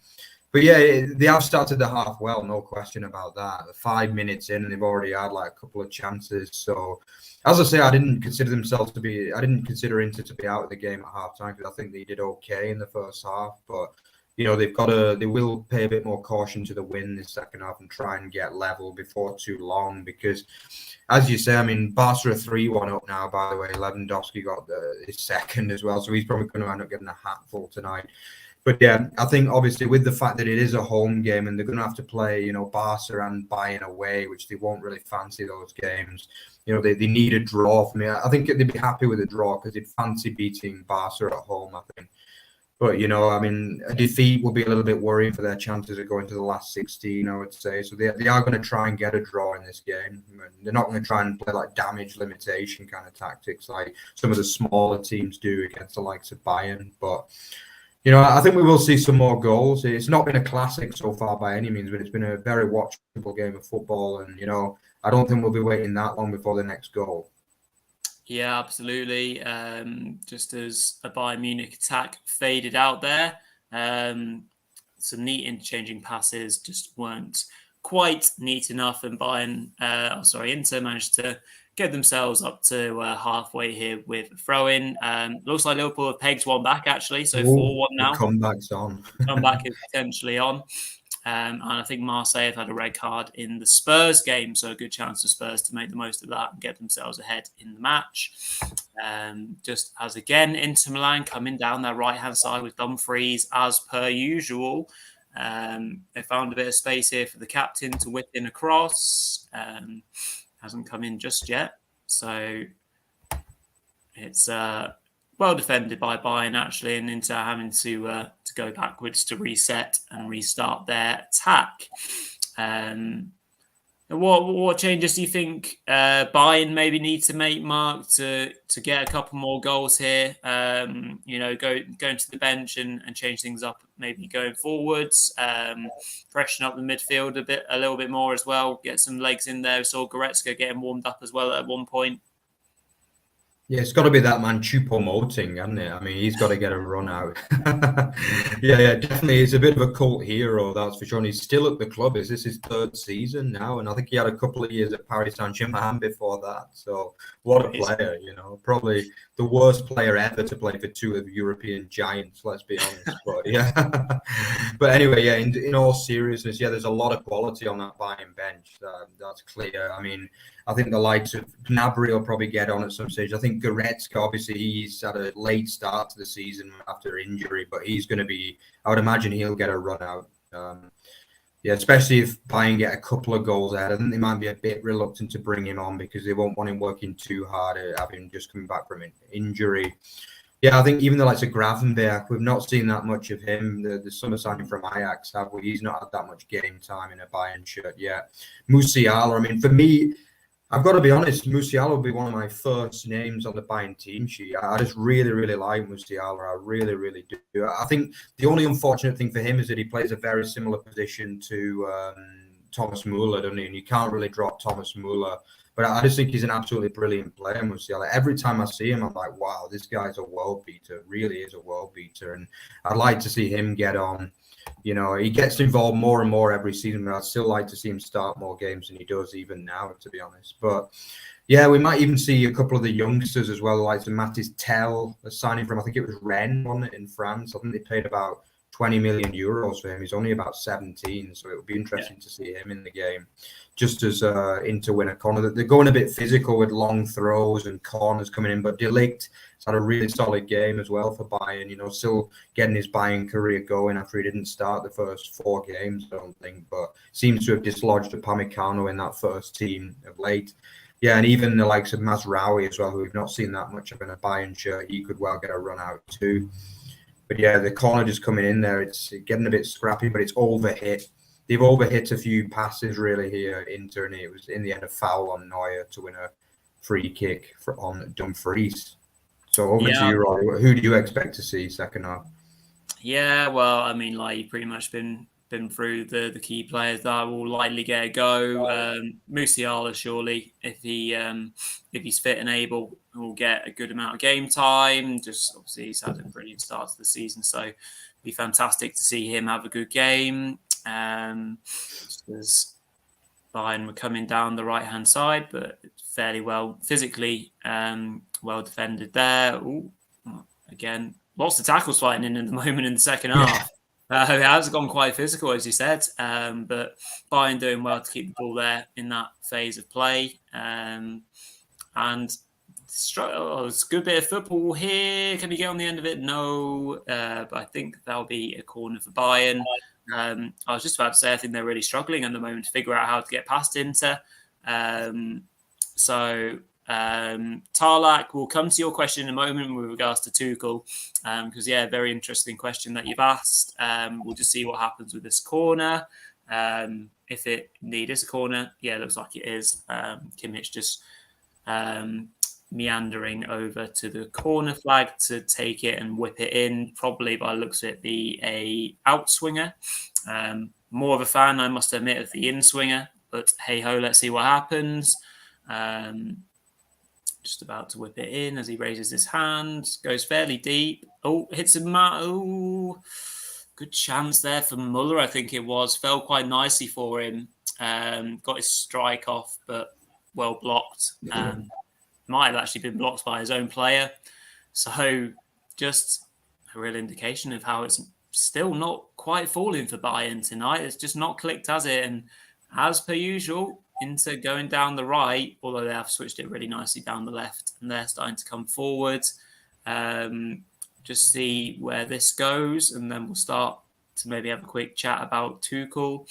But yeah, they have started the half well, no question about that. 5 minutes in, and they've already had like a couple of chances. So, as I say, I didn't consider Inter to be out of the game at half time because I think they did okay in the first half. But they will pay a bit more caution to the wind this second half and try and get level before too long because, as you say, I mean, Barca are 3-1 up now, by the way. Lewandowski got his second as well, so he's probably going to end up getting a hatful tonight. But yeah, I think obviously with the fact that it is a home game and they're going to have to play, Barca and Bayern away, which they won't really fancy those games. They need a draw for me. I think they'd be happy with a draw because they'd fancy beating Barca at home, I think. But, a defeat will be a little bit worrying for their chances of going to the last 16, I would say. So they are going to try and get a draw in this game. They're not going to try and play like damage limitation kind of tactics like some of the smaller teams do against the likes of Bayern. But, I think we will see some more goals. It's not been a classic so far by any means, but it's been a very watchable game of football. And, I don't think we'll be waiting that long before the next goal. Yeah, absolutely. Just as a Bayern Munich attack faded out there, some neat interchanging passes just weren't quite neat enough, and Inter managed to get themselves up to halfway here with a throw-in. Looks like Liverpool have pegged one back actually, so Oh, 4-1 the now. comeback's on. Comeback is potentially on. And I think Marseille have had a red card in the Spurs game, so a good chance for Spurs to make the most of that and get themselves ahead in the match. Just as again, Inter Milan coming down their right-hand side with Dumfries as per usual. They found a bit of space here for the captain to whip in across. Hasn't come in just yet. So it's well defended by Bayern, actually, and Inter having to go backwards to reset and restart their attack. What changes do you think Bayern maybe need to make, Mark, to get a couple more goals here? Going to the bench and change things up, maybe going forwards, freshen up the midfield a little bit more as well, get some legs in there. We saw Goretzka getting warmed up as well at one point. Yeah, it's got to be that man Choupo-Moting, hasn't it? I mean, he's got to get a run out. Yeah, definitely. He's a bit of a cult hero, that's for sure. And he's still at the club. Is this his third season now? And I think he had a couple of years at Paris Saint-Germain before that. So what a player, probably the worst player ever to play for two of the European giants, let's be honest. But yeah. But anyway, yeah, in all seriousness, yeah, there's a lot of quality on that Bayern bench. That's clear. I mean, I think the likes of Gnabry will probably get on at some stage. I think Goretzka, obviously, he's had a late start to the season after injury, but he's going to be, I would imagine he'll get a run out. Yeah, especially if Bayern get a couple of goals ahead. I think they might be a bit reluctant to bring him on because they won't want him working too hard, having just come back from an injury. Yeah, I think even the likes of Gravenberch, we've not seen that much of him. The summer signing from Ajax, have we? He's not had that much game time in a Bayern shirt yet. Musiala, I mean, for me, I've got to be honest, Musiala will be one of my first names on the Bayern team sheet. I just really, really like Musiala. I really, really do. I think the only unfortunate thing for him is that he plays a very similar position to Thomas Muller, doesn't he? And you can't really drop Thomas Muller. But I just think he's an absolutely brilliant player, Musiala. Every time I see him, I'm like, wow, this guy's a world beater. Really is a world beater. And I'd like to see him get on. He gets involved more and more every season, but I'd still like to see him start more games than he does even now, to be honest. But yeah, we might even see a couple of the youngsters as well, like Mathys Tel, signing from, I think it was Rennes, wasn't it, in France. I think they paid about 20 million euros for him. He's only about 17, so it would be interesting to see him in the game. Just as Inter win a corner. They're going a bit physical with long throws and corners coming in, but De Ligt has had a really solid game as well for Bayern, still getting his Bayern career going after he didn't start the first 4 games, I don't think, but seems to have dislodged Upamecano in that first team of late. Yeah, and even the likes of Mazraoui as well, who we've not seen that much of in a Bayern shirt, he could well get a run out too. But yeah, the corner just coming in there, it's getting a bit scrappy, but it's overhit. They've overhit a few passes really here, Inter, and it was in the end a foul on Neuer to win a free kick on Dumfries. So over to you, Rory. Who do you expect to see second half? Yeah, well, I mean, like you've pretty much been through the key players that will likely get a go. Musiala, surely, if he's fit and able, will get a good amount of game time. Just obviously he's had a brilliant start to the season, so it'd be fantastic to see him have a good game. As Bayern were coming down the right hand side, but fairly well physically well defended there. Ooh, again, lots of tackles fighting in at the moment in the second half. It has gone quite physical, as you said, but Bayern doing well to keep the ball there in that phase of play. And it's a good bit of football here. Can we get on the end of it? No, but I think that'll be a corner for Bayern. I was just about to say, I think they're really struggling at the moment to figure out how to get past Inter. Tarlak, we'll come to your question in a moment with regards to Tuchel, because very interesting question that you've asked. We'll just see what happens with this corner. If it indeed is a corner, it looks like it is. Kimmich just meandering over to the corner flag to take it and whip it in. Probably by the looks of it, be a outswinger. More of a fan, I must admit, of the in-swinger, but hey ho, let's see what happens. just about to whip it in as he raises his hand. Goes fairly deep. Oh, hits him. Oh, good chance there for Muller, I think it was. Fell quite nicely for him. Got his strike off, but well blocked. Might have actually been blocked by his own player. So just a real indication of how it's still not quite falling for Bayern tonight. It's just not clicked, has it? And as per usual, Inter going down the right, although they have switched it really nicely down the left, and they're starting to come forward. Just see where this goes, and then we'll start to maybe have a quick chat about Tuchel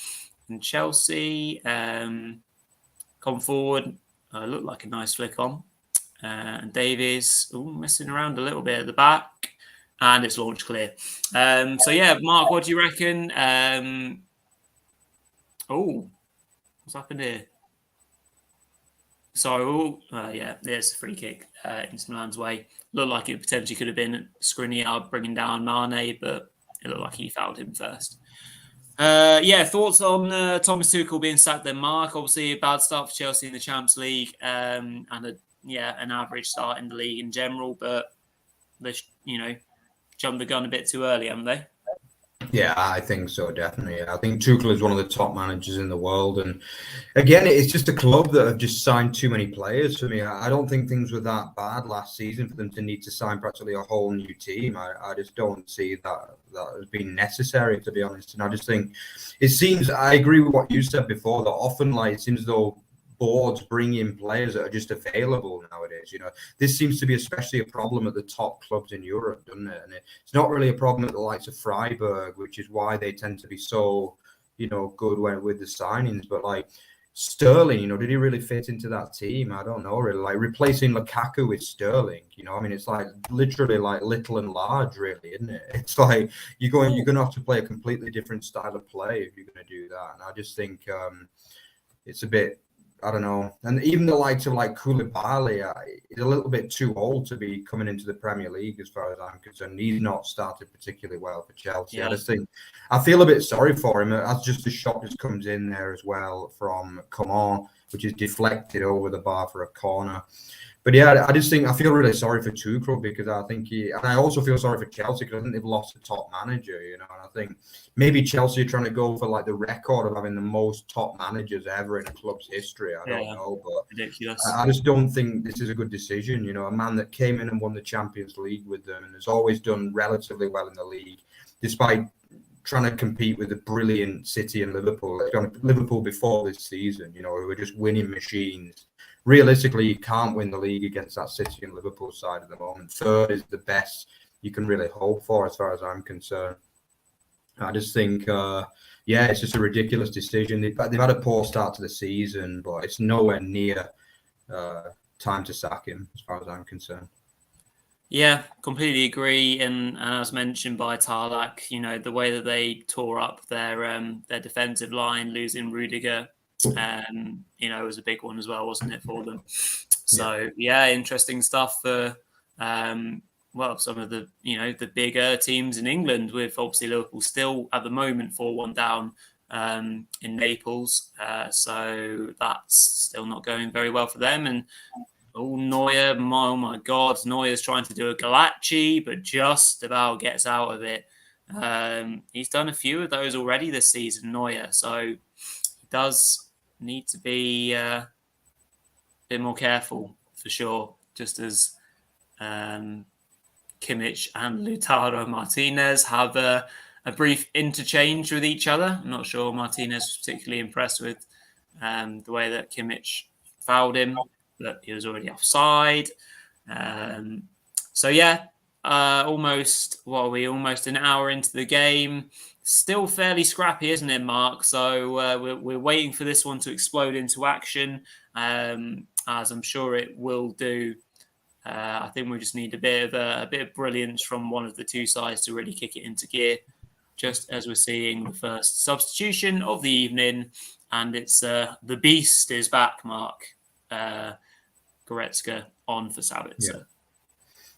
and Chelsea. Come forward, looked like a nice flick on. And Davies, messing around a little bit at the back, and it's launched clear. So yeah, Mark, what do you reckon? What's happened here? So, yeah, there's a free kick into Milan's way. Looked like it potentially could have been Skriniar bringing down Mane, but it looked like he fouled him first. Thoughts on Thomas Tuchel being sacked then, Mark? Obviously, a bad start for Chelsea in the Champions League, and an average start in the league in general, but they, jumped the gun a bit too early, haven't they? Yeah, I think so, definitely. I think Tuchel is one of the top managers in the world. And again, it's just a club that have just signed too many players for me. I don't think things were that bad last season for them to need to sign practically a whole new team. I just don't see that as being necessary, to be honest. And I just think I agree with what you said before, that often it seems as though boards bring in players that are just available nowadays. This seems to be especially a problem at the top clubs in Europe, doesn't it? And it's not really a problem at the likes of Freiburg, which is why they tend to be so, good with the signings. But like Sterling, did he really fit into that team? I don't know, really. Like replacing Lukaku with Sterling, it's like literally like little and large, really, isn't it? It's like you're going to have to play a completely different style of play if you're going to do that. And I just think it's a bit, I don't know. And even the likes of like Koulibaly is a little bit too old to be coming into the Premier League as far as I'm concerned. He's not started particularly well for Chelsea. Yeah. I feel a bit sorry for him. As just a shot just comes in there as well from Coman, which is deflected over the bar for a corner. But yeah, I feel really sorry for Tuchel, because I think and I also feel sorry for Chelsea because I think they've lost a top manager, and I think maybe Chelsea are trying to go for like the record of having the most top managers ever in a club's history. I don't know, but ridiculous. I just don't think this is a good decision. A man that came in and won the Champions League with them and has always done relatively well in the league, despite trying to compete with the brilliant City and Liverpool. Liverpool before this season, who were just winning machines. Realistically, you can't win the league against that City and Liverpool side at the moment. Third is the best you can really hope for, as far as I'm concerned. I just think, it's just a ridiculous decision. They've had a poor start to the season, but it's nowhere near time to sack him, as far as I'm concerned. Yeah, completely agree. And as mentioned by Tarlak, the way that they tore up their defensive line, losing Rudiger, it was a big one as well, wasn't it, for them? So interesting stuff for some of the the bigger teams in England, with obviously Liverpool still at the moment 4-1 down in Naples, so that's still not going very well for them. And Neuer, oh my God, Neuer's trying to do a Galacci, but just about gets out of it. He's done a few of those already this season, Neuer, so he does need to be a bit more careful for sure, just as Kimmich and Lautaro Martinez have a brief interchange with each other. I'm not sure Martinez was particularly impressed with the way that Kimmich fouled him, but he was already offside. Almost an hour into the game. Still fairly scrappy, isn't it, Mark? So we're waiting for this one to explode into action, as I'm sure it will do. I think we just need a bit of brilliance from one of the two sides to really kick it into gear. Just as we're seeing the first substitution of the evening, and it's the beast is back, Mark. Goretzka on for Sabitzer.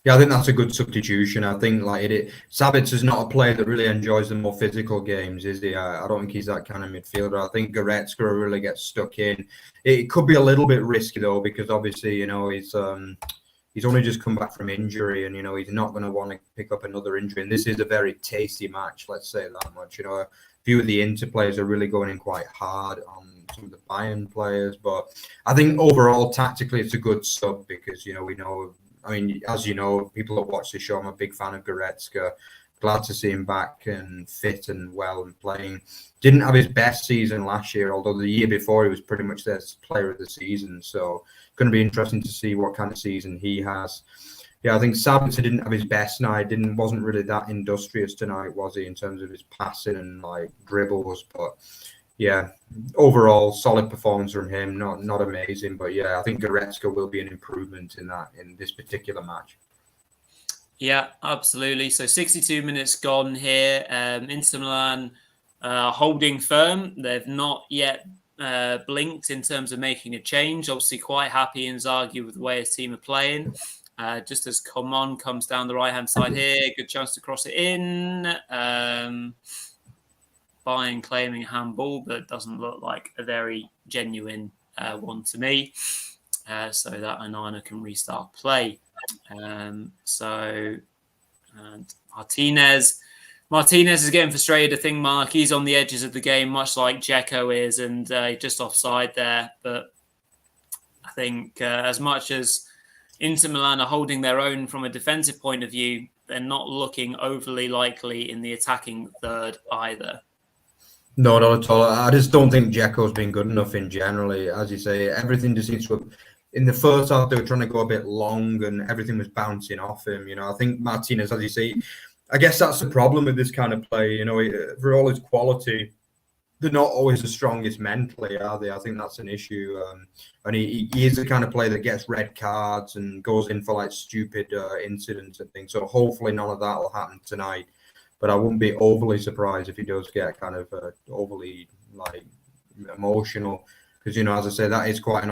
Yeah, I think that's a good substitution. I think Sabitzer is not a player that really enjoys the more physical games, is he? I don't think he's that kind of midfielder. I think Goretzka really gets stuck in. It could be a little bit risky though, because obviously he's only just come back from injury, and he's not going to want to pick up another injury. And this is a very tasty match, let's say that much. A few of the Inter players are really going in quite hard on some of the Bayern players, but I think overall tactically it's a good sub because we know. I mean, as you know, people that watch the show, I'm a big fan of Goretzka. Glad to see him back and fit and well and playing. Didn't have his best season last year, although the year before he was pretty much their player of the season. So going to be interesting to see what kind of season he has. Yeah, I think Sabitzer didn't have his best night. Wasn't really that industrious tonight, was he, in terms of his passing and dribbles? But yeah, overall solid performance from him. Not amazing, but yeah, I think Goretzka will be an improvement in this particular match. Yeah, absolutely. So 62 minutes gone here. Inter Milan holding firm. They've not yet blinked in terms of making a change. Obviously, quite happy Inzaghi with the way his team are playing. Just as Coman comes down the right-hand side here, good chance to cross it in. Bayern claiming handball, but it doesn't look like a very genuine one to me. So that Onana can restart play. And Martinez is getting frustrated. I think Mark, he's on the edges of the game, much like Dzeko is, and just offside there. But I think as much as Inter Milan are holding their own from a defensive point of view, they're not looking overly likely in the attacking third either. No, not at all. I just don't think Dzeko's been good enough in generally. As you say, everything just seems to. In the first half, they were trying to go a bit long, and everything was bouncing off him. I think Martinez, as you say, I guess that's the problem with this kind of play. For all his quality, they're not always the strongest mentally, are they? I think that's an issue. And he is the kind of player that gets red cards and goes in for stupid incidents and things. So hopefully none of that will happen tonight. But I wouldn't be overly surprised if he does get kind of overly emotional. Because, as I say, that is quite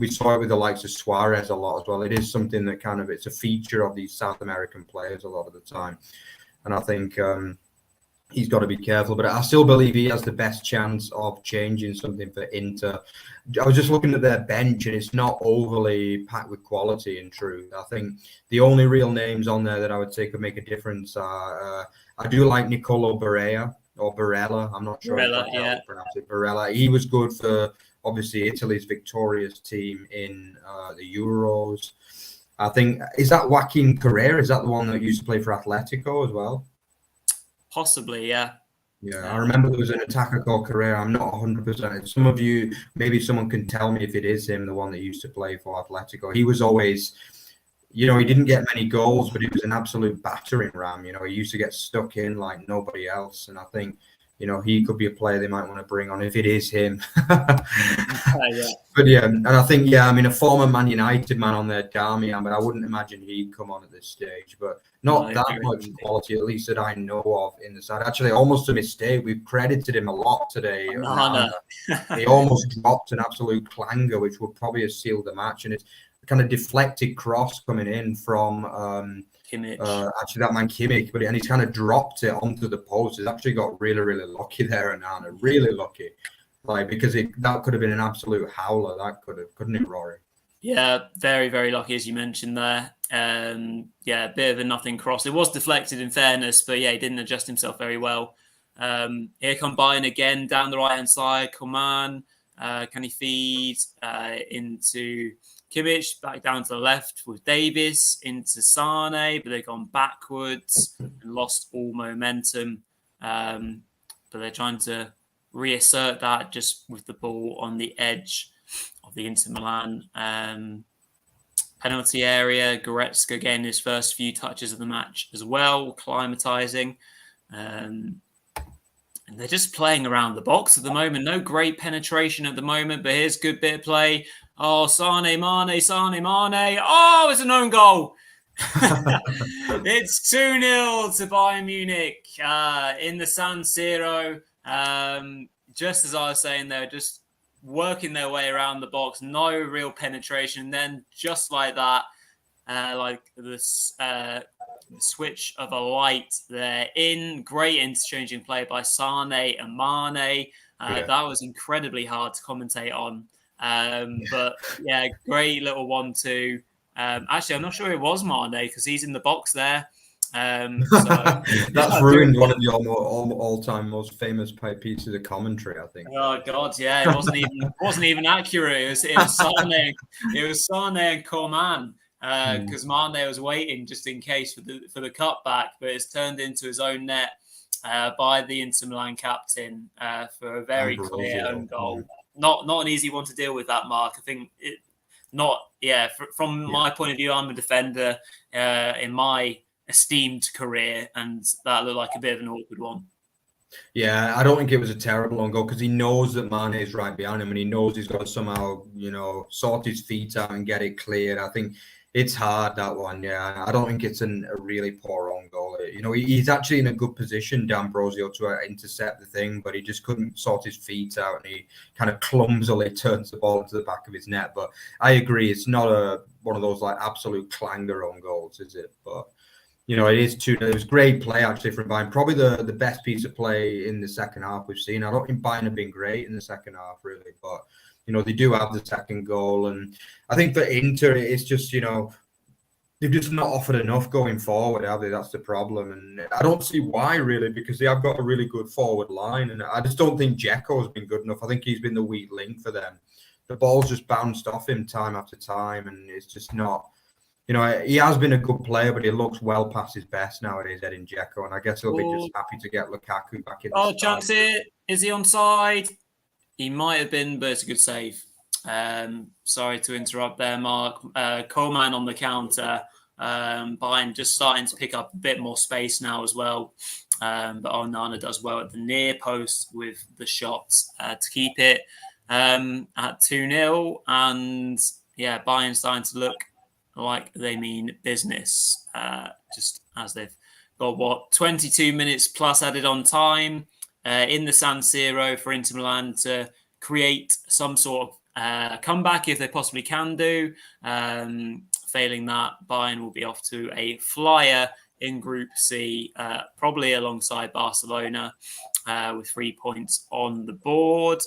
we saw it with the likes of Suarez a lot as well. It is something that it's a feature of these South American players a lot of the time. And I think he's got to be careful. But I still believe he has the best chance of changing something for Inter. I was just looking at their bench, and it's not overly packed with quality, in truth. I think the only real names on there that I would say could make a difference are... I do like Nicolo Barella, or Barella. I'm not sure how to pronounce it. Barella. He was good for, obviously, Italy's victorious team in the Euros. I think, is that Joaquin Correa? Is that the one that used to play for Atletico as well? Possibly, yeah. Yeah, I remember there was an attacker called Correa. I'm not 100%. Some of you, maybe someone can tell me if it is him, the one that used to play for Atletico. He was always... he didn't get many goals, but he was an absolute battering ram. He used to get stuck in like nobody else. And I think, he could be a player they might want to bring on if it is him. Yeah. But yeah, and I think, a former Man United man on there, Darmian, but I wouldn't imagine he'd come on at this stage. But not that much quality, at least that I know of in the side. Actually, almost a mistake. We've credited him a lot today. He almost dropped an absolute clanger, which would probably have sealed the match. And it's kind of deflected cross coming in from Kimmich. Actually that man Kimmich, and he's kind of dropped it onto the post. He's actually got really, really lucky there, Onana, really lucky, because that could have been an absolute howler. That couldn't it, Rory? Yeah, very, very lucky, as you mentioned there. A bit of a nothing cross. It was deflected, in fairness, but yeah, he didn't adjust himself very well. Here come Bayern again down the right hand side. Coman, can he feed into Kimmich, back down to the left with Davis into Sane, but they've gone backwards and lost all momentum. But they're trying to reassert that just with the ball on the edge of the Inter Milan penalty area. Goretzka getting his first few touches of the match as well, acclimatizing. And they're just playing around the box at the moment. No great penetration at the moment, but here's a good bit of play. Oh, Sane Mane. Oh, it's an own goal. It's 2-0 to Bayern Munich in the San Siro. Just as I was saying, they're just working their way around the box. No real penetration. Then just like that, like this the switch of a light there in. Great interchanging play by Sane and Mane. That was incredibly hard to commentate on. But yeah, great little 1-2. Actually, I'm not sure it was Mane because he's in the box there. That's ruined one of your all-time most famous pieces of commentary, I think. Oh God, yeah, it wasn't even accurate. It was Sane and Coman because Mane was waiting just in case for the cutback, but it's turned into his own net by the Inter Milan captain for a very clear own goal. Not an easy one to deal with, that, Mark. I think from my point of view, I'm a defender in my esteemed career, and that looked like a bit of an awkward one. Yeah, I don't think it was a terrible own goal because he knows that Mane is right behind him and he knows he's got to somehow, sort his feet out and get it cleared. I think it's hard, that one. Yeah, I don't think it's a really poor own goal. He's actually in a good position, D'Ambrosio, to intercept the thing, but he just couldn't sort his feet out and he kind of clumsily turns the ball into the back of his net. But I agree, it's not one of those like absolute clanger own goals, is it? But it is 2-0. It was great play actually from Bayern. Probably the best piece of play in the second half we've seen. I don't think Bayern have been great in the second half really, but they do have the second goal, and I think for Inter it's just they've just not offered enough going forward, have they? That's the problem, and I don't see why really, because they have got a really good forward line, and I just don't think Dzeko has been good enough. I think he's been the weak link for them. The ball's just bounced off him time after time, and it's just not. He has been a good player, but he looks well past his best nowadays, Edin Dzeko, and I guess he'll be just happy to get Lukaku back in. Chunks here. Is he onside? He might have been, but it's a good save. Sorry to interrupt there, Mark. Coleman on the counter. Bayern just starting to pick up a bit more space now as well. But Onana does well at the near post with the shots to keep it at 2-0. And yeah, Bayern starting to look like they mean business, just as they've got 22 minutes plus added on time in the San Siro for Inter Milan to create some sort of comeback if they possibly can do. Failing that, Bayern will be off to a flyer in Group C, probably alongside Barcelona, with 3 points on the board.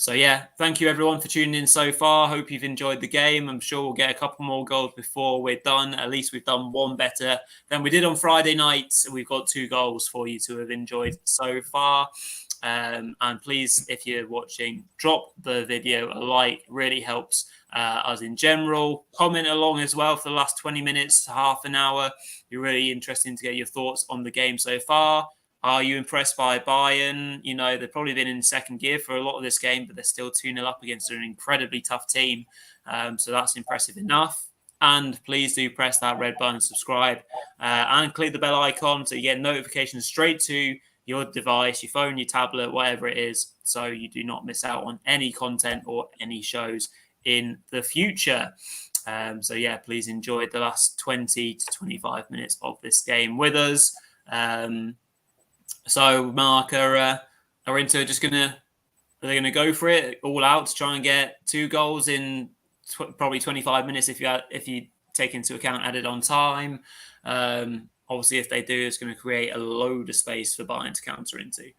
So, yeah, thank you, everyone, for tuning in so far. Hope you've enjoyed the game. I'm sure we'll get a couple more goals before we're done. At least we've done one better than we did on Friday night. We've got 2 goals for you to have enjoyed so far. And please, if you're watching, drop the video a like. Really helps us in general. Comment along as well for the last 20 minutes, half an hour. It'd be really interesting to get your thoughts on the game so far. Are you impressed by Bayern? They've probably been in second gear for a lot of this game, but they're still 2-0 up against an incredibly tough team. So that's impressive enough. And please do press that red button, subscribe, and click the bell icon so you get notifications straight to your device, your phone, your tablet, whatever it is, so you do not miss out on any content or any shows in the future. So yeah, please enjoy the last 20 to 25 minutes of this game with us. So, Mark, are Inter just are they gonna go for it all out to try and get 2 goals in probably 25 minutes if you take into account added on time? Obviously, if they do, it's going to create a load of space for Bayern to counter into.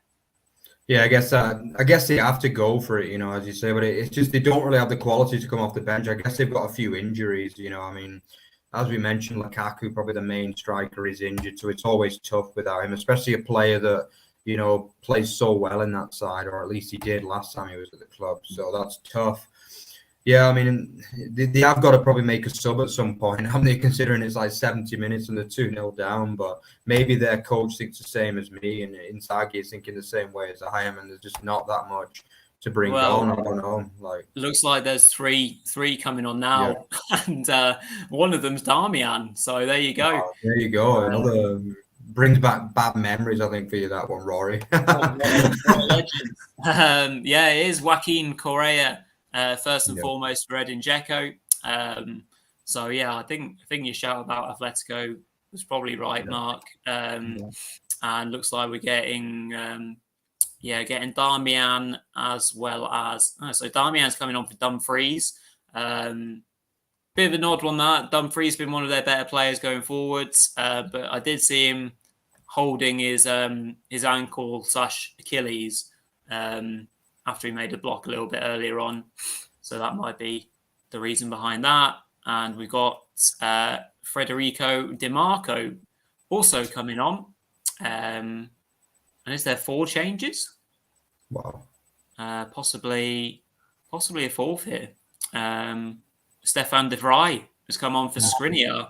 Yeah, I guess they have to go for it, as you say, but it's just they don't really have the quality to come off the bench. I guess they've got a few injuries, I mean, as we mentioned, Lukaku, probably the main striker, is injured, so it's always tough without him, especially a player that, plays so well in that side, or at least he did last time he was at the club, so that's tough. Yeah, I mean, they have got to probably make a sub at some point, haven't they, considering it's like 70 minutes and they're 2-0 down, but maybe their coach thinks the same as me, and Inzaghi is thinking the same way as I am, and there's just not that much to bring on. I don't know. Looks like there's three coming on now, yeah. And one of them's Darmian. So there you go. Oh, there you go. Another brings back bad memories, I think, for you, that one, Rory. Yeah, it is Joaquin Correa first and foremost for Edin Dzeko. So yeah, I think your shout about Atletico was probably right, Mark. And looks like we're getting Darmian as well as so Darmian's coming on for Dumfries. Bit bit of an odd one that Dumfries been one of their better players going forwards, but I did see him holding his ankle / Achilles after he made a block a little bit earlier on, so that might be the reason behind that. And we've got Federico Di Marco also coming on, and is there 4 changes? Wow. Possibly a fourth here. Stefan de Vrij has come on for Skriniar.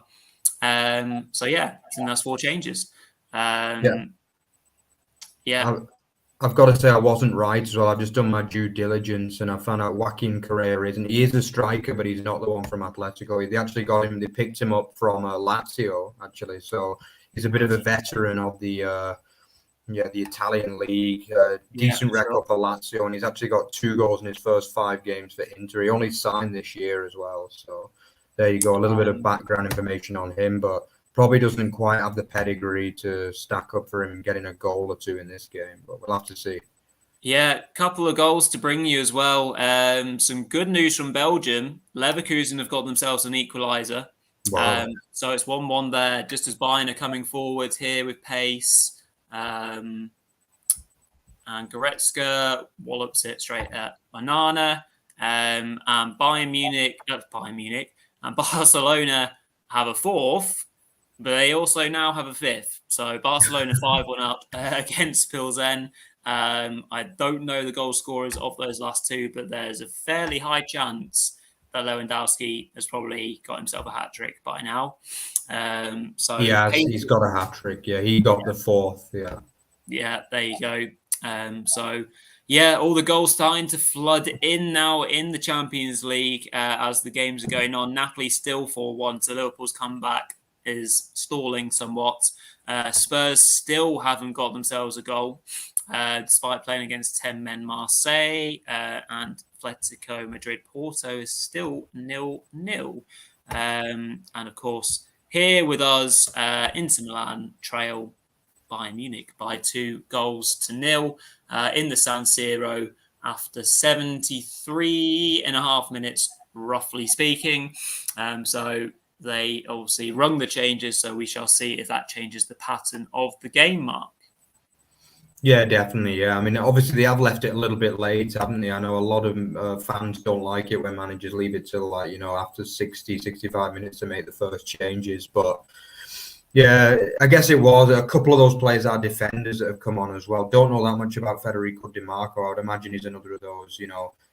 So yeah, I think that's 4 changes. Yeah. I've got to say I wasn't right as well. I've just done my due diligence and I found out Joaquin Correa he is a striker, but he's not the one from Atletico. They actually got him. They picked him up from Lazio actually, so he's a bit of a veteran of the Italian league. Decent record for Lazio, and he's actually got 2 goals in his first 5 games for Inter. He only signed this year as well, so there you go. A little bit of background information on him, but probably doesn't quite have the pedigree to stack up for him getting a goal or 2 in this game, but we'll have to see. Yeah, a couple of goals to bring you as well. Some good news from Belgium. Leverkusen have got themselves an equaliser. Wow. So it's 1-1 there, just as Bayern are coming forward here with pace. And Goretzka wallops it straight at Banana. And Bayern Munich and Barcelona have a 4th, but they also now have a 5th. So Barcelona 5-1 up against Pilsen. I don't know the goal scorers of those last 2, but there's a fairly high chance that Lewandowski has probably got himself a hat-trick by now. So yeah, he's got a hat-trick. Yeah, he got the 4th. Yeah, there you go. So yeah, all the goals starting to flood in now in the Champions League as the games are going on. Napoli still 4-1, so Liverpool's comeback is stalling somewhat. Spurs still haven't got themselves a goal, despite playing against 10 men Marseille, and Atletico Madrid Porto is still 0-0. And of course, here with us, Inter Milan trail Bayern Munich by 2-0 in the San Siro after 73.5 minutes, roughly speaking. So they obviously rung the changes, so we shall see if that changes the pattern of the game, Mark. Yeah, definitely. Yeah, I mean, obviously they have left it a little bit late, haven't they? I know a lot of fans don't like it when managers leave it till after 60, 65 minutes to make the first changes. But yeah, I guess it was a couple of those players are defenders that have come on as well. Don't know that much about Federico Di Marco. I would imagine he's another of those,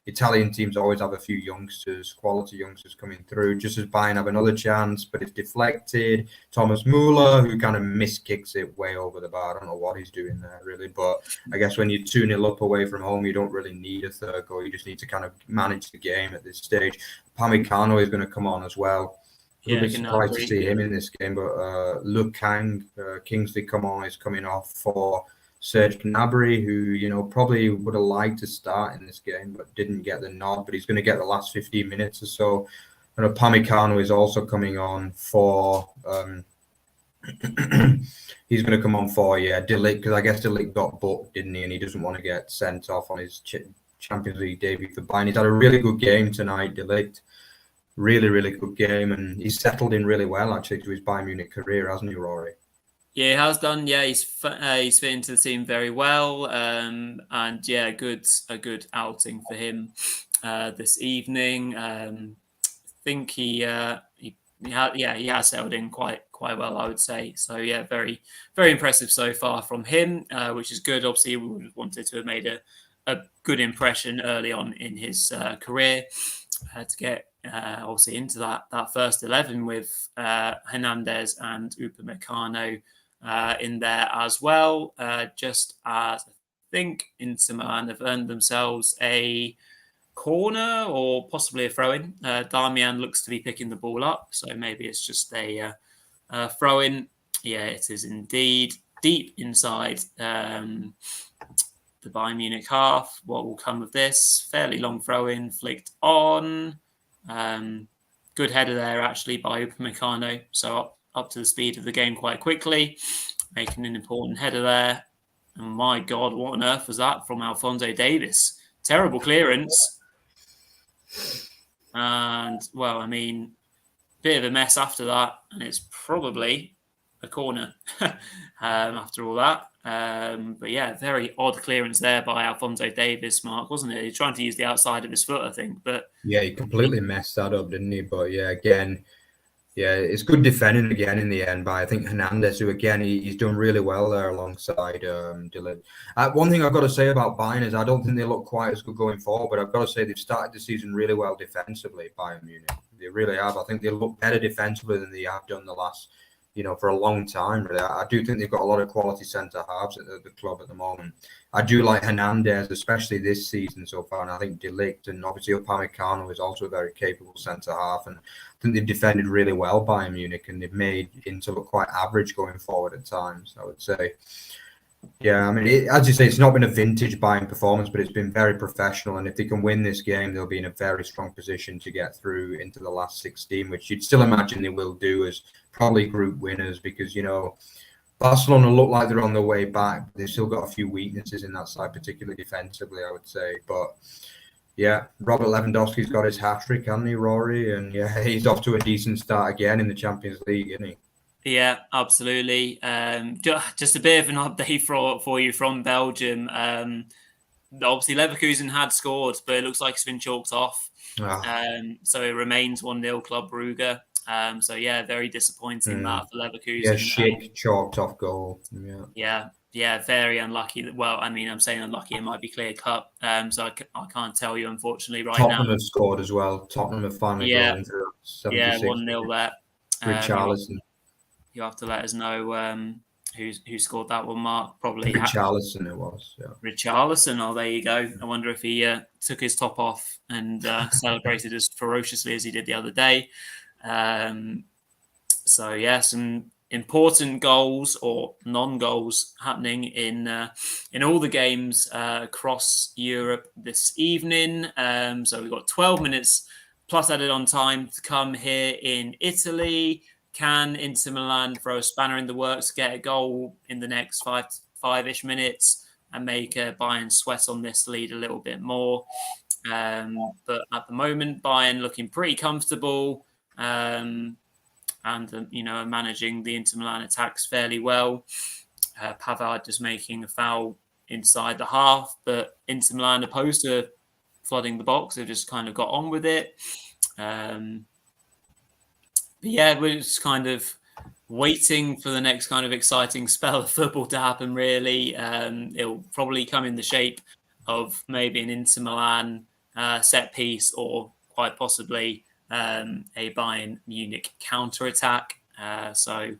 Italian teams always have a few youngsters, quality youngsters coming through, just as Bayern have another chance, but it's deflected. Thomas Müller, who kind of miskicks it way over the bar. I don't know what he's doing there, really. But I guess when you're 2-0 up away from home, you don't really need a 3rd goal. You just need to kind of manage the game at this stage. Upamecano is going to come on as well. A little bit surprised to see him in this game, but Luke Kang, Kingsley Coman is coming off for Serge Gnabry, who, probably would have liked to start in this game, but didn't get the nod, but he's going to get the last 15 minutes or so. And Upamecano is also coming on for, he's going to come on for, De Ligt, because I guess De Ligt got booked, didn't he? And he doesn't want to get sent off on his Champions League debut for Bayern. He's had a really good game tonight, De Ligt. Really, really good game, and he's settled in really well actually to his Bayern Munich career, hasn't he, Rory? Yeah, he has done. Yeah, he's fit into the team very well, and yeah, a good outing for him this evening. I think he has settled in quite well, I would say. So yeah, very very impressive so far from him, which is good. Obviously, we would have wanted to have made a good impression early on in his career to get. Obviously into that first 11 with Hernandez and Upamecano in there as well. Just as I think Inter Milan have earned themselves a corner or possibly a throw-in. Darmian looks to be picking the ball up, so maybe it's just a throw-in. Yeah, it is indeed deep inside the Bayern Munich half. What will come of this? Fairly long throw-in, flicked on. Good header there actually by Upamecano, so up to the speed of the game quite quickly, making an important header there. And my God, what on earth was that from Alphonso Davies? Terrible clearance. And well, I mean, bit of a mess after that, and it's probably a corner after all that. But yeah, very odd clearance there by Alphonso Davies, Mark, wasn't it? He's trying to use the outside of his foot, I think. But yeah, he completely messed that up, didn't he? But yeah, again, yeah, it's good defending again in the end by, I think, Hernandez, who again, he's done really well there alongside Dylan. One thing I've got to say about Bayern is I don't think they look quite as good going forward, but I've got to say they've started the season really well defensively, Bayern Munich. They really have. I think they look better defensively than they have done the last, for a long time. Really. I do think they've got a lot of quality centre halves at the club at the moment. I do like Hernandez, especially this season so far, and I think De Ligt and obviously Upamecano is also a very capable centre half, and I think they've defended really well Bayern Munich, and they've made Inter look quite average going forward at times, I would say. Yeah, I mean, as you say, it's not been a vintage Bayern performance, but it's been very professional. And if they can win this game, they'll be in a very strong position to get through into the last 16, which you'd still imagine they will do as probably group winners because, Barcelona look like they're on their way back. They've still got a few weaknesses in that side, particularly defensively, I would say. But yeah, Robert Lewandowski's got his hat-trick, hasn't he, Rory? And yeah, he's off to a decent start again in the Champions League, isn't he? Yeah, absolutely. Just a bit of an update for you from Belgium. Obviously, Leverkusen had scored, but it looks like it's been chalked off. So it remains 1-0 Club Brugge. So yeah, very disappointing that for Leverkusen. Yeah, Schick chalked off goal. Yeah, very unlucky. Well, I mean, I'm saying unlucky. It might be clear cut. So I can't tell you, unfortunately, right now. Tottenham have scored as well. Tottenham have finally gone into 76. 1-0 there. Richarlison. You have to let us know who scored that one, Mark. Probably Richarlison it was. Yeah. Richarlison. Oh, there you go. I wonder if he took his top off and celebrated as ferociously as he did the other day. So yeah, some important goals or non-goals happening in all the games across Europe this evening. So we've got 12 minutes plus added on time to come here in Italy. Can Inter Milan throw a spanner in the works, get a goal in the next five-ish minutes and make Bayern sweat on this lead a little bit more? But at the moment, Bayern looking pretty comfortable and managing the Inter Milan attacks fairly well. Pavard just making a foul inside the half, but Inter Milan, opposed to flooding the box, they've just kind of got on with it. But yeah, we're just kind of waiting for the next kind of exciting spell of football to happen, really. It'll probably come in the shape of maybe an Inter Milan set piece or quite possibly a Bayern Munich counter-attack. So I'm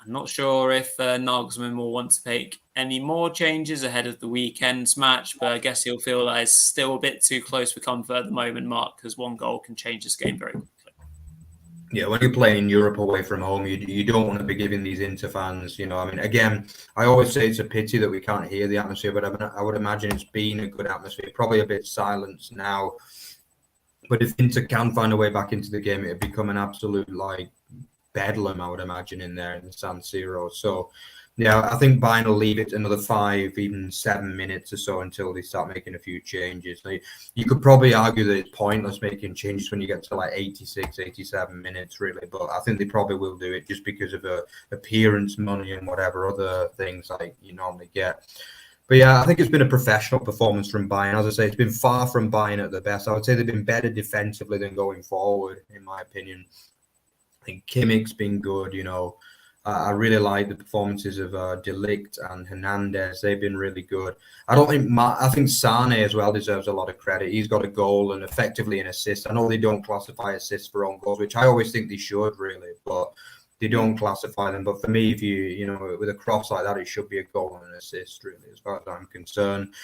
not sure if Nagelsmann will want to make any more changes ahead of the weekend's match, but I guess he'll feel like it's still a bit too close for comfort at the moment, Mark, because one goal can change this game very quickly. Yeah, when you're playing in Europe away from home, you don't want to be giving these Inter fans, I mean, again, I always say it's a pity that we can't hear the atmosphere, but I would imagine it's been a good atmosphere, probably a bit silenced now. But if Inter can find a way back into the game, it'd become an absolute, bedlam, I would imagine, in there in San Siro. So, yeah, I think Bayern will leave it another 5, even 7 minutes or so until they start making a few changes. You could probably argue that it's pointless making changes when you get to 86, 87 minutes, really. But I think they probably will do it just because of appearance, money, and whatever other things you normally get. But yeah, I think it's been a professional performance from Bayern. As I say, it's been far from Bayern at the best. I would say they've been better defensively than going forward, in my opinion. I think Kimmich's been good, I really like the performances of De Ligt and Hernandez. They've been really good. I think Sane as well deserves a lot of credit. He's got a goal and effectively an assist. I know they don't classify assists for own goals, which I always think they should, really, but they don't classify them. But for me, if you, with a cross like that, it should be a goal and an assist, really, as far as I'm concerned.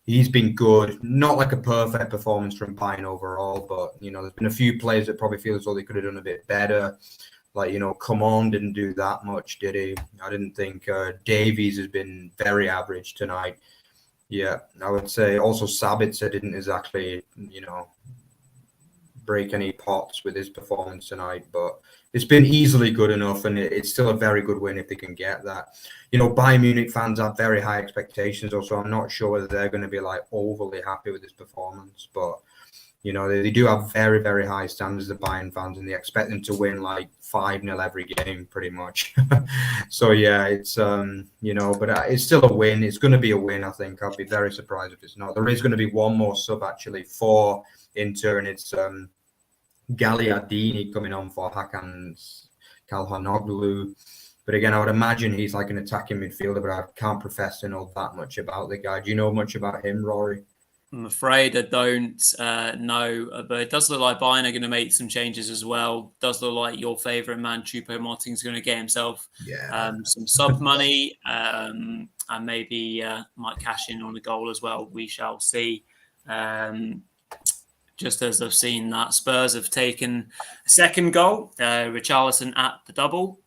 He's been good. Not like a perfect performance from Bayern overall, but, there's been a few players that probably feel as though they could have done a bit better. Coman didn't do that much, did he? I didn't think Davies has been very average tonight. Yeah, I would say also Sabitzer didn't exactly, break any pots with his performance tonight, but it's been easily good enough, and it's still a very good win if they can get that. Bayern Munich fans have very high expectations, also. I'm not sure whether they're going to be overly happy with this performance, but You know, they do have very, very high standards, the Bayern fans, and they expect them to win like 5-0 every game, pretty much. So, yeah, it's, you know, but it's still a win. It's going to be a win, I think. I'll be very surprised if it's not. There is going to be one more sub, actually, for Inter, and it's Gagliardini coming on for Hakan Calhanoglu. But again, I would imagine he's like an attacking midfielder, but I can't profess to know that much about the guy. Do you know much about him, Rory? I'm afraid I don't know, but it does look like Bayern are going to make some changes as well. Does look like your favourite man, Choupo-Moting's going to get himself some sub money and maybe might cash in on a goal as well. We shall see. Just as I've seen that Spurs have taken a second goal, Richarlison at the double.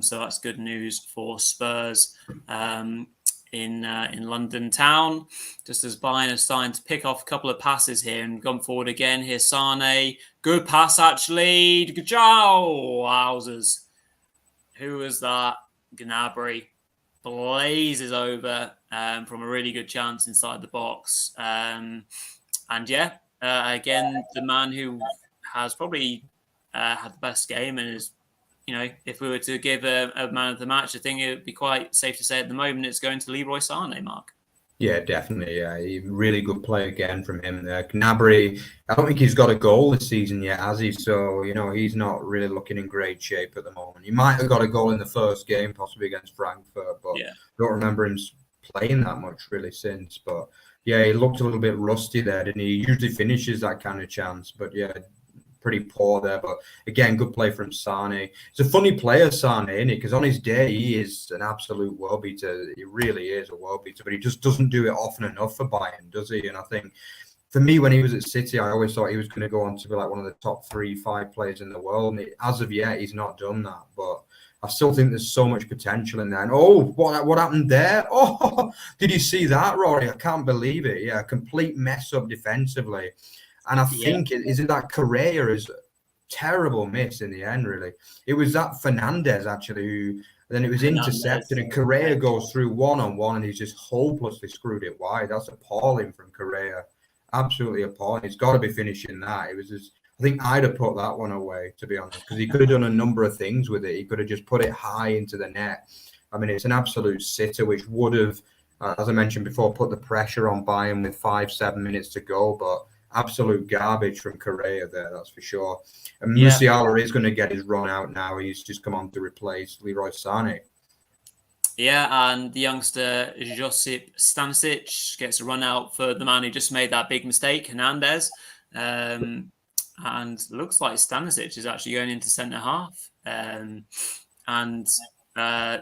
So that's good news for Spurs. In London town, just as Bayern are starting to pick off a couple of passes here and gone forward again. Here's Sane. Good pass, actually. Wowzers. Who was that? Gnabry blazes over from a really good chance inside the box. And yeah, again, the man who has probably had the best game and is, you know, if we were to give a man of the match, I think it would be quite safe to say at the moment it's going to Leroy Sane, Mark. Yeah, definitely. Yeah, really good play again from him there. Gnabry, I don't think he's got a goal this season yet, has he? So, you know, he's not really looking in great shape at the moment. He might have got a goal in the first game, possibly against Frankfurt, but I don't remember him playing that much really since. But yeah, he looked a little bit rusty there, didn't he? He usually finishes that kind of chance, but yeah, pretty poor there. But again, good play from Sane. It's a funny player, Sane, isn't he? Because on his day, he is an absolute world beater. He really is a world beater, but he just doesn't do it often enough for Bayern, does he? And I think for me, when he was at City, I always thought he was going to go on to be like one of the top 3-5 players in the world. And as of yet, he's not done that. But I still think there's so much potential in there. And what happened there? Oh, did you see that, Rory? I can't believe it. Yeah, complete mess up defensively. And I think is it that Correa is a terrible miss in the end, really. It was that Fernandez, actually, who then it was intercepted, and Correa goes through one-on-one, and he's just hopelessly screwed it wide. That's appalling from Correa. Absolutely appalling. He's got to be finishing that. It was just, I think I'd have put that one away, to be honest, because he could have done a number of things with it. He could have just put it high into the net. I mean, it's an absolute sitter, which would have, as I mentioned before, put the pressure on Bayern with 5-7 minutes to go, but absolute garbage from Correa there, that's for sure. And Musiala is going to get his run out now. He's just come on to replace Leroy Sane. Yeah, and the youngster Josip Stanisic gets a run out for the man who just made that big mistake, Hernandez. And looks like Stanisic is actually going into centre half. And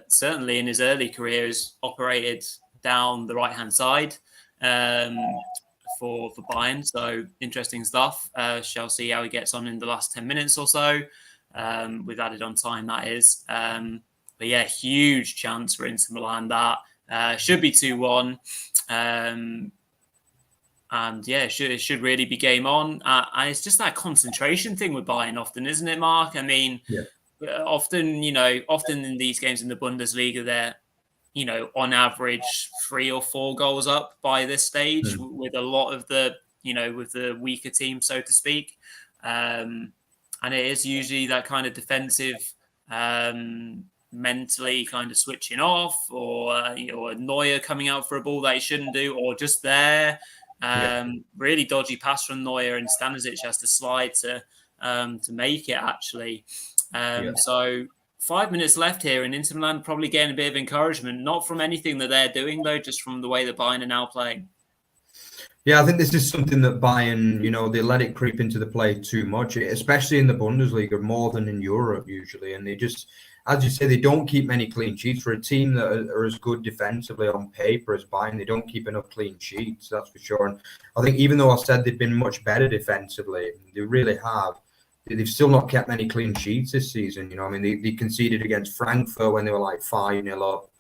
certainly in his early career has operated down the right-hand side. For Bayern, so interesting stuff. Shall see how he gets on in the last 10 minutes or so. With added on time, that is. But yeah, huge chance for Inter Milan. That should be 2-1. And yeah, it should really be game on. And it's just that concentration thing with Bayern often, isn't it, Mark? I mean, often in these games in the Bundesliga, they're, you know, on average 3 or 4 goals up by this stage with a lot of the, you know, with the weaker team, so to speak. And it is usually that kind of defensive, mentally kind of switching off, or, you know, a Neuer coming out for a ball that he shouldn't do, or just there. Really dodgy pass from Neuer, and Stanisic has to slide to make it, actually. So 5 minutes left here, and Inter Milan probably getting a bit of encouragement, not from anything that they're doing, though, just from the way that Bayern are now playing. Yeah, I think this is something that Bayern, you know, they let it creep into the play too much, especially in the Bundesliga, more than in Europe usually. And they just, as you say, they don't keep many clean sheets. For a team that are as good defensively on paper as Bayern, they don't keep enough clean sheets, that's for sure. And I think even though I said they've been much better defensively, they really have. They've still not kept many clean sheets this season. You know, I mean, they conceded against Frankfurt when they were like 5-0 up.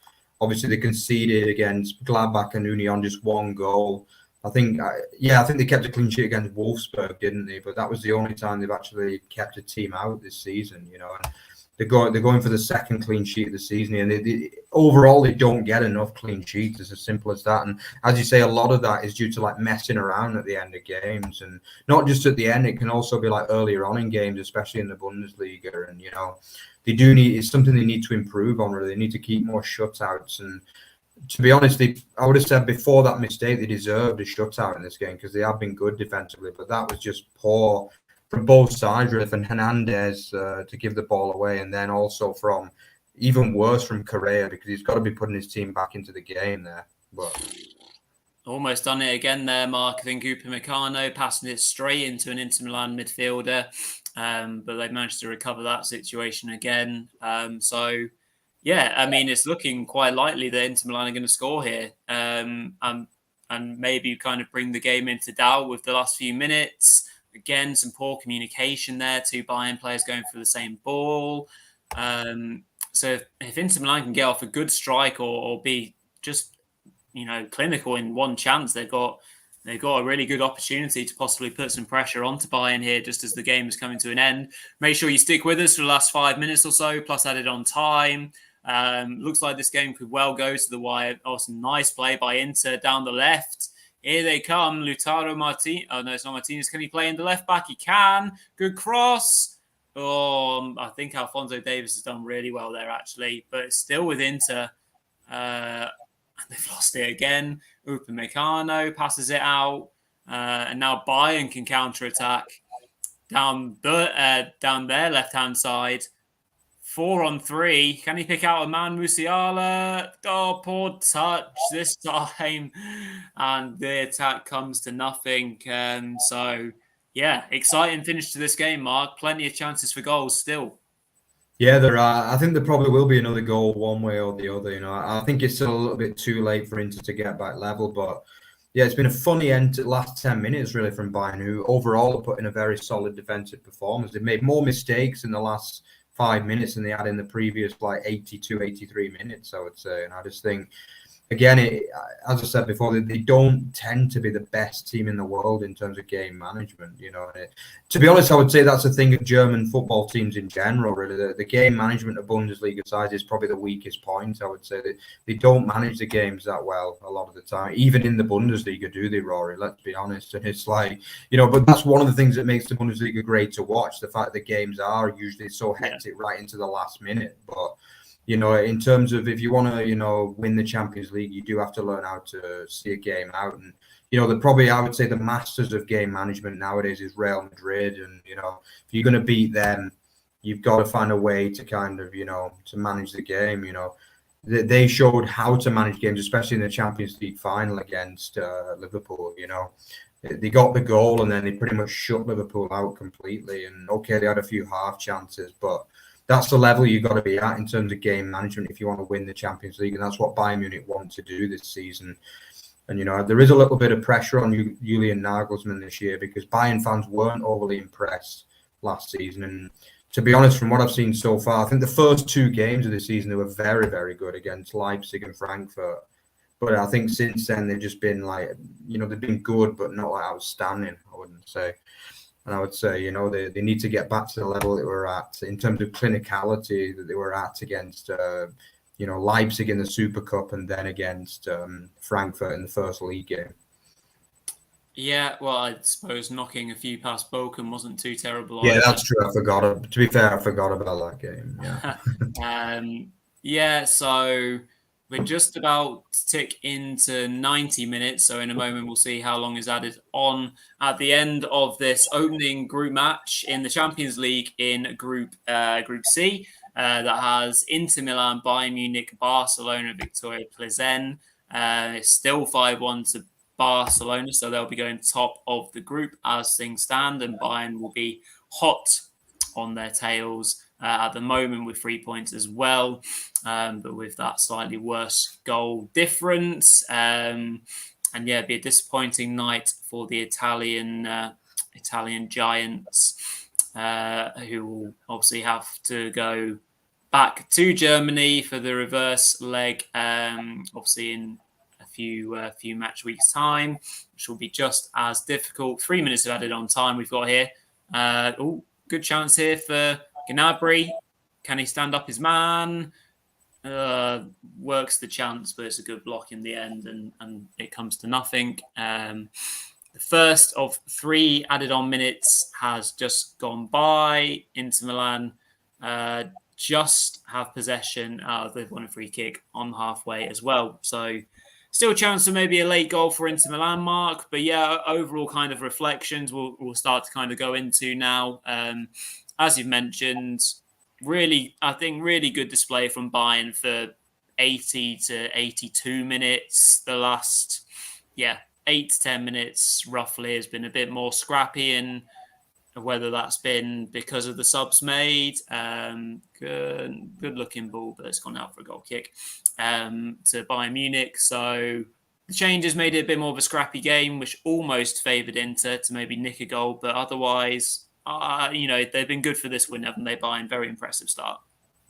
Obviously, they conceded against Gladbach and Union just 1 goal. I think they kept a clean sheet against Wolfsburg, didn't they? But that was the only time they've actually kept a team out this season, you know. And they're going for the second clean sheet of the season, and overall they don't get enough clean sheets. It's as simple as that. And as you say, a lot of that is due to like messing around at the end of games, and not just at the end. It can also be like earlier on in games, especially in the Bundesliga. And they do need, it's something they need to improve on. Really, they need to keep more shutouts. And to be honest, I would have said before that mistake, they deserved a shutout in this game because they have been good defensively, but that was just poor from both sides, really, from Hernandez to give the ball away, and then also from even worse from Correa, because he's got to be putting his team back into the game there. But almost done it again there, Mark. I think Upamecano passing it straight into an Inter Milan midfielder, but they managed to recover that situation again. Yeah, I mean, it's looking quite likely that Inter Milan are going to score here, and maybe kind of bring the game into doubt with the last few minutes. Again, some poor communication there. Two Bayern players going for the same ball. So if Inter Milan can get off a good strike or be just clinical in one chance, they've got a really good opportunity to possibly put some pressure onto Bayern here just as the game is coming to an end. Make sure you stick with us for the last 5 minutes or so, plus added on time. Looks like this game could well go to the wire. Oh, some nice play by Inter down the left. Here they come. Lautaro Martinez. Oh, no, it's not Martinez. Can he play in the left back? He can. Good cross. Oh, I think Alphonso Davies has done really well there, actually. But it's still with Inter. And they've lost it again. Upamecano passes it out. And now Bayern can counter-attack down their left-hand side. 4-on-3. Can he pick out a man, Musiala? Oh, poor touch this time. And the attack comes to nothing. Yeah, exciting finish to this game, Mark. Plenty of chances for goals still. Yeah, there are. I think there probably will be another goal one way or the other. I think it's still a little bit too late for Inter to get back level. But yeah, it's been a funny end to the last 10 minutes, really, from Bayern, who overall have put in a very solid defensive performance. They've made more mistakes in the last 5 minutes than they had in the previous 82, 83 minutes, I would say. And I just think, again, as I said before, they don't tend to be the best team in the world in terms of game management. To be honest, I would say that's a thing of German football teams in general. Really, the game management of Bundesliga sides is probably the weakest point. I would say that they don't manage the games that well a lot of the time. Even in the Bundesliga, do they, Rory? Let's be honest. And it's but that's one of the things that makes the Bundesliga great to watch. The fact that games are usually so hectic right into the last minute, but. In terms of if you want to, win the Champions League, you do have to learn how to see a game out. And, I would say the masters of game management nowadays is Real Madrid. And, if you're going to beat them, you've got to find a way to kind of, to manage the game. They showed how to manage games, especially in the Champions League final against Liverpool. They got the goal and then they pretty much shut Liverpool out completely. And, okay, they had a few half chances, but that's the level you've got to be at in terms of game management if you want to win the Champions League. And that's what Bayern Munich want to do this season. And, there is a little bit of pressure on Julian Nagelsmann this year because Bayern fans weren't overly impressed last season. And to be honest, from what I've seen so far, I think the first 2 games of the season, they were very, very good against Leipzig and Frankfurt. But I think since then, they've just been they've been good, but not outstanding, I wouldn't say. And I would say, they need to get back to the level that we're at in terms of clinicality that they were at against, Leipzig in the Super Cup and then against Frankfurt in the first league game. Yeah, well, I suppose knocking a few past Bochum wasn't too terrible. Yeah, that's true. I forgot. To be fair, I forgot about that game. Yeah. So we're just about to tick into 90 minutes. So in a moment, we'll see how long is added on at the end of this opening group match in the Champions League in Group C that has Inter Milan, Bayern Munich, Barcelona, Victoria Plzen. It's still 5-1 to Barcelona, so they'll be going top of the group as things stand, and Bayern will be hot on their tails at the moment with 3 points as well, but with that slightly worse goal difference. And yeah, it'd be a disappointing night for the Italian giants, who will obviously have to go back to Germany for the reverse leg, obviously in a few match weeks' time, which will be just as difficult. 3 minutes of added on time we've got here. Good chance here for Gnabry. Can he stand up his man? Works the chance, but it's a good block in the end, and it comes to nothing. The first of 3 added on minutes has just gone by. Inter Milan just have possession. They've won a free kick on halfway as well. So still a chance for maybe a late goal for Inter Milan, Mark. But yeah, overall kind of reflections we'll start to kind of go into now. As you've mentioned, I think really good display from Bayern for 80 to 82 minutes. The last, 8 to 10 minutes roughly has been a bit more scrappy, and whether that's been because of the subs made, good looking ball, but it's gone out for a goal kick to Bayern Munich. So the changes made it a bit more of a scrappy game, which almost favoured Inter to maybe nick a goal, but otherwise, they've been good for this win, haven't they, Bayern? Very impressive start.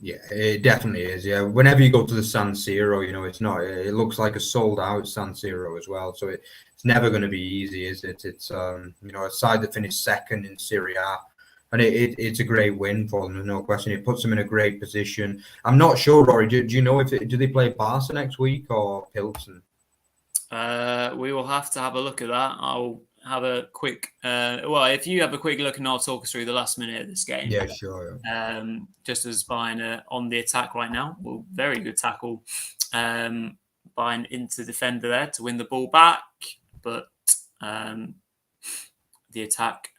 Yeah, it definitely is. Yeah, whenever you go to the San Siro, it looks like a sold out San Siro as well. So it's never going to be easy, is it? It's a side that finished second in Serie A, and it's a great win for them. There's no question. It puts them in a great position. I'm not sure, Rory. Do you know do they play Barca next week or Pilsen? We will have to have a look at that. I'll have a quick if you have a quick look, and I'll talk us through the last minute of this game. Yeah, sure. Just as Bayern on the attack right now. Well, very good tackle. Bayern into defender there to win the ball back, but the attack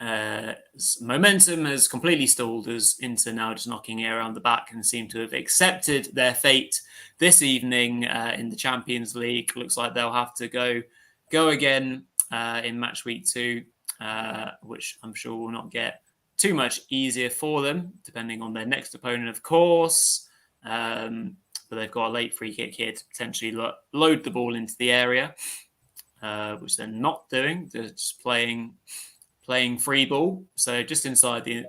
momentum has completely stalled as Inter now just knocking it around the back and seem to have accepted their fate this evening in the Champions League. Looks like they'll have to go again in match week 2, which I'm sure will not get too much easier for them, depending on their next opponent, of course. But they've got a late free kick here to potentially load the ball into the area, which they're not doing. They're just playing free ball. So just inside the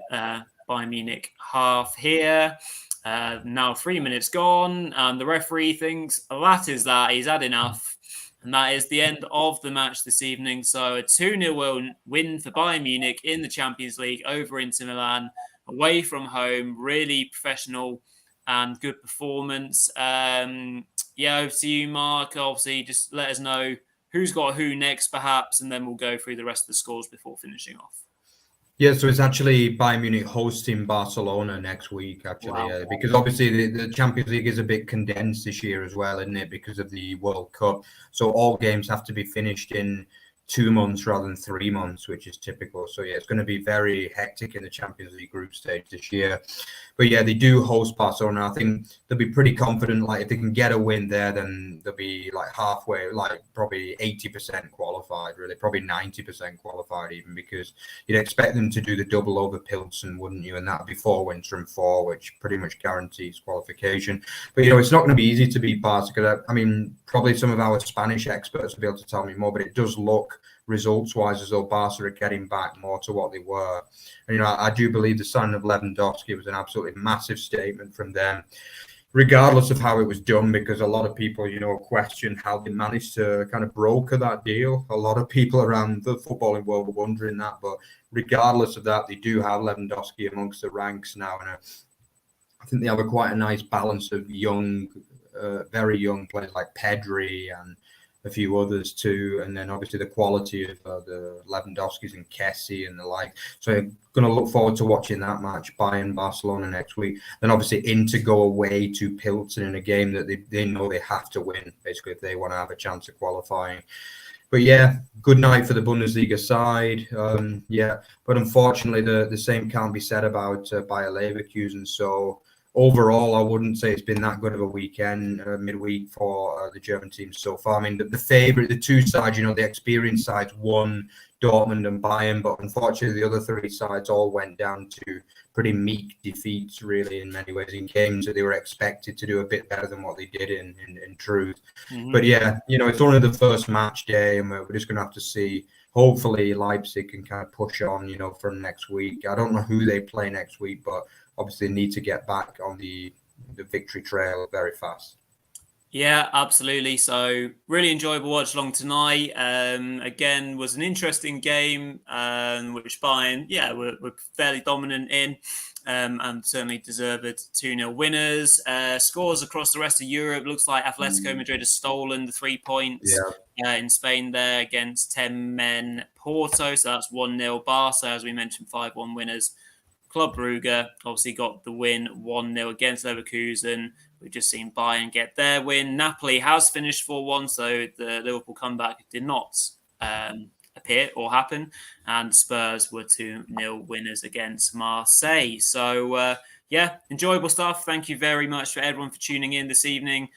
Bayern Munich half here. Now 3 minutes gone, and the referee thinks that is that. He's had enough. And that is the end of the match this evening. So a 2-0 win for Bayern Munich in the Champions League over Inter Milan, away from home. Really professional and good performance. Over to you, Mark. Obviously, just let us know who's got who next, perhaps, and then we'll go through the rest of the scores before finishing off. Yeah, so it's actually Bayern Munich hosting Barcelona next week, actually, Wow. because obviously the Champions League is a bit condensed this year as well, isn't it, because of the World Cup. So all games have to be finished in 2 months rather than 3 months, which is typical. So yeah, it's going to be very hectic in the Champions League group stage this year. But yeah, they do host Barcelona. I think they'll be pretty confident. Like if they can get a win there, then they'll be like halfway, like probably 80% qualified, really, probably 90% qualified even, because you'd expect them to do the double over Pilsen, wouldn't you? And that'd be 4 wins from 4, which pretty much guarantees qualification. But it's not going to be easy to beat Barca. I mean, probably some of our Spanish experts will be able to tell me more, but it does look results-wise as though Barca are getting back more to what they were. And, I do believe the signing of Lewandowski was an absolutely massive statement from them, regardless of how it was done, because a lot of people, question how they managed to kind of broker that deal. A lot of people around the footballing world were wondering that, but regardless of that, they do have Lewandowski amongst the ranks now, and I think they have quite a nice balance of young, very young players like Pedri and a few others too, and then obviously the quality of the Lewandowskis and Kessie and the like. So I'm going to look forward to watching that match, Bayern Barcelona next week. Then obviously Inter go away to Pilsen in a game that they know they have to win, basically, if they want to have a chance of qualifying. But yeah, good night for the Bundesliga side. But unfortunately the same can't be said about Bayer Leverkusen. So overall, I wouldn't say it's been that good of a weekend, midweek for the German team so far. I mean, the 2 sides, the experienced sides won, Dortmund and Bayern, but unfortunately the other 3 sides all went down to pretty meek defeats, really, in many ways, in games that they were expected to do a bit better than what they did in truth. Mm-hmm. But yeah, it's only the first match day, and we're just going to have to see. Hopefully Leipzig can kind of push on, from next week. I don't know who they play next week, but obviously need to get back on the victory trail very fast. Yeah, absolutely. So really enjoyable watch along tonight. Again, was an interesting game, which Bayern, were fairly dominant in, and certainly deserved 2-0 winners. Scores across the rest of Europe. Looks like Atletico Madrid has stolen the 3 points in Spain there against 10 men Porto. So that's 1-0 Barca, as we mentioned, 5-1 winners. Club Brugge obviously got the win 1-0 against Leverkusen. We've just seen Bayern get their win. Napoli has finished 4-1, so the Liverpool comeback did not appear or happen. And Spurs were 2-0 winners against Marseille. So, enjoyable stuff. Thank you very much for everyone for tuning in this evening.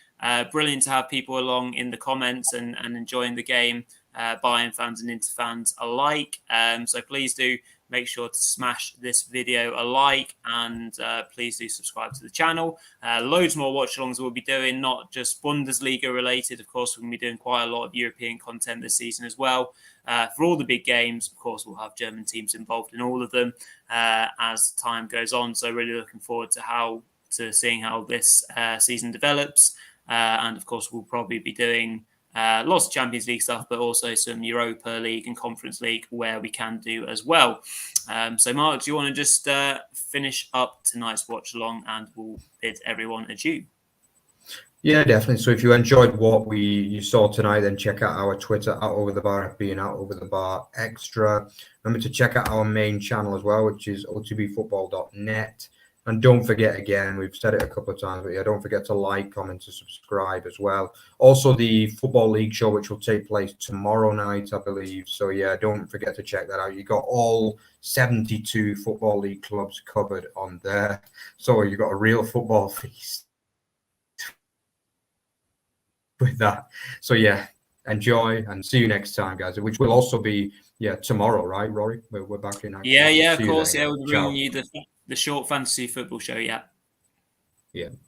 Brilliant to have people along in the comments and enjoying the game, Bayern fans and Inter fans alike. So please do make sure to smash this video a like, and please do subscribe to the channel. Loads more watch-alongs we'll be doing, not just Bundesliga related. Of course, we're going to be doing quite a lot of European content this season as well. For all the big games, of course, we'll have German teams involved in all of them as time goes on. So really looking forward to seeing how this season develops. And of course, we'll probably be doing lots of Champions League stuff, but also some Europa League and Conference League where we can do as well. So, Mark, do you want to just finish up tonight's watch along, and we'll bid everyone adieu? Yeah, definitely. So if you enjoyed what you saw tonight, then check out our Twitter, @OverTheBar FB and @OverTheBar Extra. Remember to check out our main channel as well, which is otbfootball.net. And don't forget, again, we've said it a couple of times, but yeah, don't forget to like, comment, and subscribe as well. Also, the Football League show, which will take place tomorrow night, I believe. So yeah, don't forget to check that out. You got all 72 Football League clubs covered on there. So you got a real football feast with that. So yeah, enjoy and see you next time, guys, which will also be tomorrow, right, Rory? We're back in action. Yeah, of course. Yeah, we'll bring you the short fantasy football show. Yeah,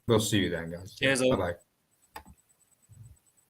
we'll see you then, guys. Cheers. Bye bye.